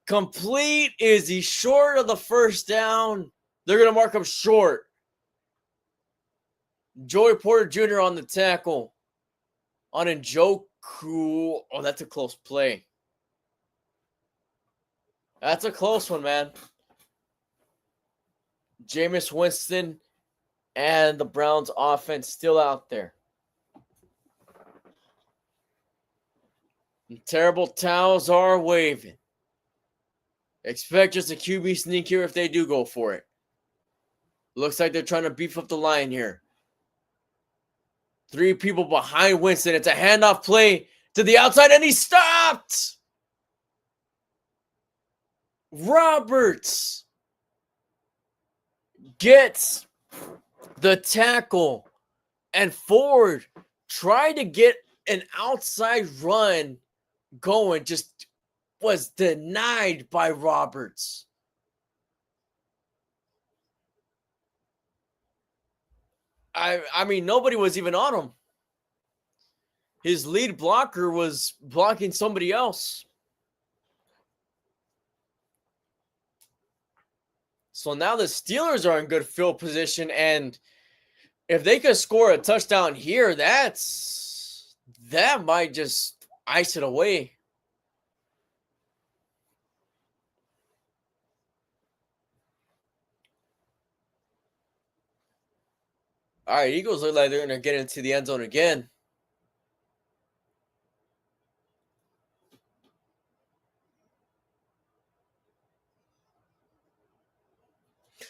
Complete. Is he short of the first down? They're going to mark him short. Joey Porter Jr. on the tackle. On Njoku. Oh, that's a close play. That's a close one, man. Jameis Winston and the Browns offense still out there. And terrible towels are waving. Expect just a QB sneak here if they do go for it. Looks like they're trying to beef up the line here. 3 people behind Winston. It's a handoff play to the outside, and he stopped. Roberts gets the tackle, and Ford tried to get an outside run going, just was denied by Roberts. I mean, nobody was even on him. His lead blocker was blocking somebody else. So now the Steelers are in good field position, and if they could score a touchdown here, that might just ice it away. All right, Eagles look like they're going to get into the end zone again.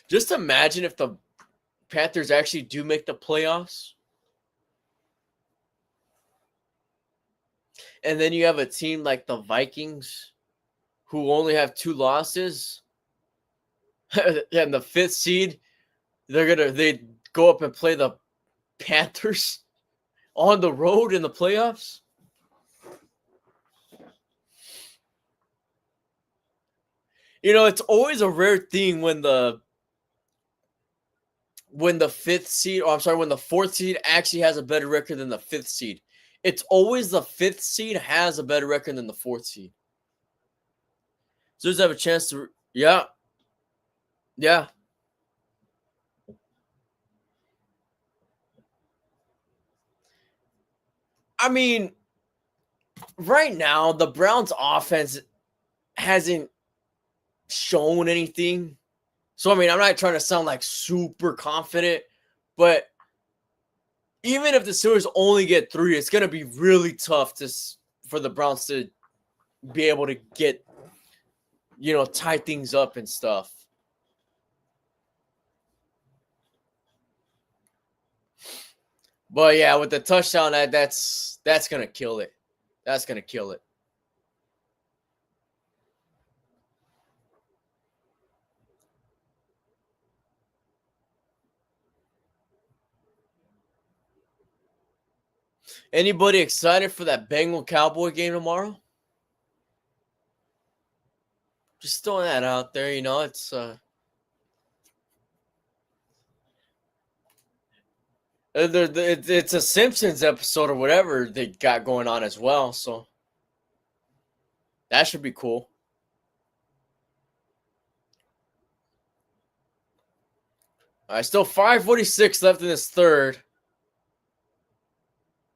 Just imagine if the Panthers actually do make the playoffs. And then you have a team like the Vikings who only have 2 losses. And the 5th seed, they go up and play the Panthers on the road in the playoffs. You know, it's always a rare thing when the 5th seed, or I'm sorry, when the 4th seed actually has a better record than the 5th seed. It's always the 5th seed has a better record than the 4th seed. So just have a chance to, yeah. I mean, right now the Browns' offense hasn't shown anything. So I mean, I'm not trying to sound like super confident, but even if the Steelers only get 3, it's gonna be really tough for the Browns to be able to get, tie things up and stuff. But yeah, with the touchdown, that's gonna kill it. That's gonna kill it. Anybody excited for that Bengal Cowboy game tomorrow? Just throwing that out there, it's it's a Simpsons episode or whatever they got going on as well, so that should be cool. All right, still 5:46 left in this third.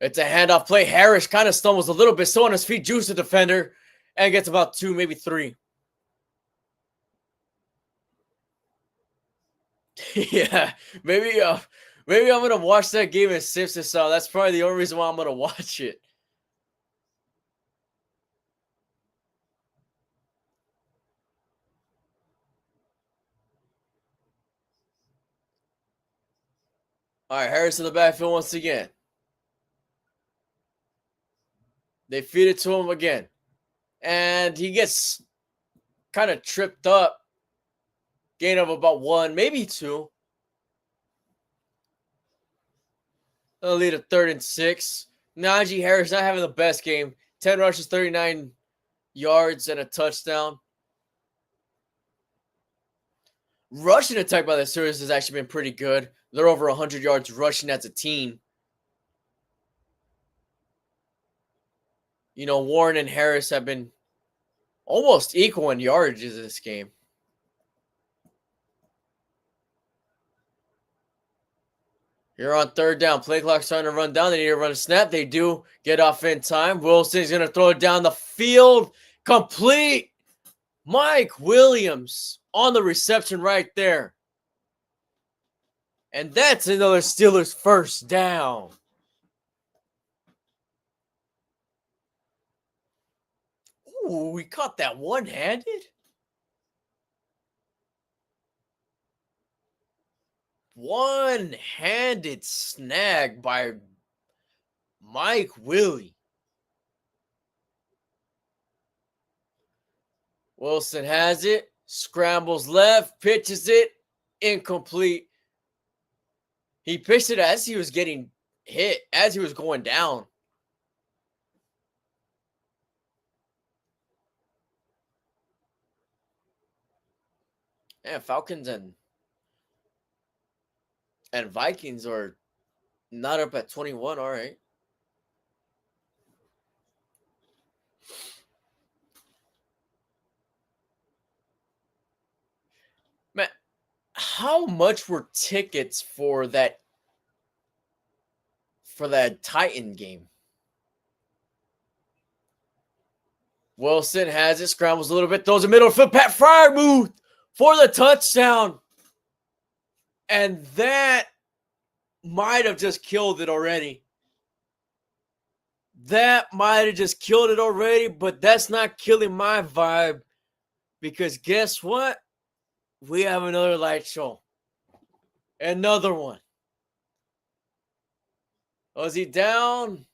It's a handoff play. Harris kind of stumbles a little bit, still on his feet, juice the defender, and gets about 2, maybe 3. Yeah, maybe I'm gonna watch that game in Simpsons style. That's probably the only reason why I'm gonna watch it. All right, Harris in the backfield once again. They feed it to him again, and he gets kind of tripped up. Gain of about 1, maybe 2. They'll lead a 3rd and 6. Najee Harris not having the best game. 10 rushes, 39 yards, and a touchdown. Rushing attack by the Steelers has actually been pretty good. They're over 100 yards rushing as a team. Warren and Harris have been almost equal in yardages in this game. Here on 3rd down, play clock starting to run down. They need to run a snap. They do get off in time. Wilson's going to throw it down the field. Complete. Mike Williams on the reception right there. And that's another Steelers first down. Ooh, we caught that one-handed? One-handed snag by Mike Willie. Wilson has it, scrambles left, pitches it, incomplete. He pitched it as he was getting hit, as he was going down. And Falcons and Vikings are not up at 21. All right. Man, how much were tickets for that Titan game? Wilson has it, scrambles a little bit, throws a middle foot, Pat Fryermuth for the touchdown. And that might have just killed it already. That might have just killed it already, but that's not killing my vibe. Because guess what? We have another light show. Another one. Was he down?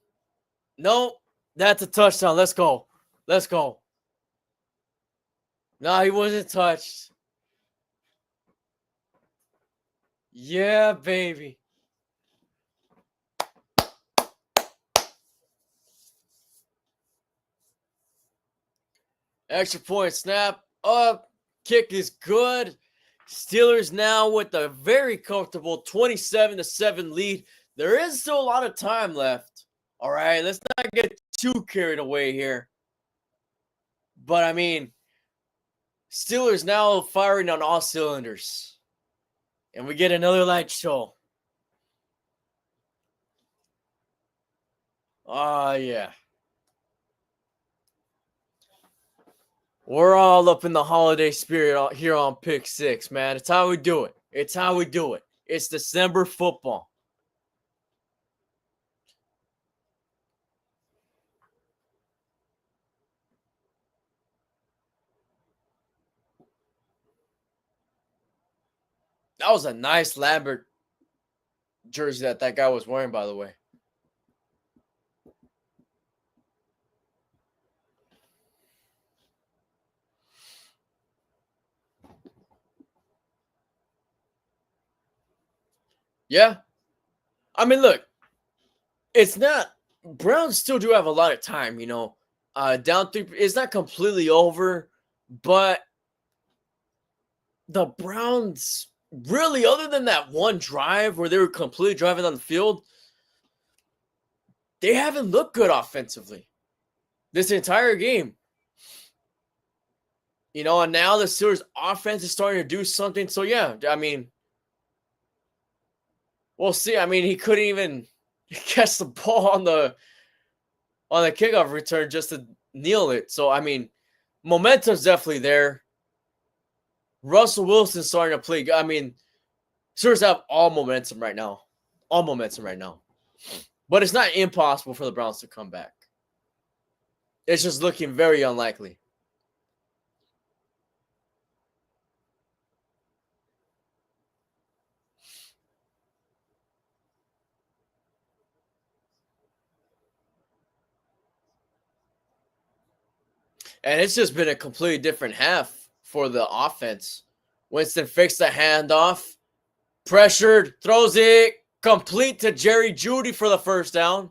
Nope. That's a touchdown. Let's go. Let's go. No, he wasn't touched. Yeah, baby. Extra point snap up. Kick is good. Steelers now with a very comfortable 27-7 lead. There is still a lot of time left. All right, let's not get too carried away here. But I mean, Steelers now firing on all cylinders. And we get another light show. Yeah. We're all up in the holiday spirit here on Pick Six, man. It's how we do it. It's how we do it. It's December football. That was a nice Lambert jersey that guy was wearing, by the way. Yeah. I mean, look, it's not Browns still do have a lot of time, you know. Down 3, it's not completely over, but the Browns really, other than that one drive where they were completely driving on the field, they haven't looked good offensively this entire game. You know, and now the Steelers offense is starting to do something. So yeah, I mean, we'll see. I mean, he couldn't even catch the ball on the kickoff return just to kneel it. So I mean, momentum's definitely there. Russell Wilson's starting to play. I mean, Steelers have all momentum right now. All momentum right now. But it's not impossible for the Browns to come back. It's just looking very unlikely. And it's just been a completely different half for the offense. Winston fakes the handoff. Pressured. Throws it. Complete to Jerry Jeudy for the first down.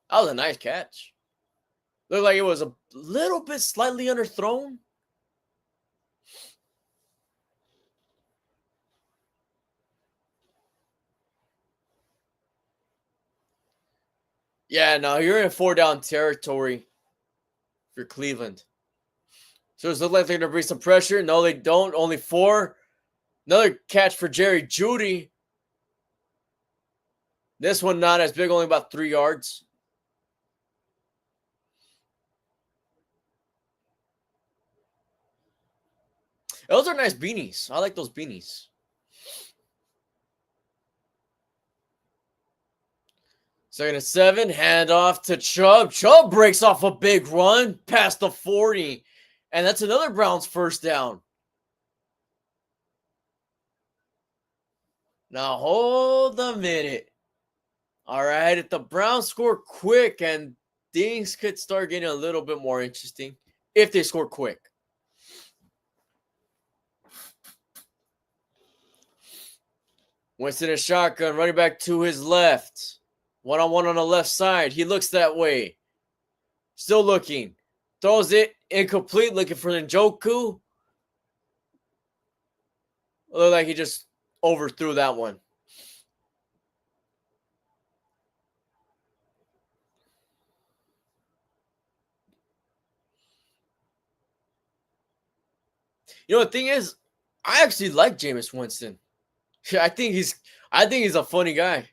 That was a nice catch. Looked like it was a little bit slightly underthrown. Yeah, no, you're in 4-down territory for Cleveland. So it's look like they're going to bring some pressure. No, they don't. Only 4. Another catch for Jerry Jeudy. This one not as big, only about 3 yards. Those are nice beanies. I like those beanies. Second and 7, handoff to Chubb. Chubb breaks off a big run past the 40. And that's another Browns first down. Now hold a minute. All right, if the Browns score quick, and things could start getting a little bit more interesting if they score quick. Winston in shotgun, running back to his left. One-on-one on the left side. He looks that way. Still looking. Throws it incomplete, looking for Njoku. Looked like he just overthrew that one. You know, the thing is, I actually like Jameis Winston. I think he's a funny guy.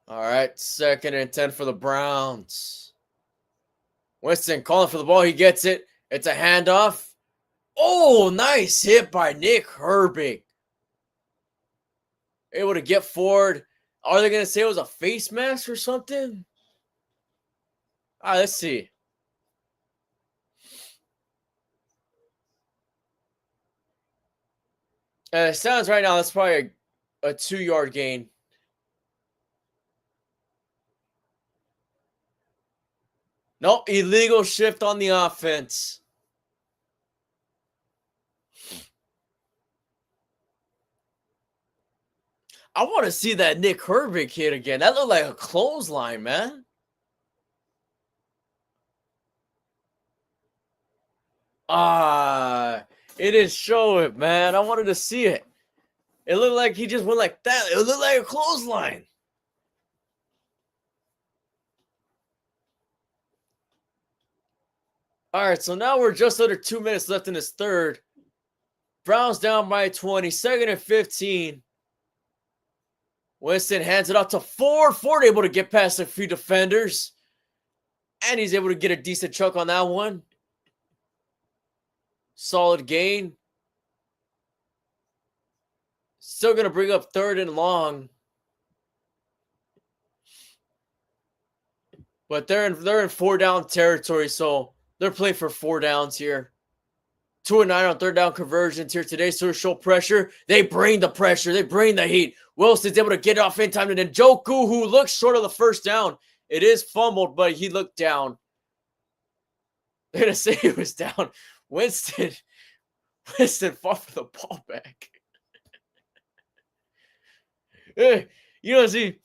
All right, 2nd and 10 for the Browns. Winston calling for the ball. He gets it. It's a handoff. Oh, nice hit by Nick Herbig. Able to get forward. Are they going to say it was a face mask or something? All right, let's see. It sounds right now that's probably a 2-yard gain. Nope, illegal shift on the offense. I want to see that Nick Herbig hit again. That looked like a clothesline, man. It didn't show it, man. I wanted to see it. It looked like he just went like that. It looked like a clothesline. All right, so now we're just under 2 minutes left in this third. Browns down by 20, 2nd and 15. Winston hands it off to Ford. Ford able to get past a few defenders. And he's able to get a decent chunk on that one. Solid gain. Still going to bring up 3rd and long. But they're in 4-down territory, so they're playing for 4 downs here. 2 and 9 on 3rd down conversions here today. So show pressure. They bring the pressure. They bring the heat. Wilson's able to get it off in time. And then Njoku, who looks short of the 1st down. It is fumbled, but he looked down. They're going to say he was down. Winston fought for the ball back. Hey, see,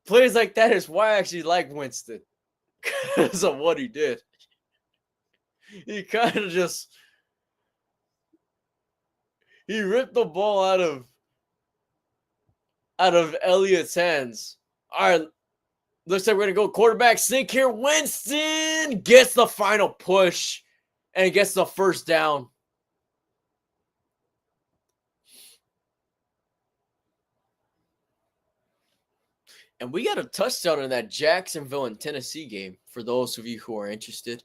plays like that is why I actually like Winston. Because of what he did. He kind of just... He ripped the ball out of Elliott's hands. All right, looks like we're going to go quarterback sneak here. Winston gets the final push and gets the 1st down. And we got a touchdown in that Jacksonville and Tennessee game for those of you who are interested.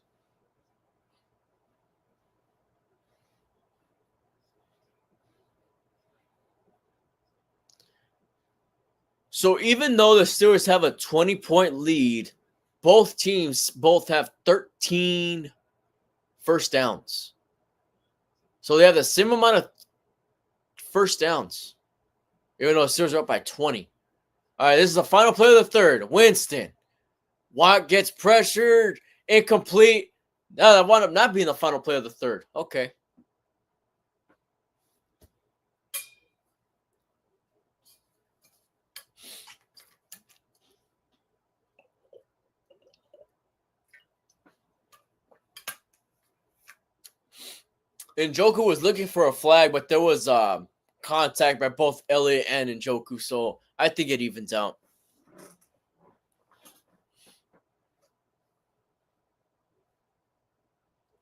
So even though the Steelers have a 20-point lead, both teams have 13 1st downs. So they have the same amount of 1st downs, even though the Steelers are up by 20. All right, this is the final play of the 3rd. Winston. Watt gets pressured. Incomplete. Now that wound up not being the final play of the 3rd. Okay. Njoku was looking for a flag, but there was contact by both Elliott and Njoku, so I think it evens out.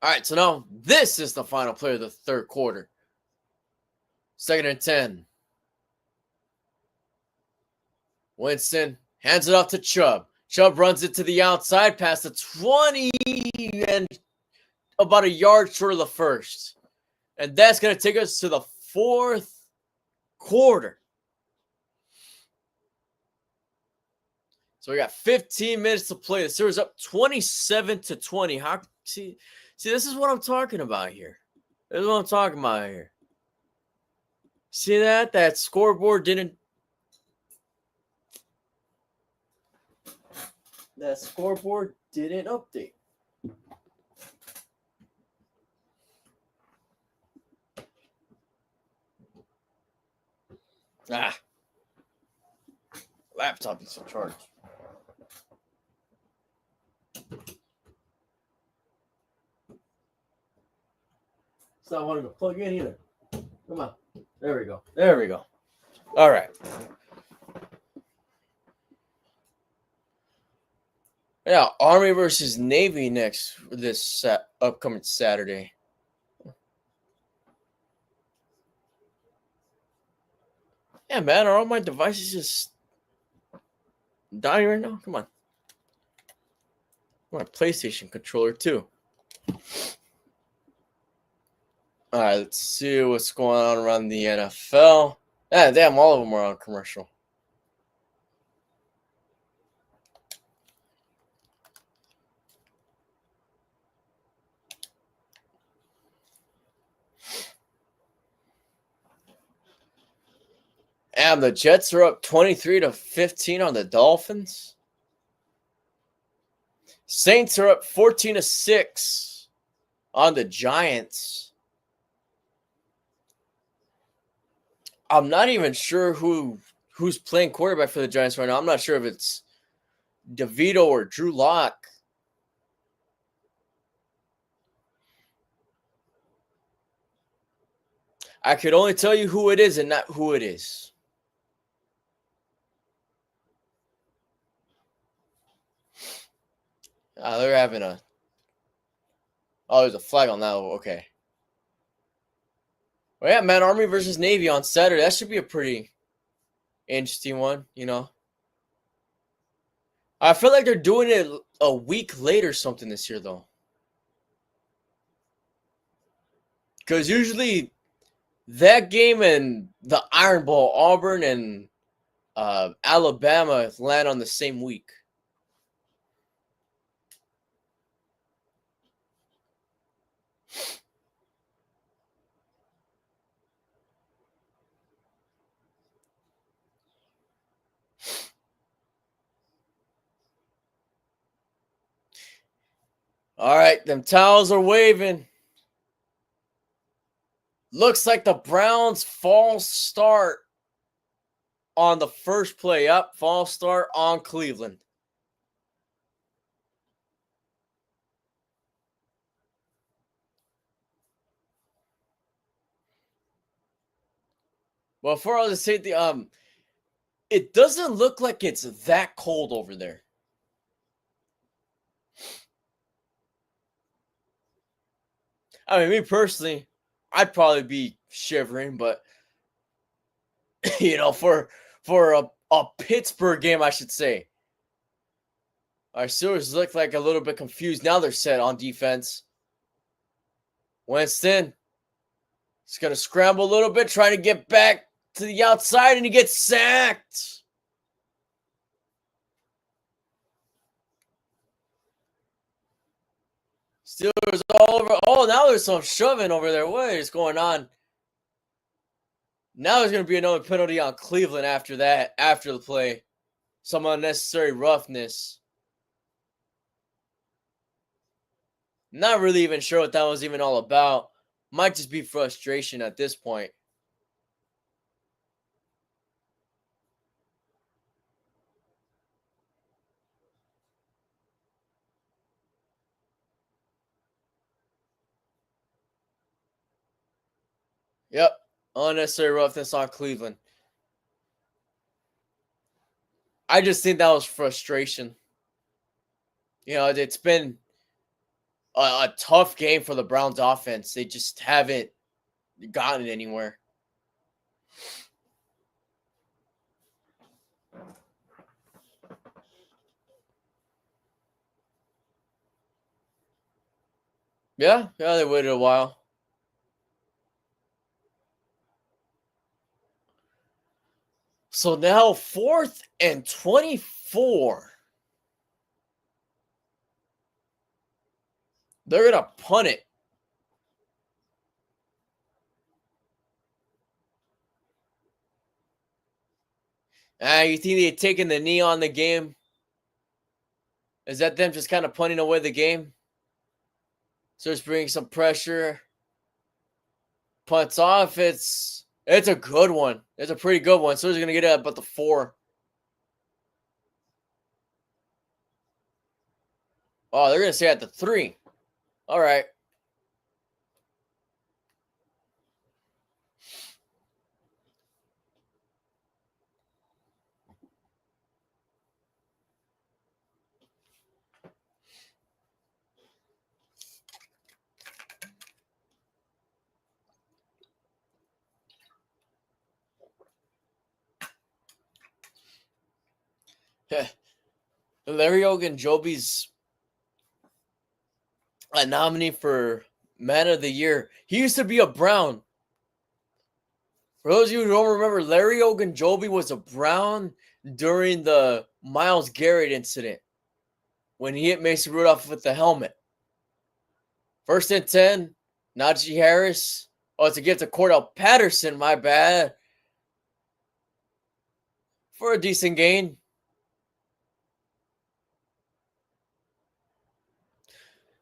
All right, so now this is the final play of the 3rd quarter. 2nd and 10. Winston hands it off to Chubb. Chubb runs it to the outside past the 20 and about a yard short of the 1st. And that's going to take us to the 4th quarter. So we got 15 minutes to play. The Steelers up 27-20. See, this is what I'm talking about here. See that? That scoreboard didn't. That scoreboard didn't update. Laptop is in charge. It's not wanting to plug in either. Come on. There we go. All right. Yeah, Army versus Navy next this upcoming Saturday. Yeah, man, are all my devices just dying right now? Come on. My PlayStation controller too. All right, let's see what's going on around the NFL. Yeah, damn, all of them are on commercial. And the Jets are up 23-15 on the Dolphins. Saints are up 14-6 on the Giants. I'm not even sure who's playing quarterback for the Giants right now. I'm not sure if it's DeVito or Drew Lock. I could only tell you who it is and not who it is. They're having a... Oh, there's a flag on that. Okay. Well, yeah, man, Army versus Navy on Saturday. That should be a pretty interesting one, you know. I feel like they're doing it a week late or something this year, though. Because usually that game and the Iron Bowl, Auburn and Alabama land on the same week. All right, them towels are waving. Looks like the Browns false start on the first play. Up, false start on Cleveland. Well, for all the safety, it doesn't look like it's that cold over there. I mean, me personally, I'd probably be shivering, but you know, for a Pittsburgh game, I should say. Our Steelers look like a little bit confused. Now they're set on defense. Winston is going to scramble a little bit, trying to get back to the outside, and he gets sacked. Steelers all over. Oh, now there's some shoving over there. What is going on? Now there's going to be another penalty on Cleveland after that, after the play. Some unnecessary roughness. Not really even sure what that was even all about. Might just be frustration at this point. Yep. Unnecessary roughness on Cleveland. I just think that was frustration. You know, it's been a tough game for the Browns offense. They just haven't gotten anywhere. Yeah, they waited a while. So now 4th and 24. They're going to punt it. You think they've taken the knee on the game? Is that them just kind of punting away the game? So it's bringing some pressure. Punts off. It's a good one. It's a pretty good one. So he's going to get it about the 4. Oh, they're going to say at the 3. All right. Larry Ogunjobi's a nominee for Man of the year. He used to be a Brown. For those of you who don't remember, Larry Ogunjobi was a Brown during the Myles Garrett incident when he hit Mason Rudolph with the helmet. 1st and 10, Najee Harris. Oh, it's a gift to Cordell Patterson, my bad. For a decent gain.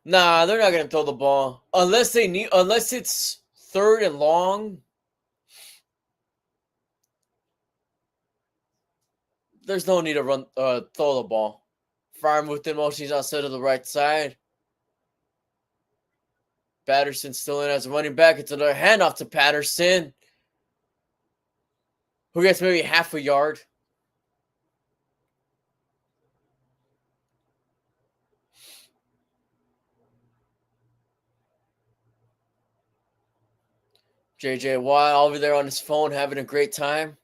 Nah, they're not gonna throw the ball. Unless it's 3rd and long. There's no need to throw the ball. Fire within motion, he's outside to the right side. Patterson still in as a running back. It's another handoff to Patterson, who gets maybe half a yard. JJ Watt over there on his phone having a great time.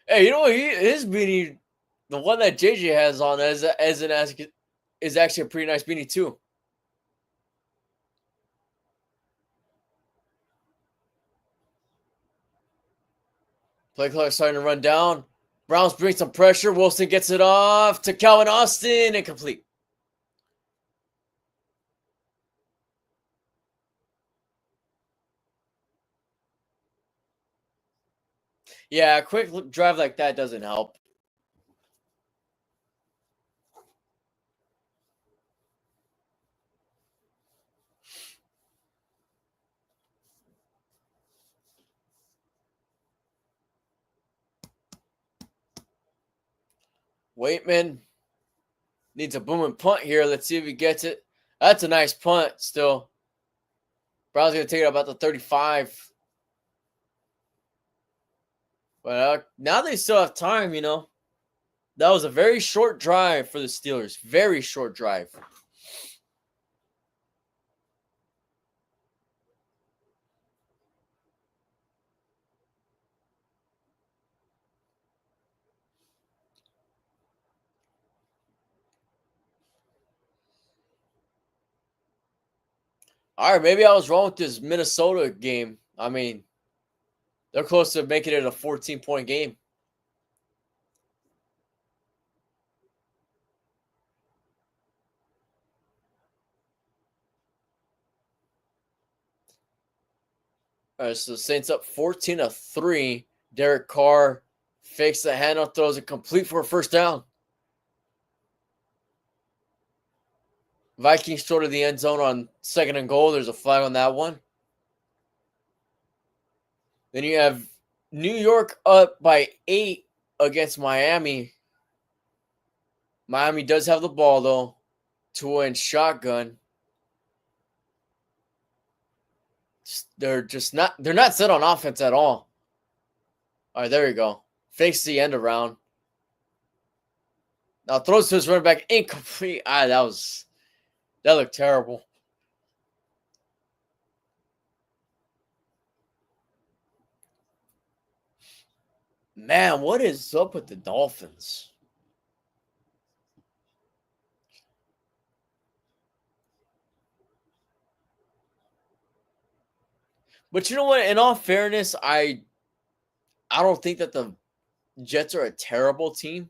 Hey, you know what? His beanie, the one that JJ has on is actually a pretty nice beanie too. Play clock starting to run down. Browns bring some pressure. Wilson gets it off to Calvin Austin. Incomplete. Yeah, a quick drive like that doesn't help. Waitman needs a booming punt here. Let's see if he gets it. That's a nice punt still. Browns going to take it about the 35. But now they still have time, you know. That was a very short drive for the Steelers. Very short drive. All right, maybe I was wrong with this Minnesota game. I mean, they're close to making it a 14-point game. All right, so Saints up 14-3. Derek Carr fakes the handoff, throws it complete for a first down. Vikings short of the end zone on 2nd and goal. There's a flag on that one. Then you have New York up by 8 against Miami. Miami does have the ball, though. Tua in shotgun. They're not set on offense at all. All right, there you go. Fakes the end around. Now throws to his running back. Incomplete. That looked terrible. Man, what is up with the Dolphins? But you know what? In all fairness, I don't think that the Jets are a terrible team.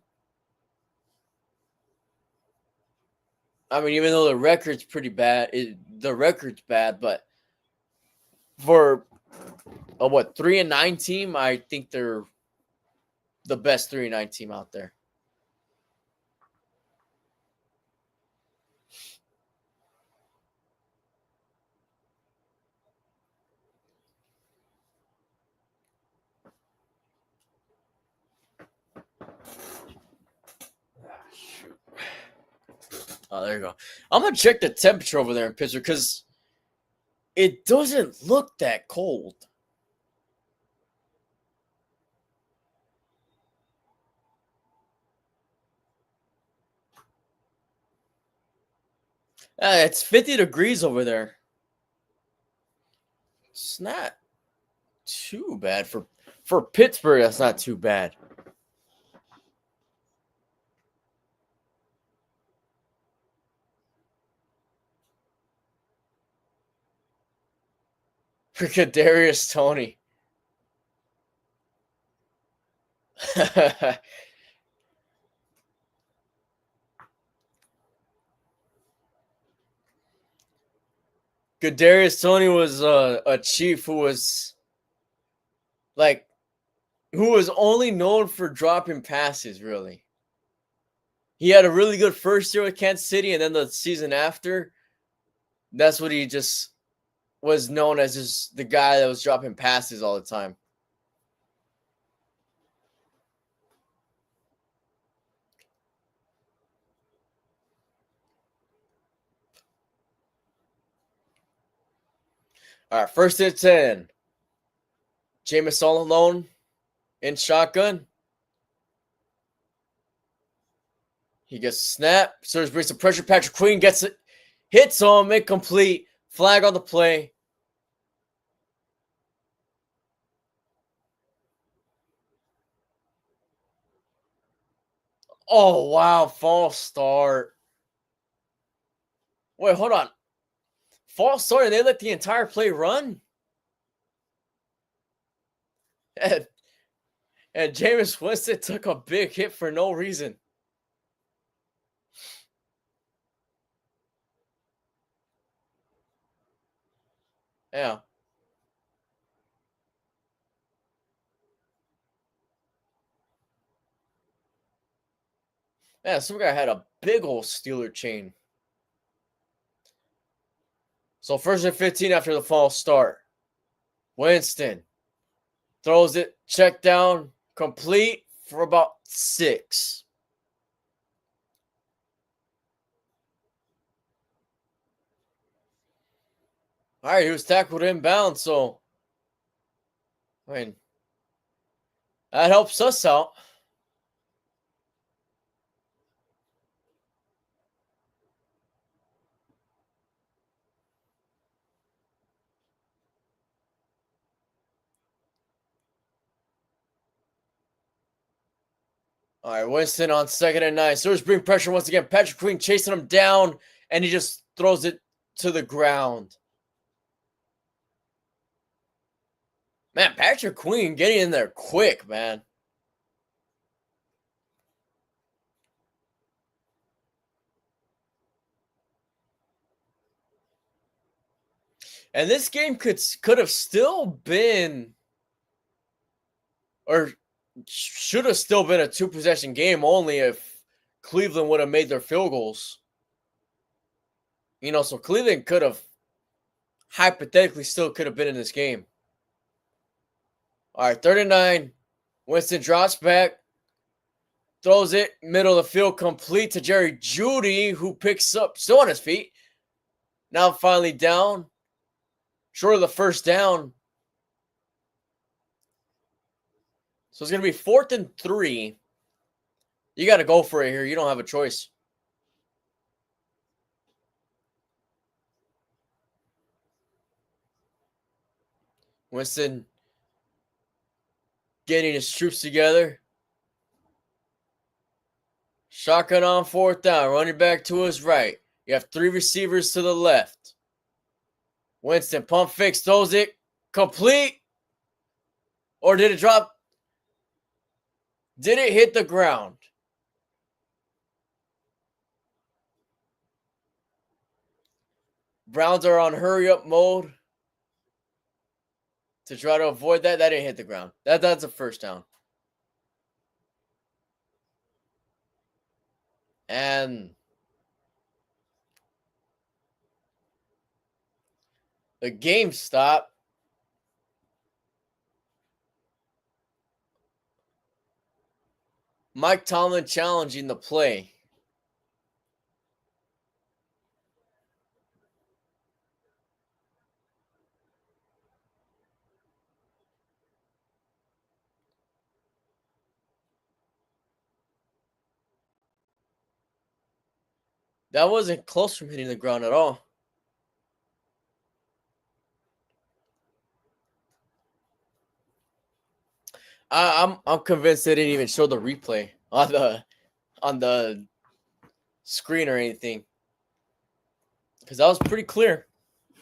I mean, even though the record's pretty bad, the record's bad, but for a 3-9 team, I think they're the best 3-9 team out there. Oh, there you go. I'm gonna check the temperature over there in Pittsburgh because it doesn't look that cold. It's 50 degrees over there. It's not too bad for Pittsburgh. That's not too bad. for Kadarius Toney. Kadarius Toney was a Chief who was like who was only known for dropping passes. Really, he had a really good first year with Kansas City, and then the season after, that's what he just was known as, just the guy that was dropping passes all the time. All right, first and 10. Jameis all alone in shotgun. He gets snap. Surge brings some pressure. Patrick Queen gets it. Hits on him. Incomplete. Flag on the play. Oh, wow. False start. Wait, hold on. False start, and they let the entire play run? And Jameis Winston took a big hit for no reason. Yeah. Man, some guy had a big old Steeler chain. So first and 15 after the false start. Winston throws it, check down, complete for about 6. All right, he was tackled inbound, so I mean that helps us out. All right, Winston on 2nd and 9. Surge bring pressure once again. Patrick Queen chasing him down, and he just throws it to the ground. Man, Patrick Queen getting in there quick, man. And this game could have still been, or should have still been, a 2-possession game only if Cleveland would have made their field goals. So Cleveland could have hypothetically still could have been in this game. All right, 3rd and 9. Winston drops back, throws it middle of the field, complete to Jerry Jeudy, who picks up, still on his feet. Now finally down, short of the first down. So it's going to be 4th and 3. You got to go for it here. You don't have a choice. Winston getting his troops together. Shotgun on 4th down. Running back to his right. You have 3 receivers to the left. Winston pump fakes, throws it. Complete. Or did it drop? Did it hit the ground? Browns are on hurry up mode to try to avoid that. That didn't hit the ground. That's a first down. And the game stopped. Mike Tomlin challenging the play. That wasn't close from hitting the ground at all. I'm convinced they didn't even show the replay on the screen or anything, because that was pretty clear.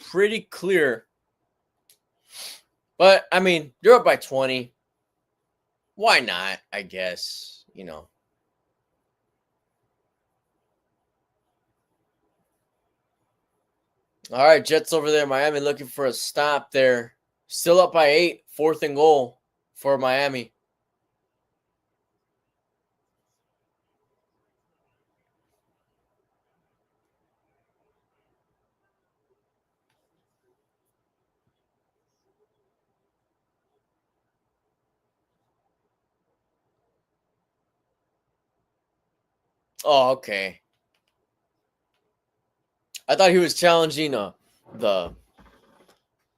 Pretty clear. But I mean, you're up by 20. Why not? I guess, you know. All right, Jets over there. Miami looking for a stop there. Still up by 8, 4th and goal for Miami. Oh, okay. I thought he was challenging the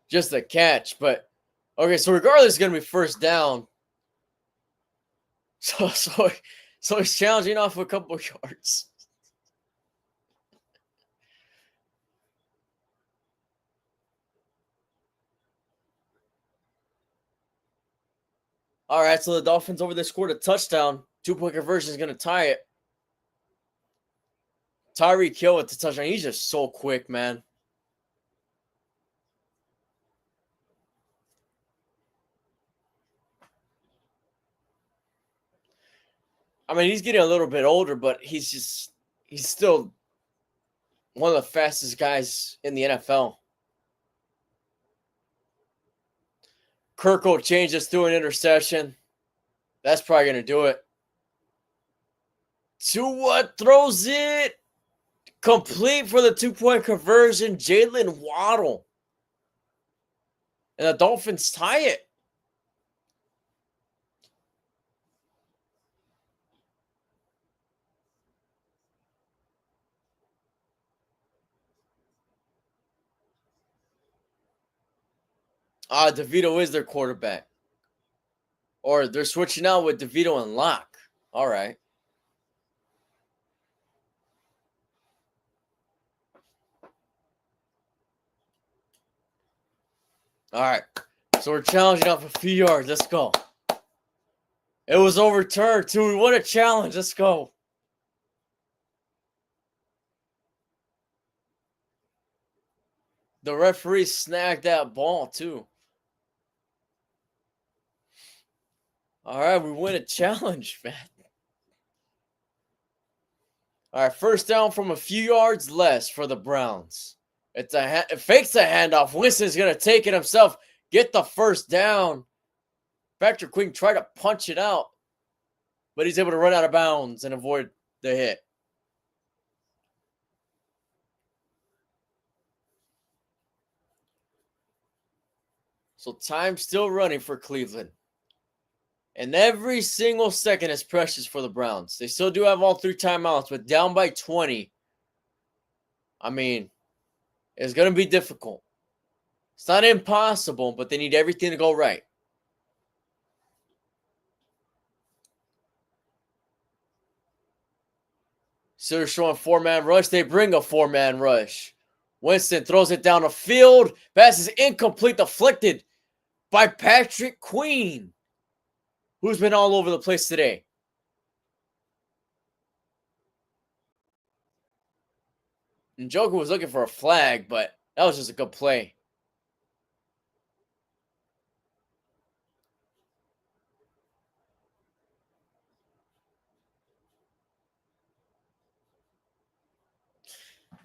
just the catch, but okay. So regardless, it's gonna be first down. So he's challenging off a couple of yards. All right, so the Dolphins over there scored a touchdown. 2-point conversion is gonna tie it. Tyreek Hill with the touchdown. He's just so quick, man. I mean, he's getting a little bit older, but he's still one of the fastest guys in the NFL. Kirk will change this through an interception. That's probably going to do it. Tua throws it complete for the 2-point conversion. Jalen Waddle. And the Dolphins tie it. DeVito is their quarterback. Or they're switching out with DeVito and Locke. All right. All right. So we're challenging off a few yards. Let's go. It was overturned, too. What a challenge. Let's go. The referee snagged that ball, too. All right, we win a challenge, man. All right, first down from a few yards less for the Browns. It fakes the handoff. Winston's going to take it himself, get the first down. Patrick Queen tried to punch it out, but he's able to run out of bounds and avoid the hit. So time's still running for Cleveland. And every single second is precious for the Browns. They still do have all 3 timeouts, but down by 20. I mean, it's going to be difficult. It's not impossible, but they need everything to go right. So they're showing 4-man rush. They bring a 4-man rush. Winston throws it down the field. Pass is incomplete, deflected by Patrick Queen, who's been all over the place today. Njoku was looking for a flag, but that was just a good play.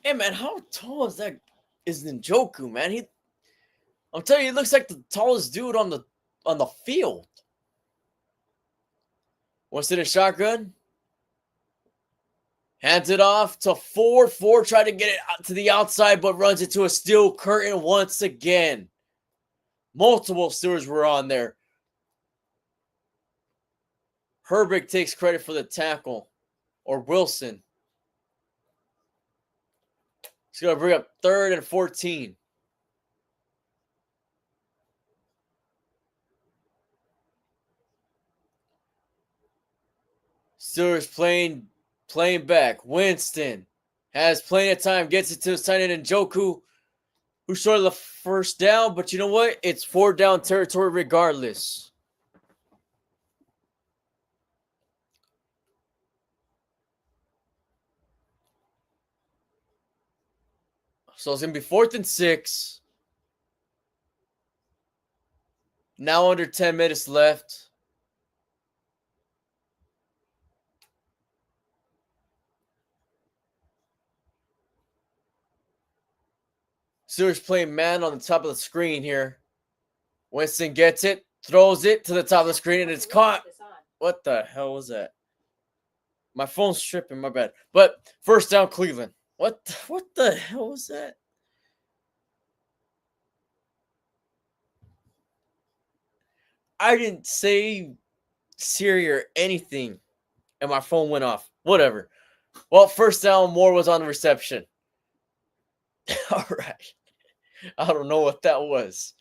Hey, man, how tall is that? Is Njoku, man? I'm telling you, he looks like the tallest dude on the field. Wants it a shotgun. Hands it off to Ford. Ford tried to get it out to the outside, but runs into a steel curtain once again. Multiple Steelers were on there. Herbig takes credit for the tackle. Or Wilson. He's going to bring up 3rd and 14. Steelers playing back. Winston has plenty of time. Gets it to his tight end Njoku, who short of the first down. But you know what? It's 4 down territory regardless. So it's going to be 4th and 6. Now under 10 minutes left. Steelers playing man on the top of the screen here. Winston gets it, throws it to the top of the screen, and it's caught. What the hell was that? My phone's tripping, my bad. But first down, Cleveland. What the hell was that? I didn't say Siri or anything, and my phone went off. Whatever. Well, first down, Moore was on the reception. All right. I don't know what that was.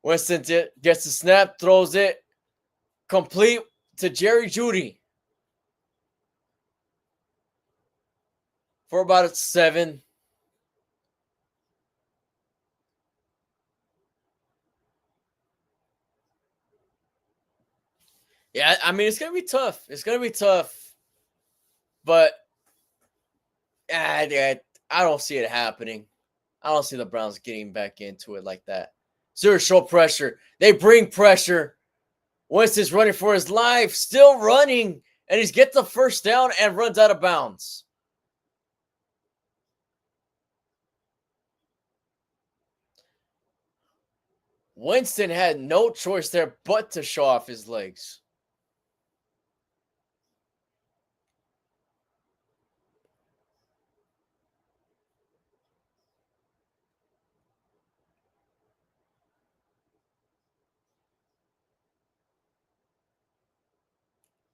Winston gets the snap, throws it complete to Jerry Jeudy for about a 7. Yeah, I mean, it's going to be tough. It's going to be tough. But I don't see it happening. I don't see the Browns getting back into it like that. Zero show pressure. They bring pressure. Winston's running for his life, still running, and he's get the first down and runs out of bounds. Winston had no choice there but to show off his legs.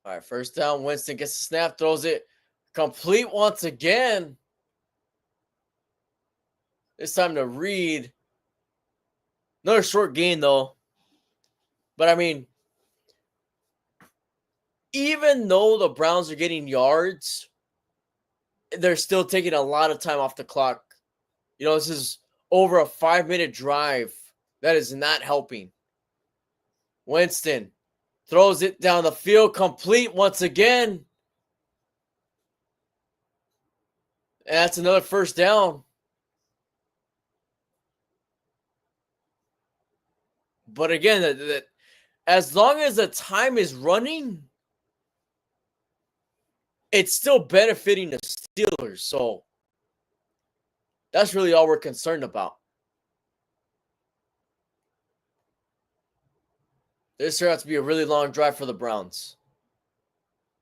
All right, first down. Winston gets the snap, throws it complete once again. This time to Reed. Another short gain, though. But, I mean, even though the Browns are getting yards, they're still taking a lot of time off the clock. You know, this is over a 5-minute drive. That is not helping. Winston throws it down the field, complete once again. And that's another first down. But again, as long as the time is running, it's still benefiting the Steelers. So that's really all we're concerned about. This turns out to be a really long drive for the Browns.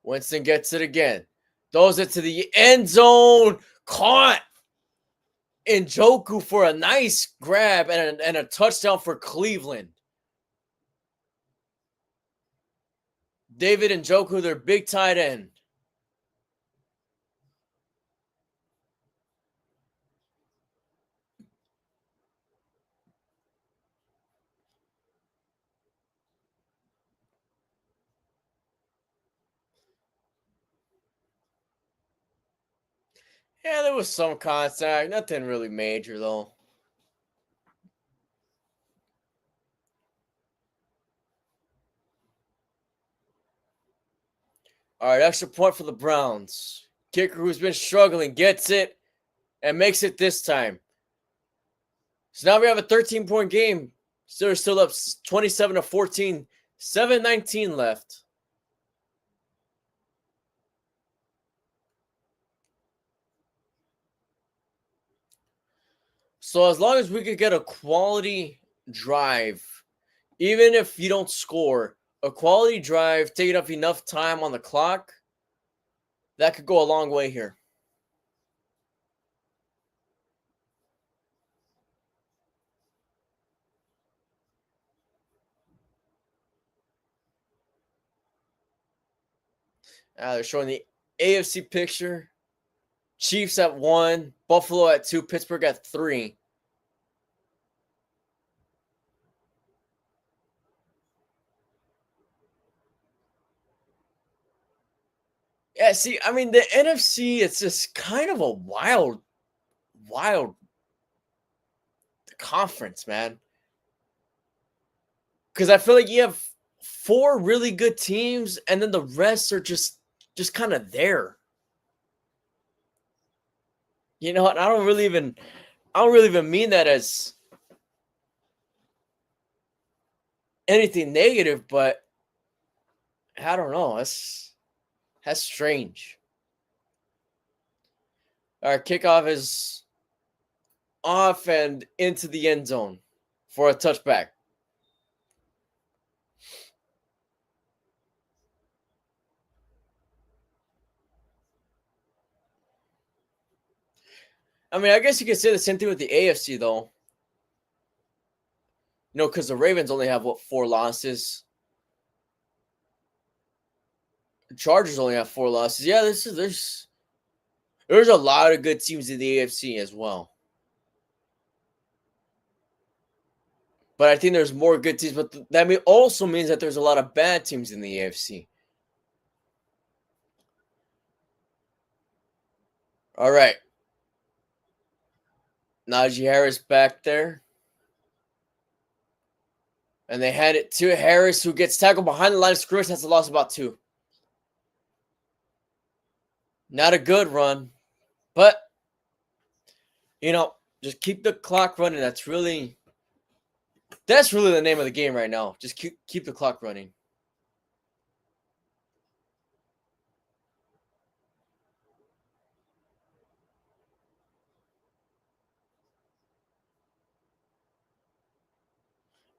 Winston gets it again. Throws it to the end zone. Caught. Njoku for a nice grab and a touchdown for Cleveland. David Njoku, their big tight end. Yeah, there was some contact. Nothing really major, though. All right, extra point for the Browns. Kicker who's been struggling gets it and makes it this time. So now we have a 13-point game. Still up 27-14. 7:19 left. So as long as we could get a quality drive, even if you don't score, a quality drive, taking up enough time on the clock, that could go a long way here. They're showing the AFC picture. Chiefs at 1, Buffalo at 2, Pittsburgh at 3. Yeah, see, I mean, the NFC, it's just kind of a wild conference, man. Because I feel like you have 4 really good teams, and then the rest are just kind of there. You know, and I don't really even mean that as anything negative, but I don't know. That's strange. Our kickoff is off and into the end zone for a touchback. I mean, I guess you could say the same thing with the AFC, though. You know, because the Ravens only have, what, 4 losses? The Chargers only have 4 losses. Yeah, there's a lot of good teams in the AFC as well. But I think there's more good teams. But that also means that there's a lot of bad teams in the AFC. All right. Najee Harris back there. And they hand it to Harris, who gets tackled behind the line of scrimmage. Has a loss about 2. Not a good run. But, you know, just keep the clock running. That's really the name of the game right now. Just keep the clock running.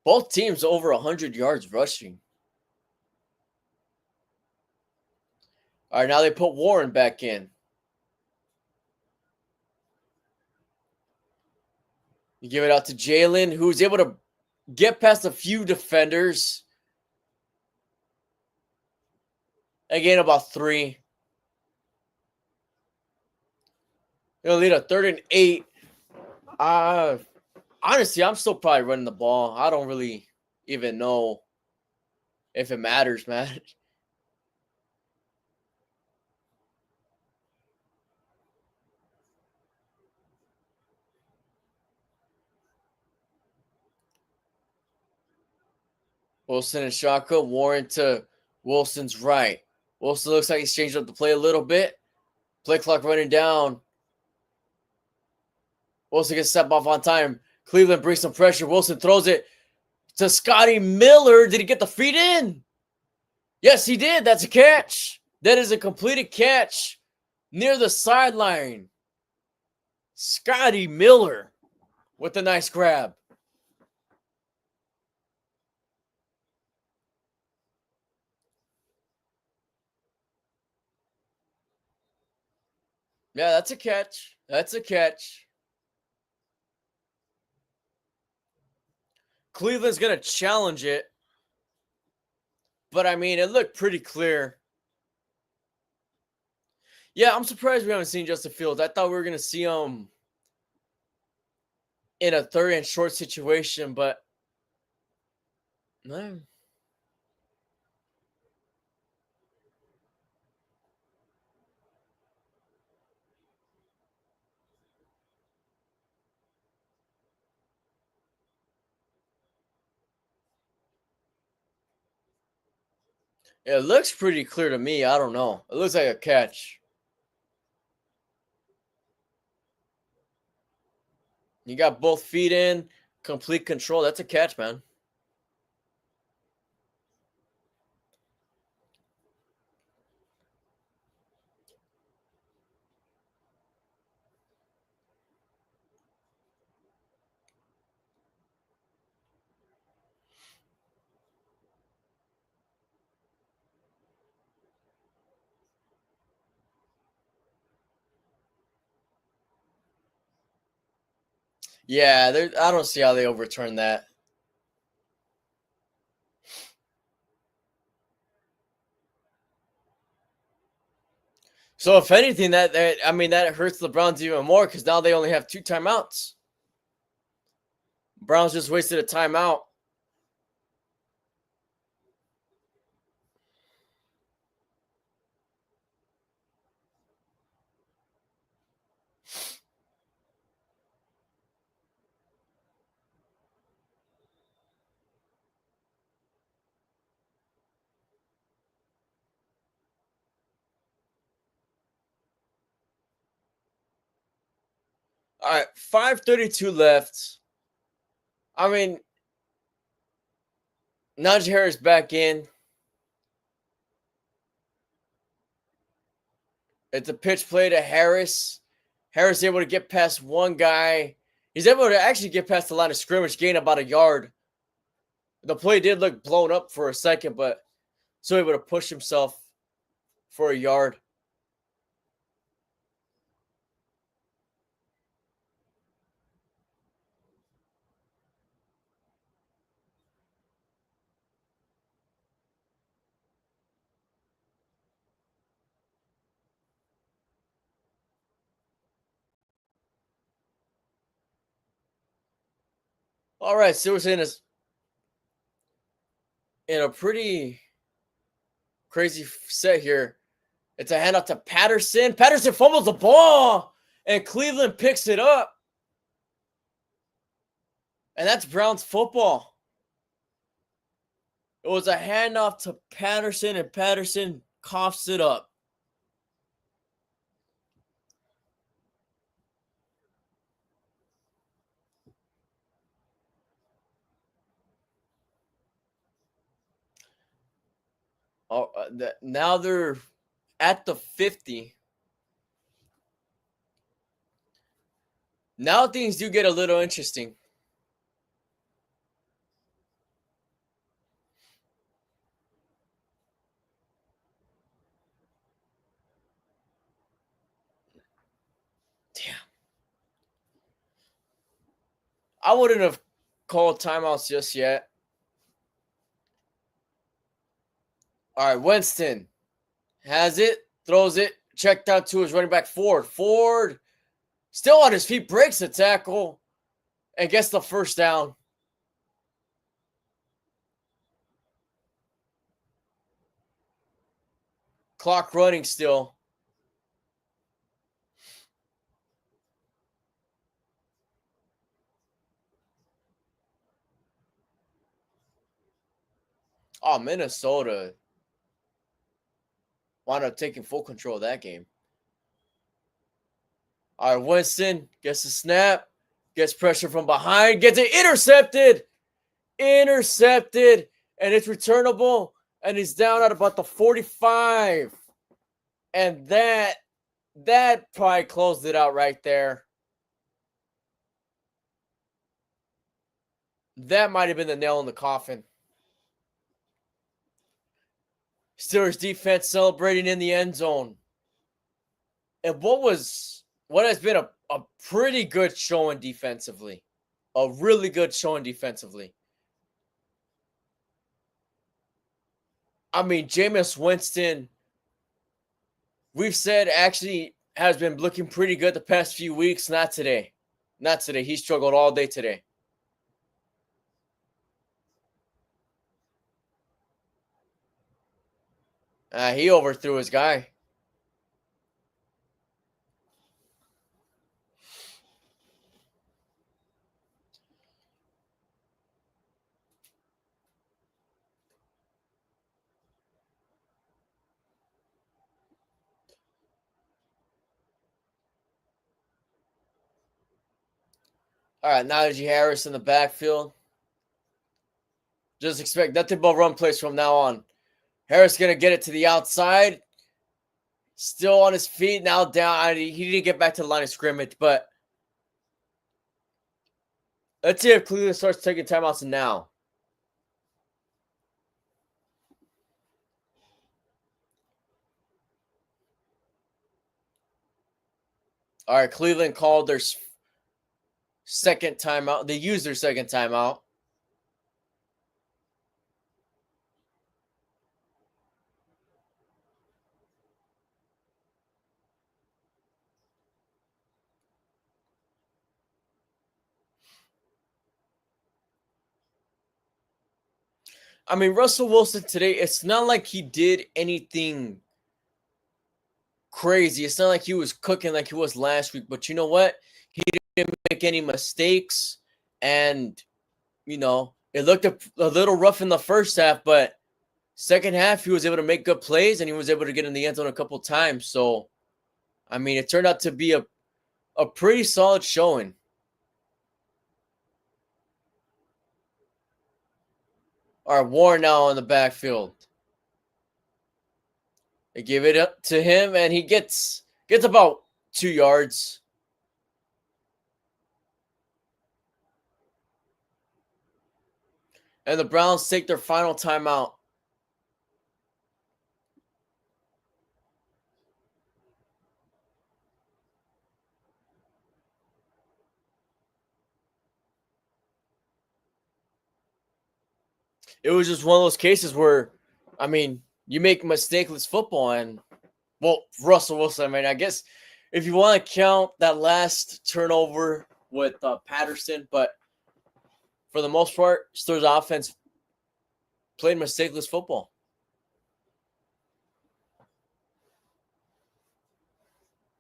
Both teams over 100 yards rushing. All right, now they put Warren back in. You give it out to Jalen, who's able to get past a few defenders. Again, about 3. It'll lead a 3rd and 8. Honestly, I'm still probably running the ball. I don't really even know if it matters, man. Wilson and Shaka. Warren to Wilson's right. Wilson looks like he's changed up the play a little bit. Play clock running down. Wilson gets set off on time. Cleveland brings some pressure. Wilson throws it to Scotty Miller. Did he get the feet in? Yes, he did. That's a catch. That is a completed catch near the sideline. Scotty Miller with a nice grab. Yeah, that's a catch. That's a catch. Cleveland's going to challenge it. But, I mean, it looked pretty clear. Yeah, I'm surprised we haven't seen Justin Fields. I thought we were going to see him in a 3rd and short situation, but no. It looks pretty clear to me. I don't know. It looks like a catch. You got both feet in, complete control. That's a catch, man. Yeah, I don't see how they overturn that. So if anything, that hurts the Browns even more because now they only have 2 timeouts. Browns just wasted a timeout. All right, 5:32 left. I mean, Najee Harris back in. It's a pitch play to Harris. Harris able to get past one guy. He's able to actually get past the line of scrimmage, gain about a yard. The play did look blown up for a second, but still able to push himself for a yard. All right, so we're in a pretty crazy set here. It's a handoff to Patterson. Patterson fumbles the ball, and Cleveland picks it up. And that's Browns football. It was a handoff to Patterson, and Patterson coughs it up. Oh, now they're at the 50. Now things do get a little interesting. Damn. I wouldn't have called timeouts just yet. All right, Winston has it, throws it, checked out to his running back Ford. Ford still on his feet, breaks the tackle, and gets the first down. Clock running still. Oh, Minnesota wound up taking full control of that game. All right, Winston gets the snap, gets pressure from behind, gets it intercepted, and it's returnable, and he's down at about the 45. And that probably closed it out right there. That might have been the nail in the coffin. Steelers defense celebrating in the end zone. And what has been a pretty good showing defensively. A really good showing defensively. I mean, Jameis Winston, we've said actually has been looking pretty good the past few weeks. Not today. Not today. He struggled all day today. He overthrew his guy. All right, Najee Harris in the backfield. Just expect nothing but run plays from now on. Harris going to get it to the outside. Still on his feet, now down. He didn't get back to the line of scrimmage, but let's see if Cleveland starts taking timeouts now. All right, Cleveland called their second timeout. They used their second timeout. I mean, Russell Wilson today, it's not like he did anything crazy. It's not like he was cooking like he was last week. But you know what? He didn't make any mistakes. And, you know, it looked a little rough in the first half. But second half, he was able to make good plays. And he was able to get in the end zone a couple times. So, I mean, it turned out to be a pretty solid showing. All right, Warren now in the backfield. They give it up to him, and he gets about 2 yards. And the Browns take their final timeout. It was just one of those cases where, I mean, you make mistakeless football, and well, Russell Wilson. I mean, I guess if you want to count that last turnover with Patterson, but for the most part, Steelers offense played mistakeless football.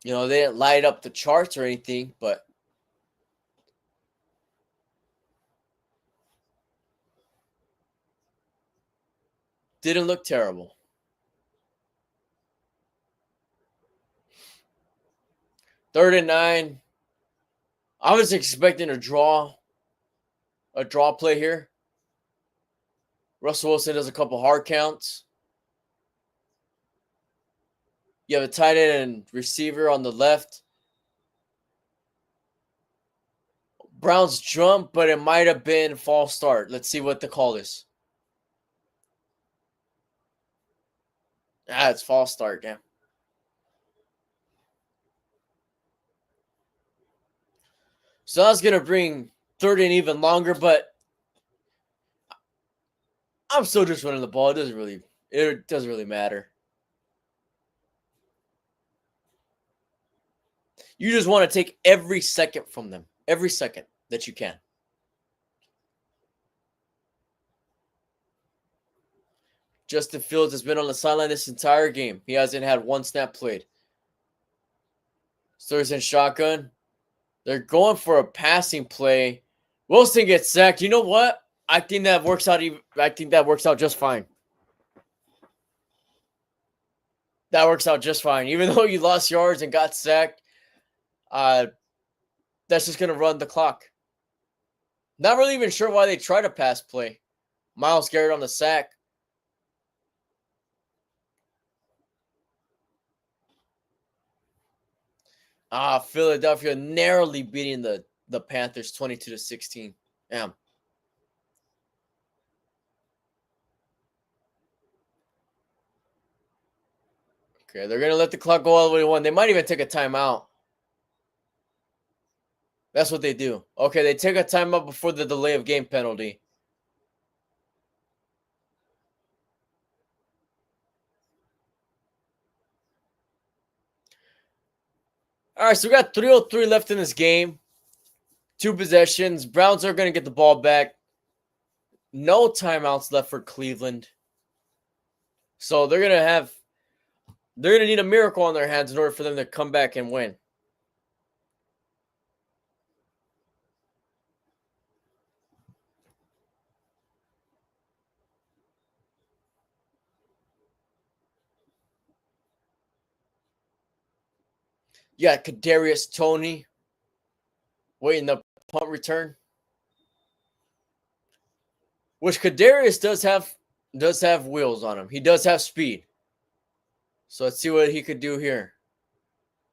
You know, they didn't light up the charts or anything, but didn't look terrible. 3rd and 9. I was expecting a draw play here. Russell Wilson does a couple hard counts. You have a tight end and receiver on the left. Browns jump, but it might have been false start. Let's see what the call is. It's false start, damn. So that's going to bring 3rd and even longer, but I'm still just running the ball. It doesn't really matter. You just want to take every second from them. Every second that you can. Justin Fields has been on the sideline this entire game. He hasn't had one snap played. Steelers in shotgun. They're going for a passing play. Wilson gets sacked. You know what? I think that works out just fine. That works out just fine. Even though you lost yards and got sacked, that's just going to run the clock. Not really even sure why they try to pass play. Myles Garrett on the sack. Philadelphia narrowly beating the Panthers 22-16. Damn. Okay, they're going to let the clock go all the way to 1. They might even take a timeout. That's what they do. Okay, they take a timeout before the delay of game penalty. All right, so we got 3:03 left in this game. 2 possessions. Browns are going to get the ball back. No timeouts left for Cleveland. So they're going to need a miracle on their hands in order for them to come back and win. You got Kadarius Toney waiting the punt return, which Kadarius does have wheels on him. He does have speed. So let's see what he could do here.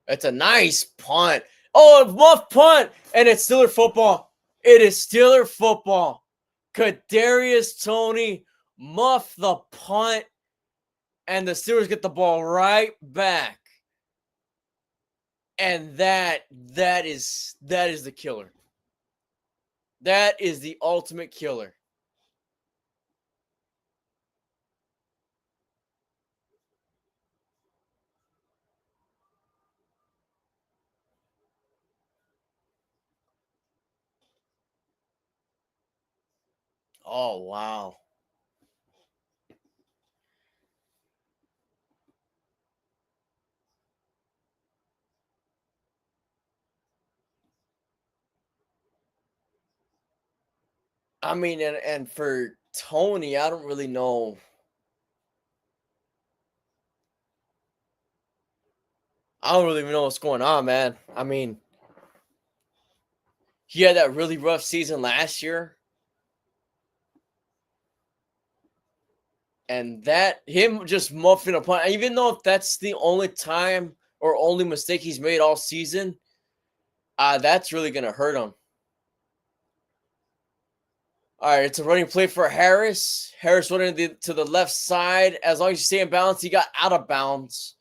It's a nice punt. Oh, a muff punt, and it's Steeler football. It is Steeler football. Kadarius Toney muff the punt, and the Steelers get the ball right back. And that is the killer. That is the ultimate killer. Oh, wow. I mean, and for Toney, I don't really know. I don't really even know what's going on, man. I mean, he had that really rough season last year. And that him just muffing a punt, even though if that's the only time or only mistake he's made all season, that's really gonna hurt him. All right, it's a running play for Harris. Harris running to the left side. As long as you stay in balance, he got out of bounds.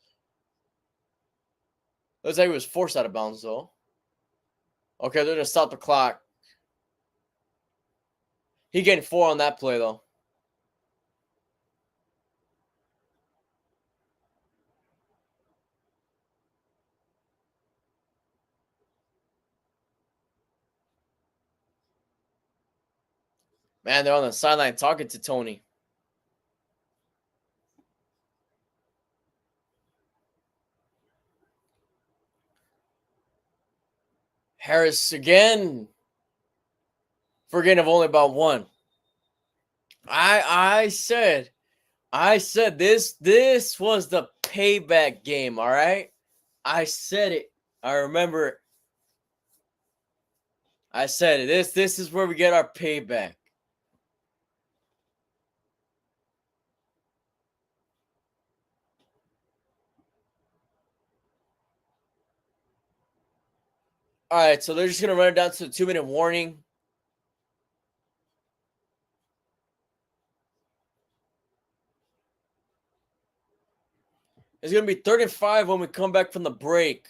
Looks like he was forced out of bounds, though. Okay, they're going to stop the clock. He getting 4 on that play, though. Man, they're on the sideline talking to Tony. Harris again. For a gain of only about 1. I said this was the payback game, all right? I said it. I remember it. I said it. This is where we get our payback. All right, so they're just going to run it down to the 2-minute warning. It's going to be 3rd and 5 when we come back from the break.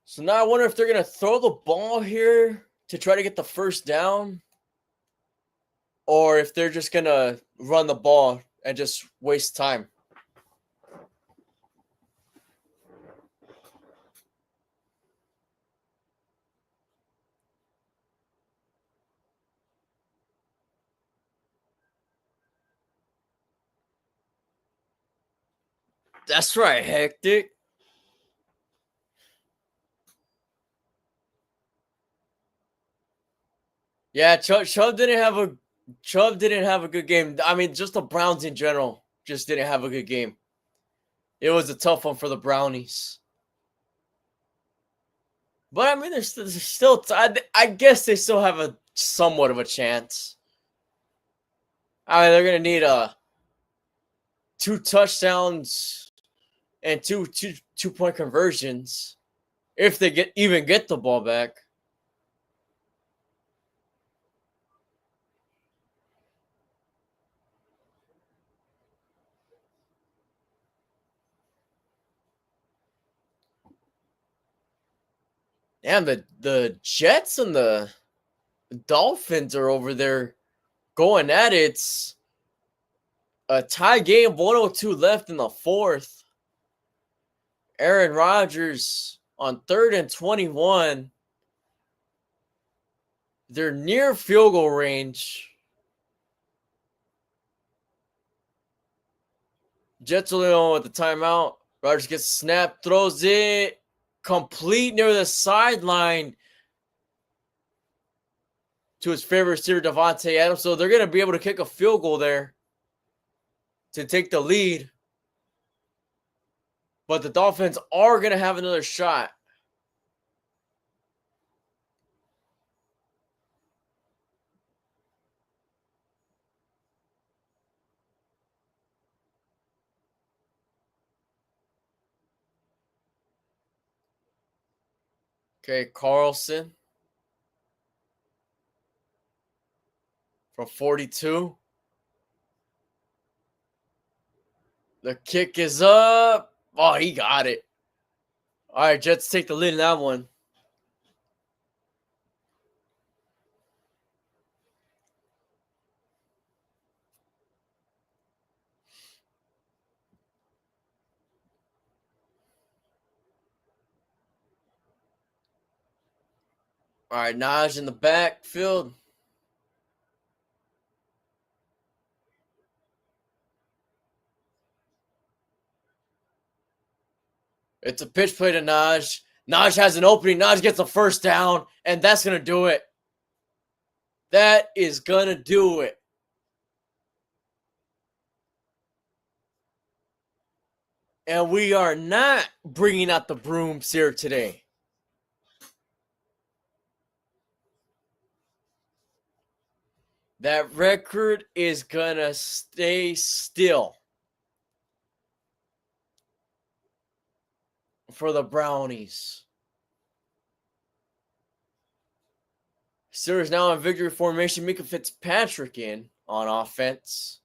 So now I wonder if they're going to throw the ball here to try to get the first down, or if they're just going to run the ball and just waste time. That's right, Hectic. Yeah, Chubb didn't have a good game. I mean, just the Browns in general just didn't have a good game. It was a tough one for the Brownies. But I mean, there's still I guess they still have a somewhat of a chance. I mean, they're gonna need 2 touchdowns and two 2-point conversions if they get the ball back. Damn, the Jets and the Dolphins are over there going at it. It's a tie game, 102 left in the 4th. Aaron Rodgers on 3rd and 21. They're near field goal range. Jets only on with the timeout. Rodgers gets a snap, throws it complete near the sideline to his favorite receiver, Devontae Adams. So they're going to be able to kick a field goal there to take the lead. But the Dolphins are going to have another shot. Okay, Carlson from 42. The kick is up. Oh, he got it. All right, Jets take the lead in that one. All right, Naj in the backfield. It's a pitch play to Naj. Naj has an opening. Naj gets a first down, and that's going to do it. That is going to do it. And we are not bringing out the brooms here today. that record is going to stay still for the Brownies. Steelers now in victory formation. Mika Fitzpatrick in on offense.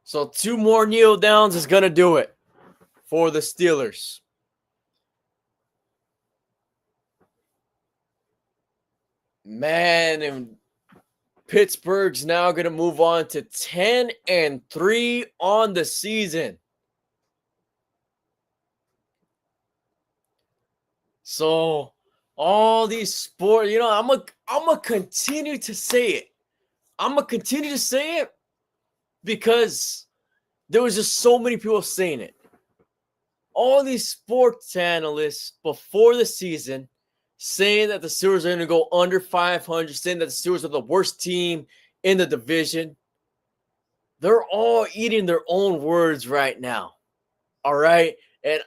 So 2 more kneel downs is going to do it for the Steelers. Man, and Pittsburgh's now going to move on to 10-3 on the season. So all these sports, I'm gonna continue to say it. I'm gonna continue to say it because there was just so many people saying it. All these sports analysts before the season saying that the Steelers are going to go under 500, saying that the Steelers are the worst team in the division. They're all eating their own words right now. All right. And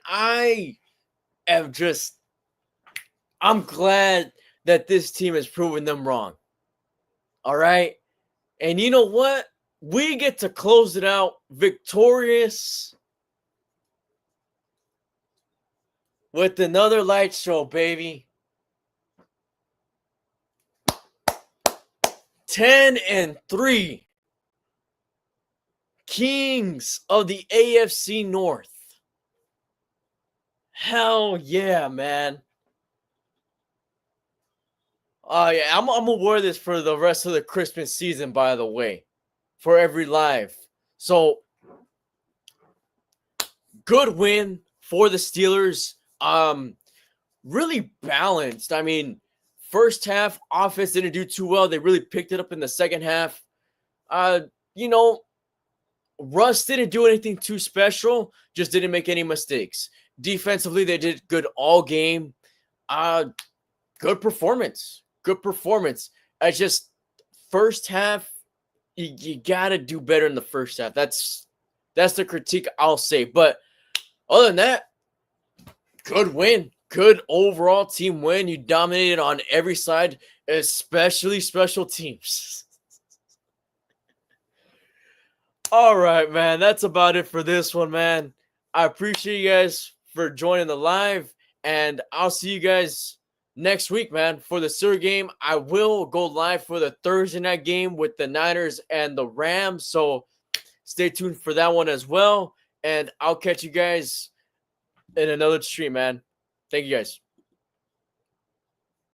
I'm glad that this team has proven them wrong. All right. And you know what? We get to close it out victorious with another light show, baby. 10-3. Kings of the AFC North. Hell yeah, man. Yeah, I'm gonna wear this for the rest of the Christmas season, by the way, for every live. So, good win for the Steelers. Really balanced. I mean, first half offense didn't do too well. They really picked it up in the second half. Russ didn't do anything too special. Just didn't make any mistakes. Defensively, they did good all game. Good performance. Good performance. I just first half, you gotta do better in the first half. That's the critique I'll say. But other than that, good win. Good overall team win. You dominated on every side, especially special teams. All right, man. That's about it for this one, man. I appreciate you guys for joining the live, and I'll see you guys next week, man, for the Steelers game. I will go live for the Thursday night game with the Niners and the Rams, so stay tuned for that one as well, and I'll catch you guys in another stream, man. Thank you, guys.